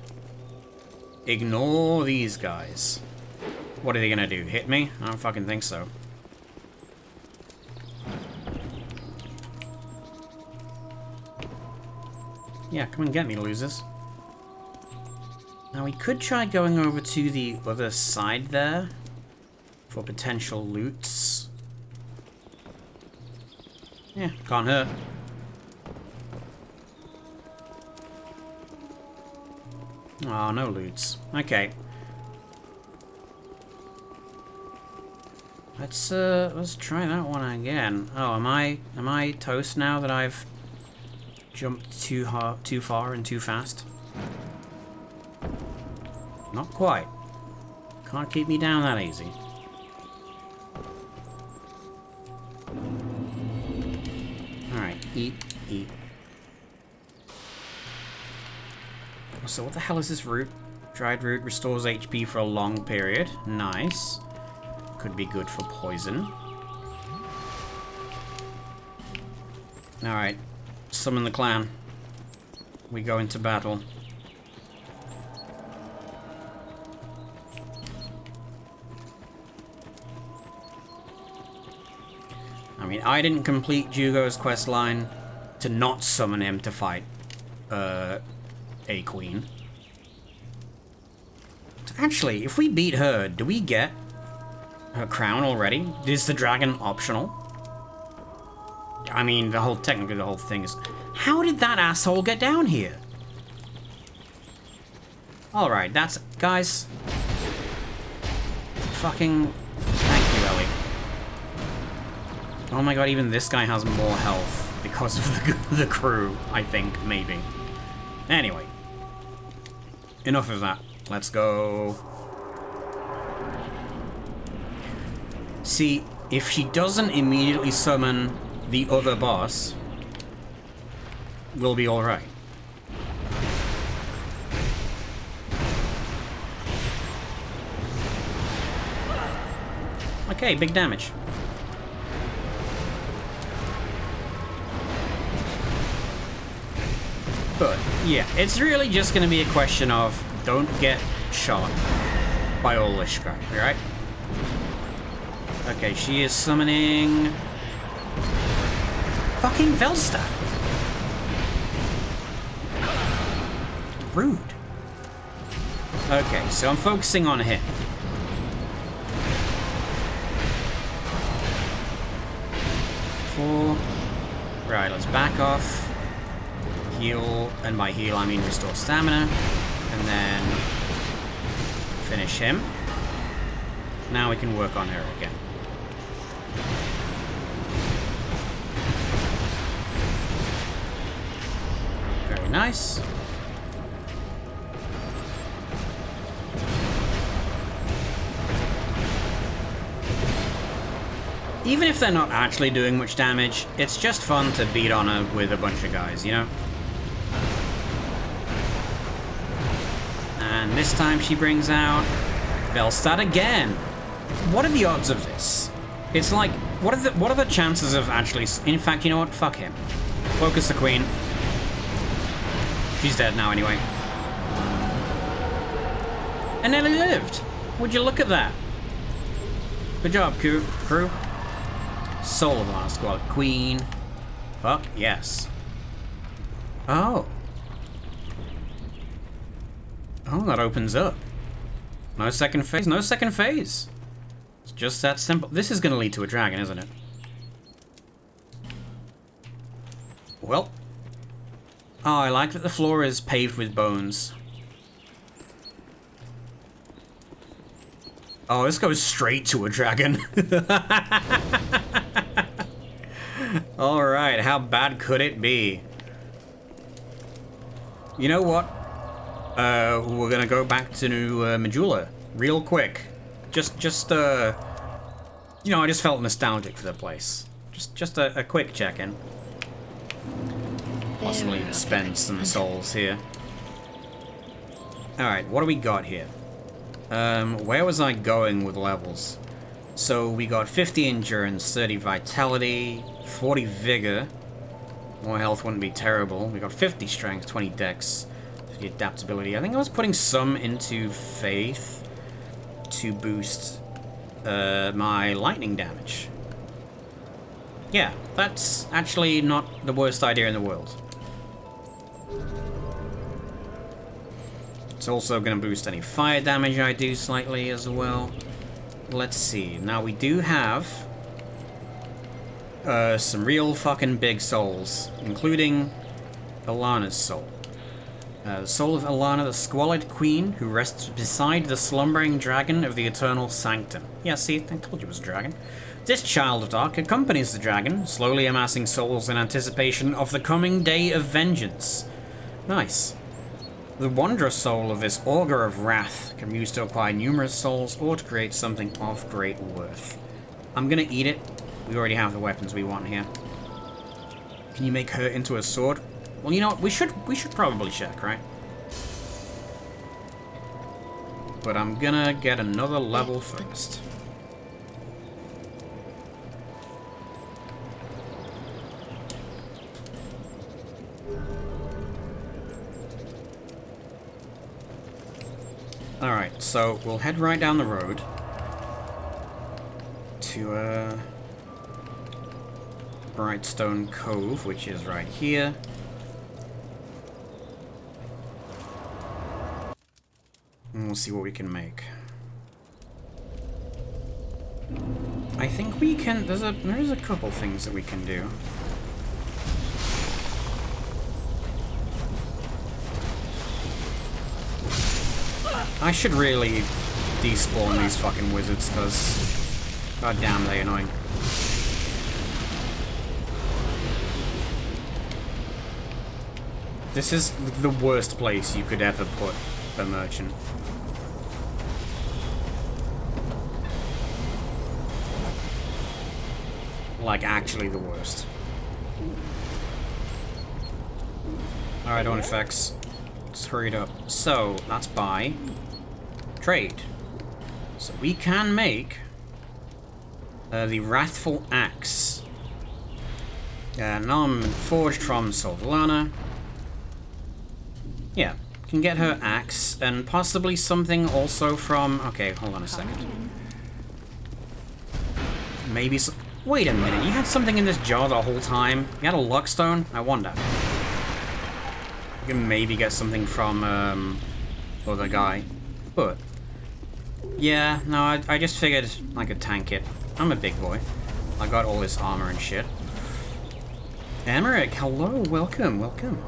ignore these guys? What are they going to do? Hit me? I don't fucking think so. Yeah, come and get me, losers. Now, we could try going over to the other side there for potential loots. Yeah, can't hurt. Oh, no loots. Okay. Let's try that one again. Oh, am I toast now that I've jumped too far and too fast? Not quite. Can't keep me down that easy. Alright, eat. So what the hell is this root? Dried root restores HP for a long period. Nice. Could be good for poison. Alright. Summon the clan. We go into battle. I mean, I didn't complete Jugo's questline to not summon him to fight a queen. Actually, if we beat her, do we get her crown already? Is the dragon optional? I mean, technically the whole thing is... How did that asshole get down here? Alright, that's... Guys. Fucking... Thank you, Ellie. Oh my god, even this guy has more health because of the crew, I think, maybe. Anyway. Enough of that. Let's go. See, if she doesn't immediately summon the other boss, we'll be alright. Okay, big damage. But, yeah, it's really just going to be a question of don't get shot by all this crap, right? Okay, she is summoning... fucking Velsta! Rude. Okay, so I'm focusing on him. Right, let's back off. Heal, and by heal I mean restore stamina. And then finish him. Now we can work on her again. Very nice. Even if they're not actually doing much damage, it's just fun to beat on her with a bunch of guys, you know? And this time she brings out Velstad again. What are the odds of this? It's like, what are the chances of actually... In fact, you know what? Fuck him. Focus the queen. She's dead now anyway. And Ellie lived. Would you look at that? Good job, crew. Soul of Last Squad Queen. Fuck yes. Oh. Oh, that opens up. No second phase. No second phase. It's just that simple. This is going to lead to a dragon, isn't it? Well. Oh, I like that the floor is paved with bones. Oh, this goes straight to a dragon. Alright, how bad could it be? You know what? We're gonna go back to Majula real quick. Just you know, I just felt nostalgic for the place. Just a quick check-in. Possibly spend some souls here. Alright, what do we got here? Where was I going with levels? So we got 50 endurance, 30 vitality, 40 vigor. More health wouldn't be terrible. We got 50 strength, 20 dex, 50 adaptability. I think I was putting some into faith to boost my lightning damage. Yeah, that's actually not the worst idea in the world. It's also going to boost any fire damage I do slightly as well. Let's see. Now we do have some real fucking big souls, including Alana's soul. The soul of Alana, the squalid queen, who rests beside the slumbering dragon of the eternal sanctum. Yeah, see, I told you it was a dragon. This child of dark accompanies the dragon, slowly amassing souls in anticipation of the coming day of vengeance. Nice. The wondrous soul of this augur of wrath can be used to acquire numerous souls or to create something of great worth. I'm gonna eat it. We already have the weapons we want here. Can you make her into a sword? Well, you know what? We should probably check, right? But I'm gonna get another level first. Alright, so we'll head right down the road to Brightstone Cove, which is right here. And we'll see what we can make. I think we can... There's a couple things that we can do. I should really despawn these fucking wizards, because... God damn, they're annoying. This is the worst place you could ever put a merchant. Like, actually the worst. Alright, on effects. Let's hurry it up. So, that's buy. Trade. So we can make the Wrathful Axe. An armament forged from Solana. Yeah, can get her axe, and possibly something also from... Okay, hold on a second. Maybe some... Wait a minute, you had something in this jar the whole time? You had a luckstone? I wonder. You can maybe get something from, other guy. But... Yeah, no, I just figured I could tank it. I'm a big boy. I got all this armor and shit. Emmerich, hello, welcome, welcome.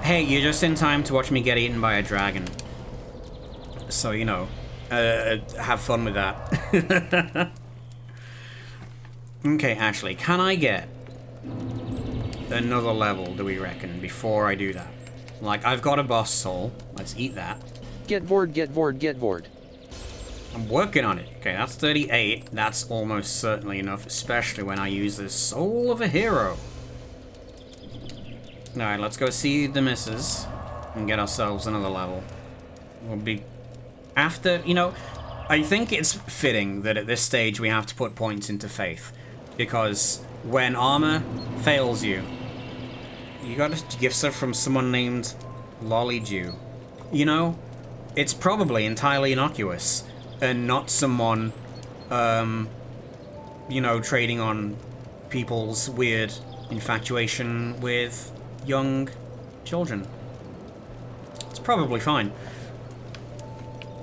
Hey, you're just in time to watch me get eaten by a dragon. So, you know, have fun with that. Okay, Ashley, can I get another level, do we reckon, before I do that? Like, I've got a boss soul. Let's eat that. Get bored, get bored, get bored. I'm working on it. Okay, that's 38. That's almost certainly enough, especially when I use this soul of a hero. Alright, let's go see the missus and get ourselves another level. We'll be... After, you know, I think it's fitting that at this stage we have to put points into faith. Because when armor fails you, you got a gift set from someone named Lolly Jew. You know, it's probably entirely innocuous and not someone, you know, trading on people's weird infatuation with young children. It's probably fine.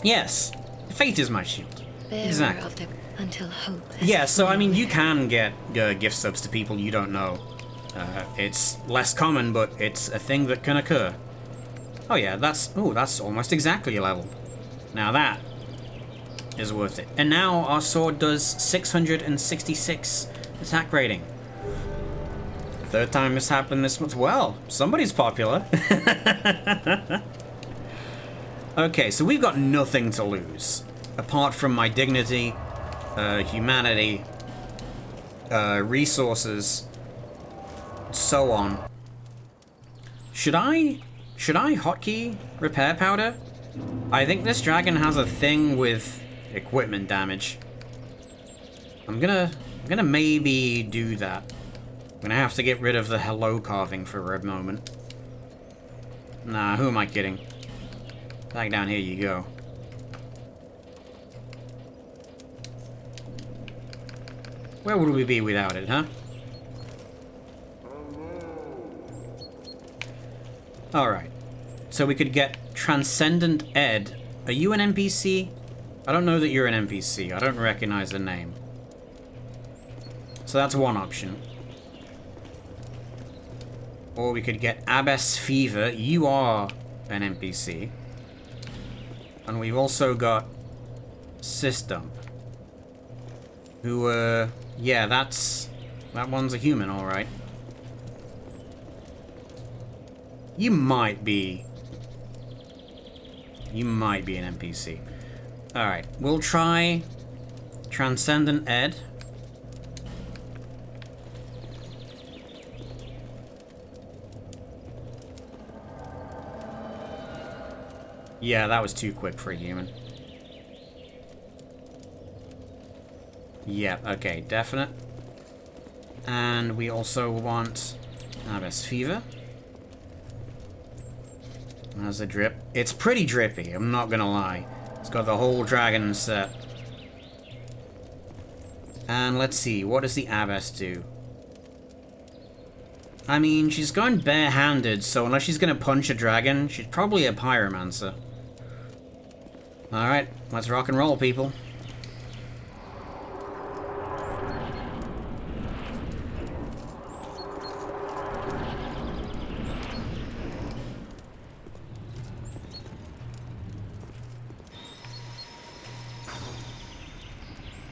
Yes, faith is my shield. Exactly. Of them until hope. Yeah, so I mean, you can get gift subs to people you don't know. It's less common, but it's a thing that can occur. Oh yeah, that's almost exactly a level. Now that is worth it. And now our sword does 666 attack rating. Third time this happened this month. Well, somebody's popular. Okay, so we've got nothing to lose. Apart from my dignity, humanity, resources, so on. Should I hotkey repair powder? I think this dragon has a thing with equipment damage. I'm gonna maybe do that. I'm gonna have to get rid of the hello carving for a moment. Nah, who am I kidding? Back down here you go. Where would we be without it, huh? Alright. So we could get Transcendent Ed. Are you an NPC? I don't know that you're an NPC. I don't recognize the name. So that's one option. Or we could get Abbess Fever. You are an NPC. And we've also got System. Who, yeah, that one's a human, alright. You might be an NPC. Alright, we'll try Transcendent Ed. Yeah, that was too quick for a human. Yeah, okay, definite. And we also want Abbess Fever. There's a drip. It's pretty drippy, I'm not gonna lie. It's got the whole dragon set. And let's see, what does the Abbess do? I mean, she's going barehanded, so unless she's gonna punch a dragon, she's probably a pyromancer. Alright, let's rock and roll, people.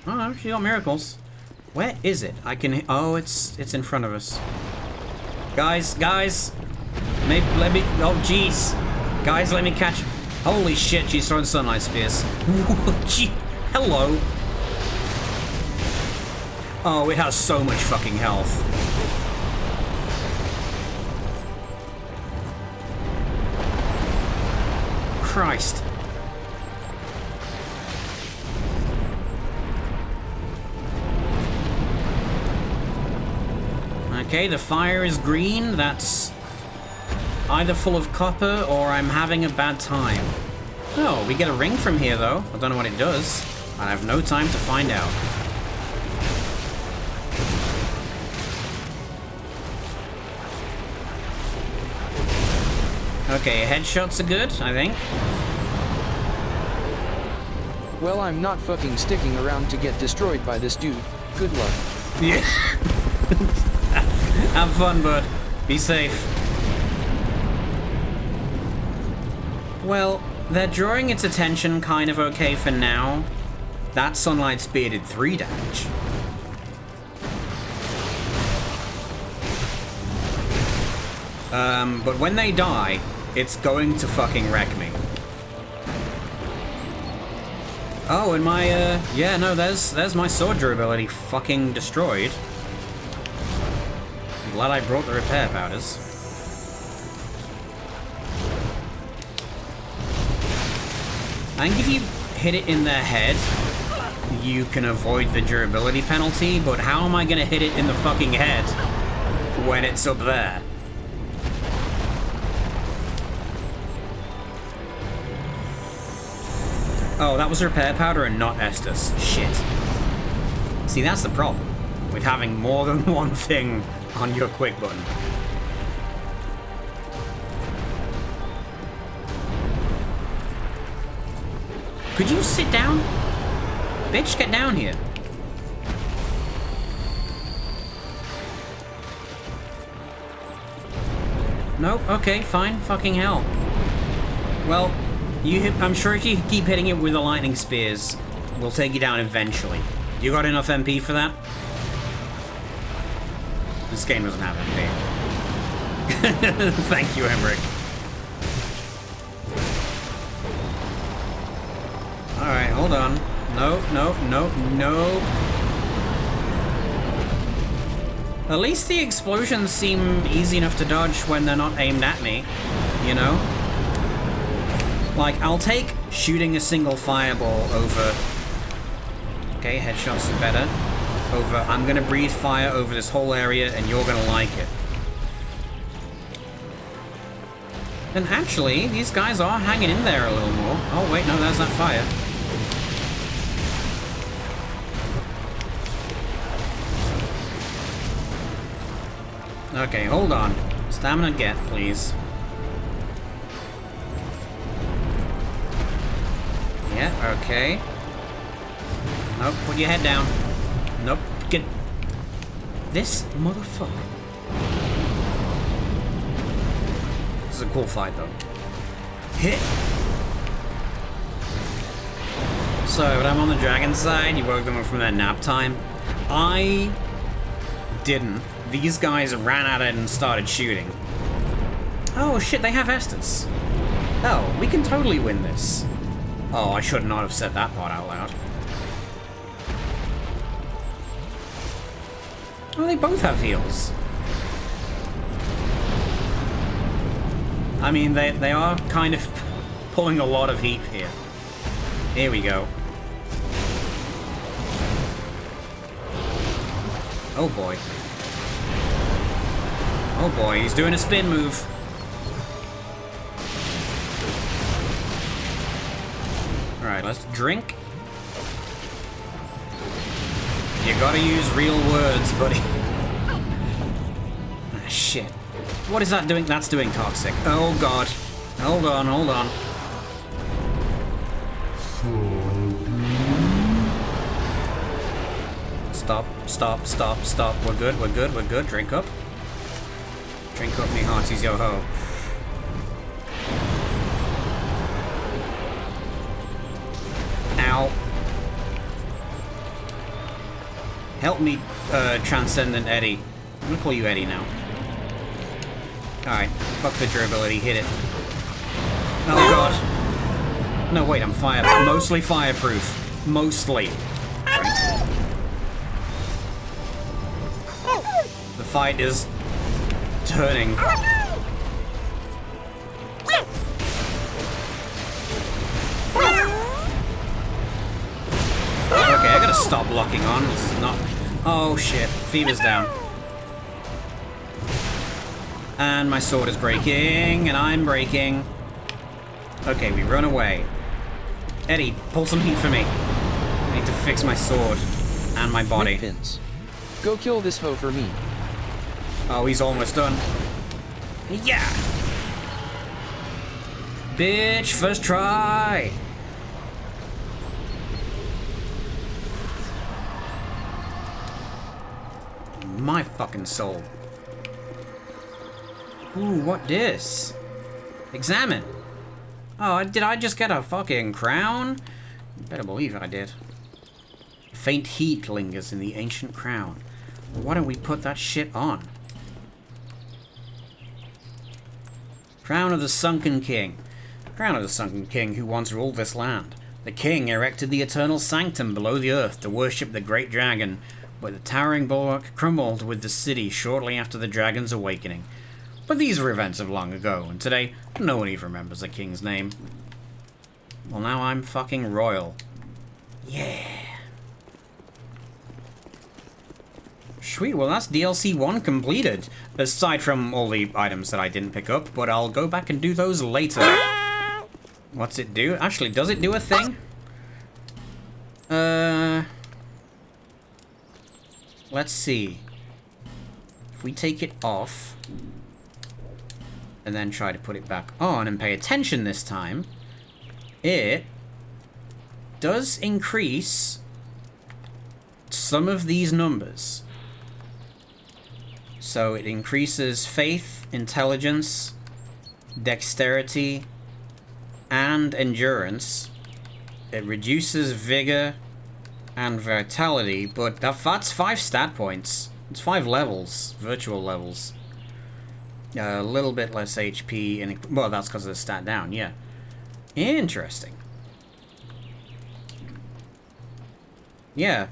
Oh no, she got miracles. Where is it? I can... Oh, it's in front of us. Guys! Maybe, let me... Oh, jeez. Guys, let me catch... Holy shit, she's throwing sunlight spears. Gee, hello. Oh, it has so much fucking health. Christ. Okay, the fire is green. That's either full of copper or I'm having a bad time. Oh, we get a ring from here, though. I don't know what it does. I have no time to find out. Okay, headshots are good, I think. Well, I'm not fucking sticking around to get destroyed by this dude. Good luck. Yeah. Have fun, bud. Be safe. Well, they're drawing its attention kind of okay for now. That sunlight spear did 3 damage. But when they die, it's going to fucking wreck me. Oh, and my, yeah, no, there's my sword durability fucking destroyed. I'm glad I brought the repair powders. I think if you hit it in the head, you can avoid the durability penalty, but how am I gonna hit it in the fucking head when it's up there? Oh, that was repair powder and not Estus. Shit. See, that's the problem with having more than one thing on your quick button. Could you sit down? Bitch, get down here. Nope, okay, fine, fucking hell. Well, I'm sure if you keep hitting it with the lightning spears, we'll take you down eventually. You got enough MP for that? This game doesn't have MP. Thank you, Emmerich. Alright, hold on. No, no, no, no. At least the explosions seem easy enough to dodge when they're not aimed at me, you know? Like, I'll take shooting a single fireball over... Okay, headshots are better. Over, I'm gonna breathe fire over this whole area and you're gonna like it. And actually, these guys are hanging in there a little more. Oh wait, no, there's that fire. Okay, hold on. Stamina get, please. Yeah, okay. Nope, put your head down. Nope, get... This motherfucker. This is a cool fight, though. Hit! So, when I'm on the dragon side, you woke them up from their nap time. I didn't. These guys ran at it and started shooting. Oh shit, they have Estus. Oh, we can totally win this. Oh, I should not have said that part out loud. Oh, they both have heals. I mean, they are kind of pulling a lot of heat here. Here we go. Oh boy. Oh boy, he's doing a spin move. Alright, let's drink. You gotta use real words, buddy. Ah, shit. What is that doing? That's doing toxic. Oh god. Hold on, hold on. Stop, stop, stop, stop. We're good, we're good, we're good. Drink up. Drink up, me hearties, yo ho. Ow. Help me, Transcendent Eddie. I'm gonna call you Eddie now. Alright, fuck the durability, hit it. Oh god. No, wait, I'm mostly fireproof. Mostly. Right. The fight is turning. Okay, I gotta stop locking on. This is not... Oh shit, fever's down. And my sword is breaking, and I'm breaking. Okay, we run away. Eddie, pull some heat for me. I need to fix my sword and my body. Pins. Go kill this foe for me. Oh, he's almost done. Yeah! Bitch, first try! My fucking soul. Ooh, what this? Examine. Oh, did I just get a fucking crown? You better believe I did. Faint heat lingers in the ancient crown. Why don't we put that shit on? Crown of the Sunken King. Crown of the Sunken King who once ruled this land. The king erected the eternal sanctum below the earth to worship the great dragon, but the towering bulwark crumbled with the city shortly after the dragon's awakening. But these were events of long ago, and today, no one even remembers the king's name. Well, now I'm fucking royal. Yeah. Sweet, well that's DLC 1 completed. Aside from all the items that I didn't pick up, but I'll go back and do those later. What's it do? Actually, does it do a thing? Let's see. If we take it off... and then try to put it back on and pay attention this time, it does increase some of these numbers. So it increases faith, intelligence, dexterity, and endurance. It reduces vigor and vitality, but that's 5 stat points. It's 5 levels, virtual levels. A little bit less HP, and well, that's because of the stat down, yeah. Interesting. Yeah,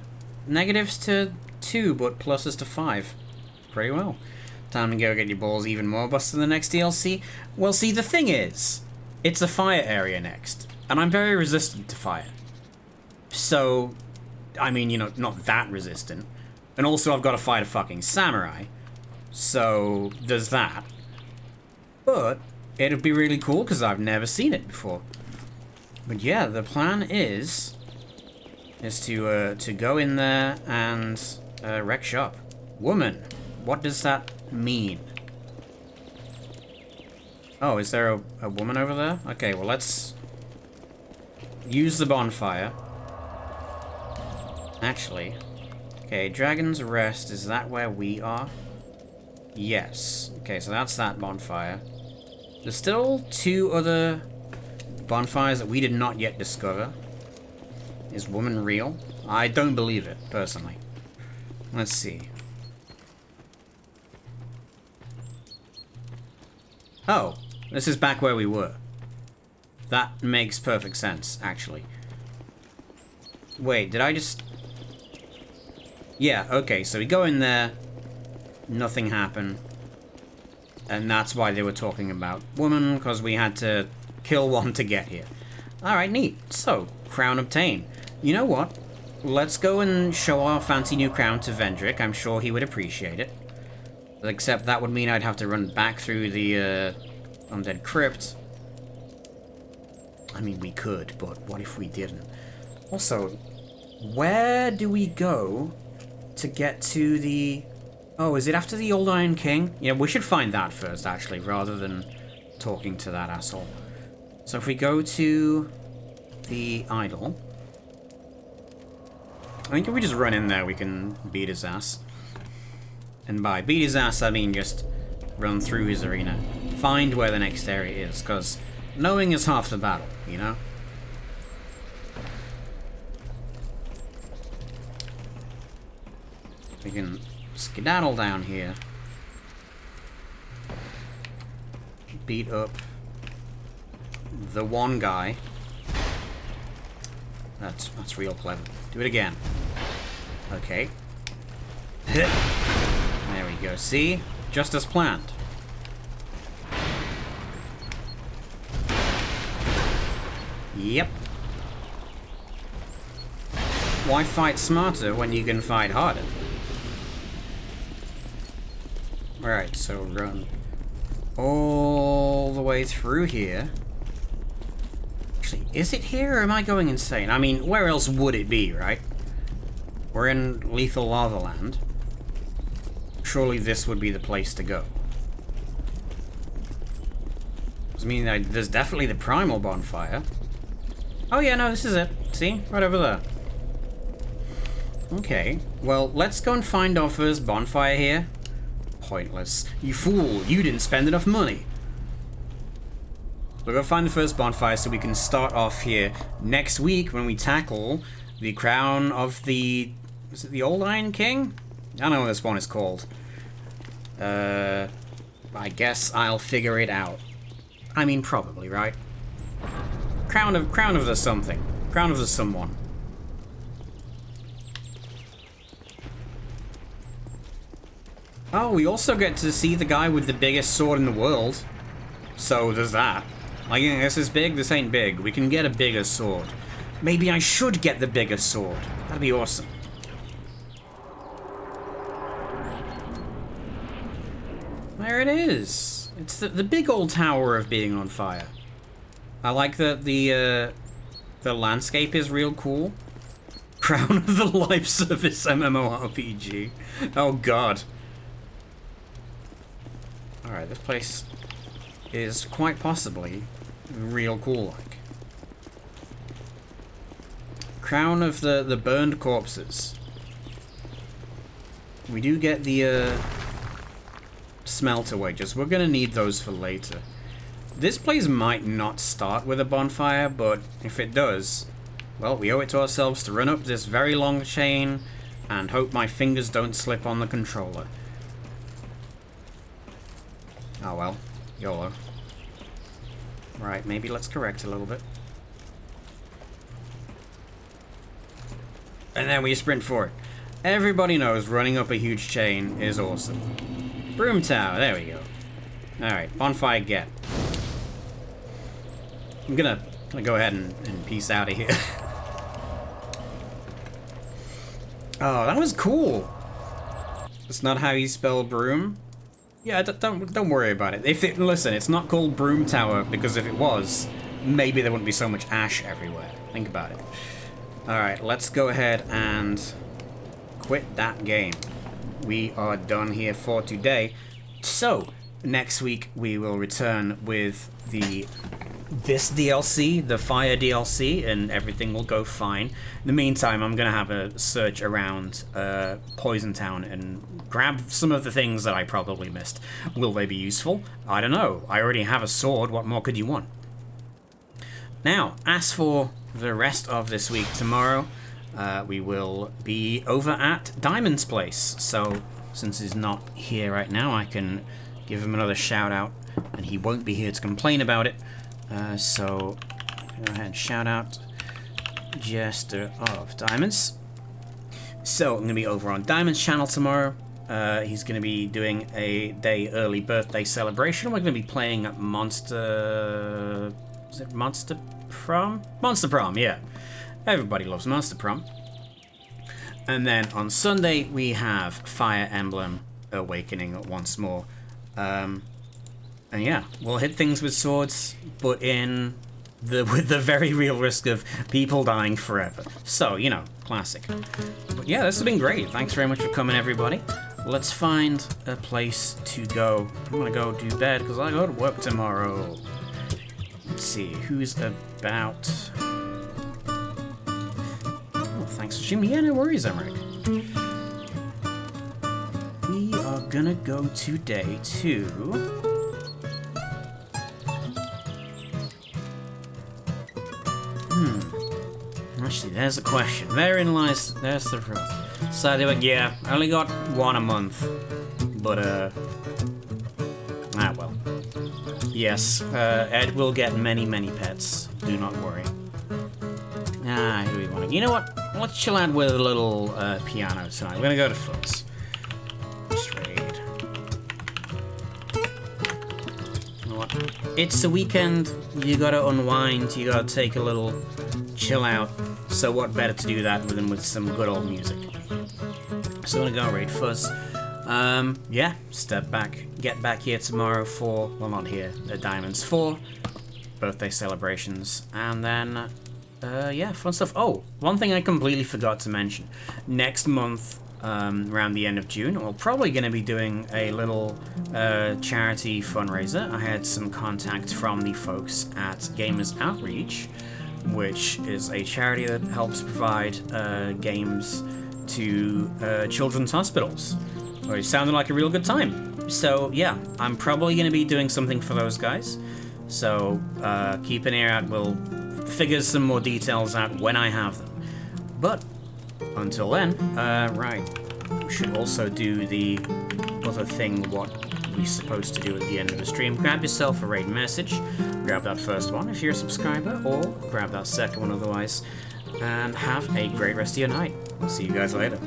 negatives to 2, but pluses to 5. Pretty well. Time to go get your balls even more busted in the next DLC. Well, see, the thing is, it's a fire area next, and I'm very resistant to fire. So, I mean, you know, not that resistant. And also, I've got to fight a fucking samurai. So, there's that. But, it'd be really cool because I've never seen it before. But yeah, the plan is to go in there and wreck shop. Woman, what does that mean? Oh, is there a woman over there? Okay, well let's use the bonfire. Actually, okay, Dragon's Rest, is that where we are? Yes. Okay, so that's that bonfire. There's still 2 other bonfires that we did not yet discover. Is woman real? I don't believe it, personally. Let's see. Oh, this is back where we were. That makes perfect sense, actually. Wait, did I just... Yeah, okay, so we go in there, nothing happened. And that's why they were talking about woman, because we had to kill one to get here. Alright, neat. So, crown obtained. You know what? Let's go and show our fancy new crown to Vendrick. I'm sure he would appreciate it. Except that would mean I'd have to run back through the undead crypt. I mean, we could, but what if we didn't? Also, where do we go to get to the... Oh, is it after the Old Iron King? Yeah, we should find that first, actually, rather than talking to that asshole. So if we go to the idol... I think if we just run in there, we can beat his ass. And by beat his ass, I mean just run through his arena. Find where the next area is, because knowing is half the battle, you know? We can skedaddle down here. beat up the one guy. That's real clever. Do it again. Okay. There we go. See? Just as planned. Yep. Why fight smarter when you can fight harder? Alright, so run all the way through here. Actually, is it here or am I going insane? I mean, where else would it be, right? We're in Lethal Lava Land. Surely this would be the place to go. I mean, there's definitely the primal bonfire. Oh yeah, no, this is it. See? Right over there. Okay, well, let's go and find our first bonfire here. Pointless. You fool, you didn't spend enough money. We're gonna find the first bonfire so we can start off here next week when we tackle the crown of the... is it the Old Iron King? I don't know what this one is called. I guess I'll figure it out. I mean, probably, right? Crown of the something. Crown of the someone. Oh, we also get to see the guy with the biggest sword in the world. So there's that. Like, this is big, this ain't big. We can get a bigger sword. Maybe I should get the bigger sword. That'd be awesome. There it is. It's the big old tower of being on fire. I like that the landscape is real cool. Crown of the Life Service MMORPG. Oh god. Alright, this place is quite possibly real cool like. Crown of the burned corpses. We do get the smelter wedges. We're gonna need those for later. This place might not start with a bonfire, but if it does, well, we owe it to ourselves to run up this very long chain and hope my fingers don't slip on the controller. Oh well, YOLO. Right, maybe let's correct a little bit. And then we sprint for it. Everybody knows running up a huge chain is awesome. Broom Tower, there we go. Alright, bonfire get. I'm gonna go ahead and peace out of here. Oh, that was cool. It's not how you spell broom. Yeah, don't worry about it. Listen, it's not called Broom Tower because if it was, maybe there wouldn't be so much ash everywhere. Think about it. All right, let's go ahead and quit that game. We are done here for today. So next week we will return with this DLC, the Fire DLC, and everything will go fine. In the meantime, I'm gonna have a search around Poison Town and grab some of the things that I probably missed. Will they be useful? I don't know. I already have a sword. What more could you want? Now, as for the rest of this week, tomorrow we will be over at Diamond's place. So, since he's not here right now, I can give him another shout out, and he won't be here to complain about it. So, go ahead and shout out Jester of Diamonds. So, I'm going to be over on Diamond's channel tomorrow. He's going to be doing a day early birthday celebration. We're going to be playing at Monster... is it Monster Prom? Monster Prom, yeah. Everybody loves Monster Prom. And then on Sunday, we have Fire Emblem Awakening once more. And yeah, we'll hit things with swords, but with the very real risk of people dying forever. So, you know, classic. But yeah, this has been great. Thanks very much for coming, everybody. Let's find a place to go. I'm gonna go do bed, because I go to work tomorrow. Let's see, who's about... Oh, thanks for shooting me. Yeah, no worries, Emmerich. We are gonna go today to... Actually, there's the question. Therein lies... there's the problem. So they were, yeah, I only got one a month. But, ah, well. Yes, Ed will get many, many pets. Do not worry. Who do we want to... You know what? Let's chill out with a little piano tonight. We're gonna go to Foots. Trade. You know what? It's the weekend. You gotta unwind. You gotta take a little chill out. So what better to do that than with some good old music? So I'm gonna go raid Fuzz. Yeah, step back. Get back here tomorrow for... Well, not here. The Diamonds 4. Birthday celebrations. And then... yeah, fun stuff. Oh, one thing I completely forgot to mention. Next month, around the end of June, we're probably going to be doing a little charity fundraiser. I had some contact from the folks at Gamers Outreach, which is a charity that helps provide games to children's hospitals. It sounded like a real good time. So, yeah, I'm probably going to be doing something for those guys. So, keep an ear out. We'll figure some more details out when I have them. But until then, right, we should also do the other thing what we're supposed to do at the end of the stream. Grab yourself a raid message, grab that first one if you're a subscriber, or grab that second one otherwise, and have a great rest of your night. I'll see you guys later.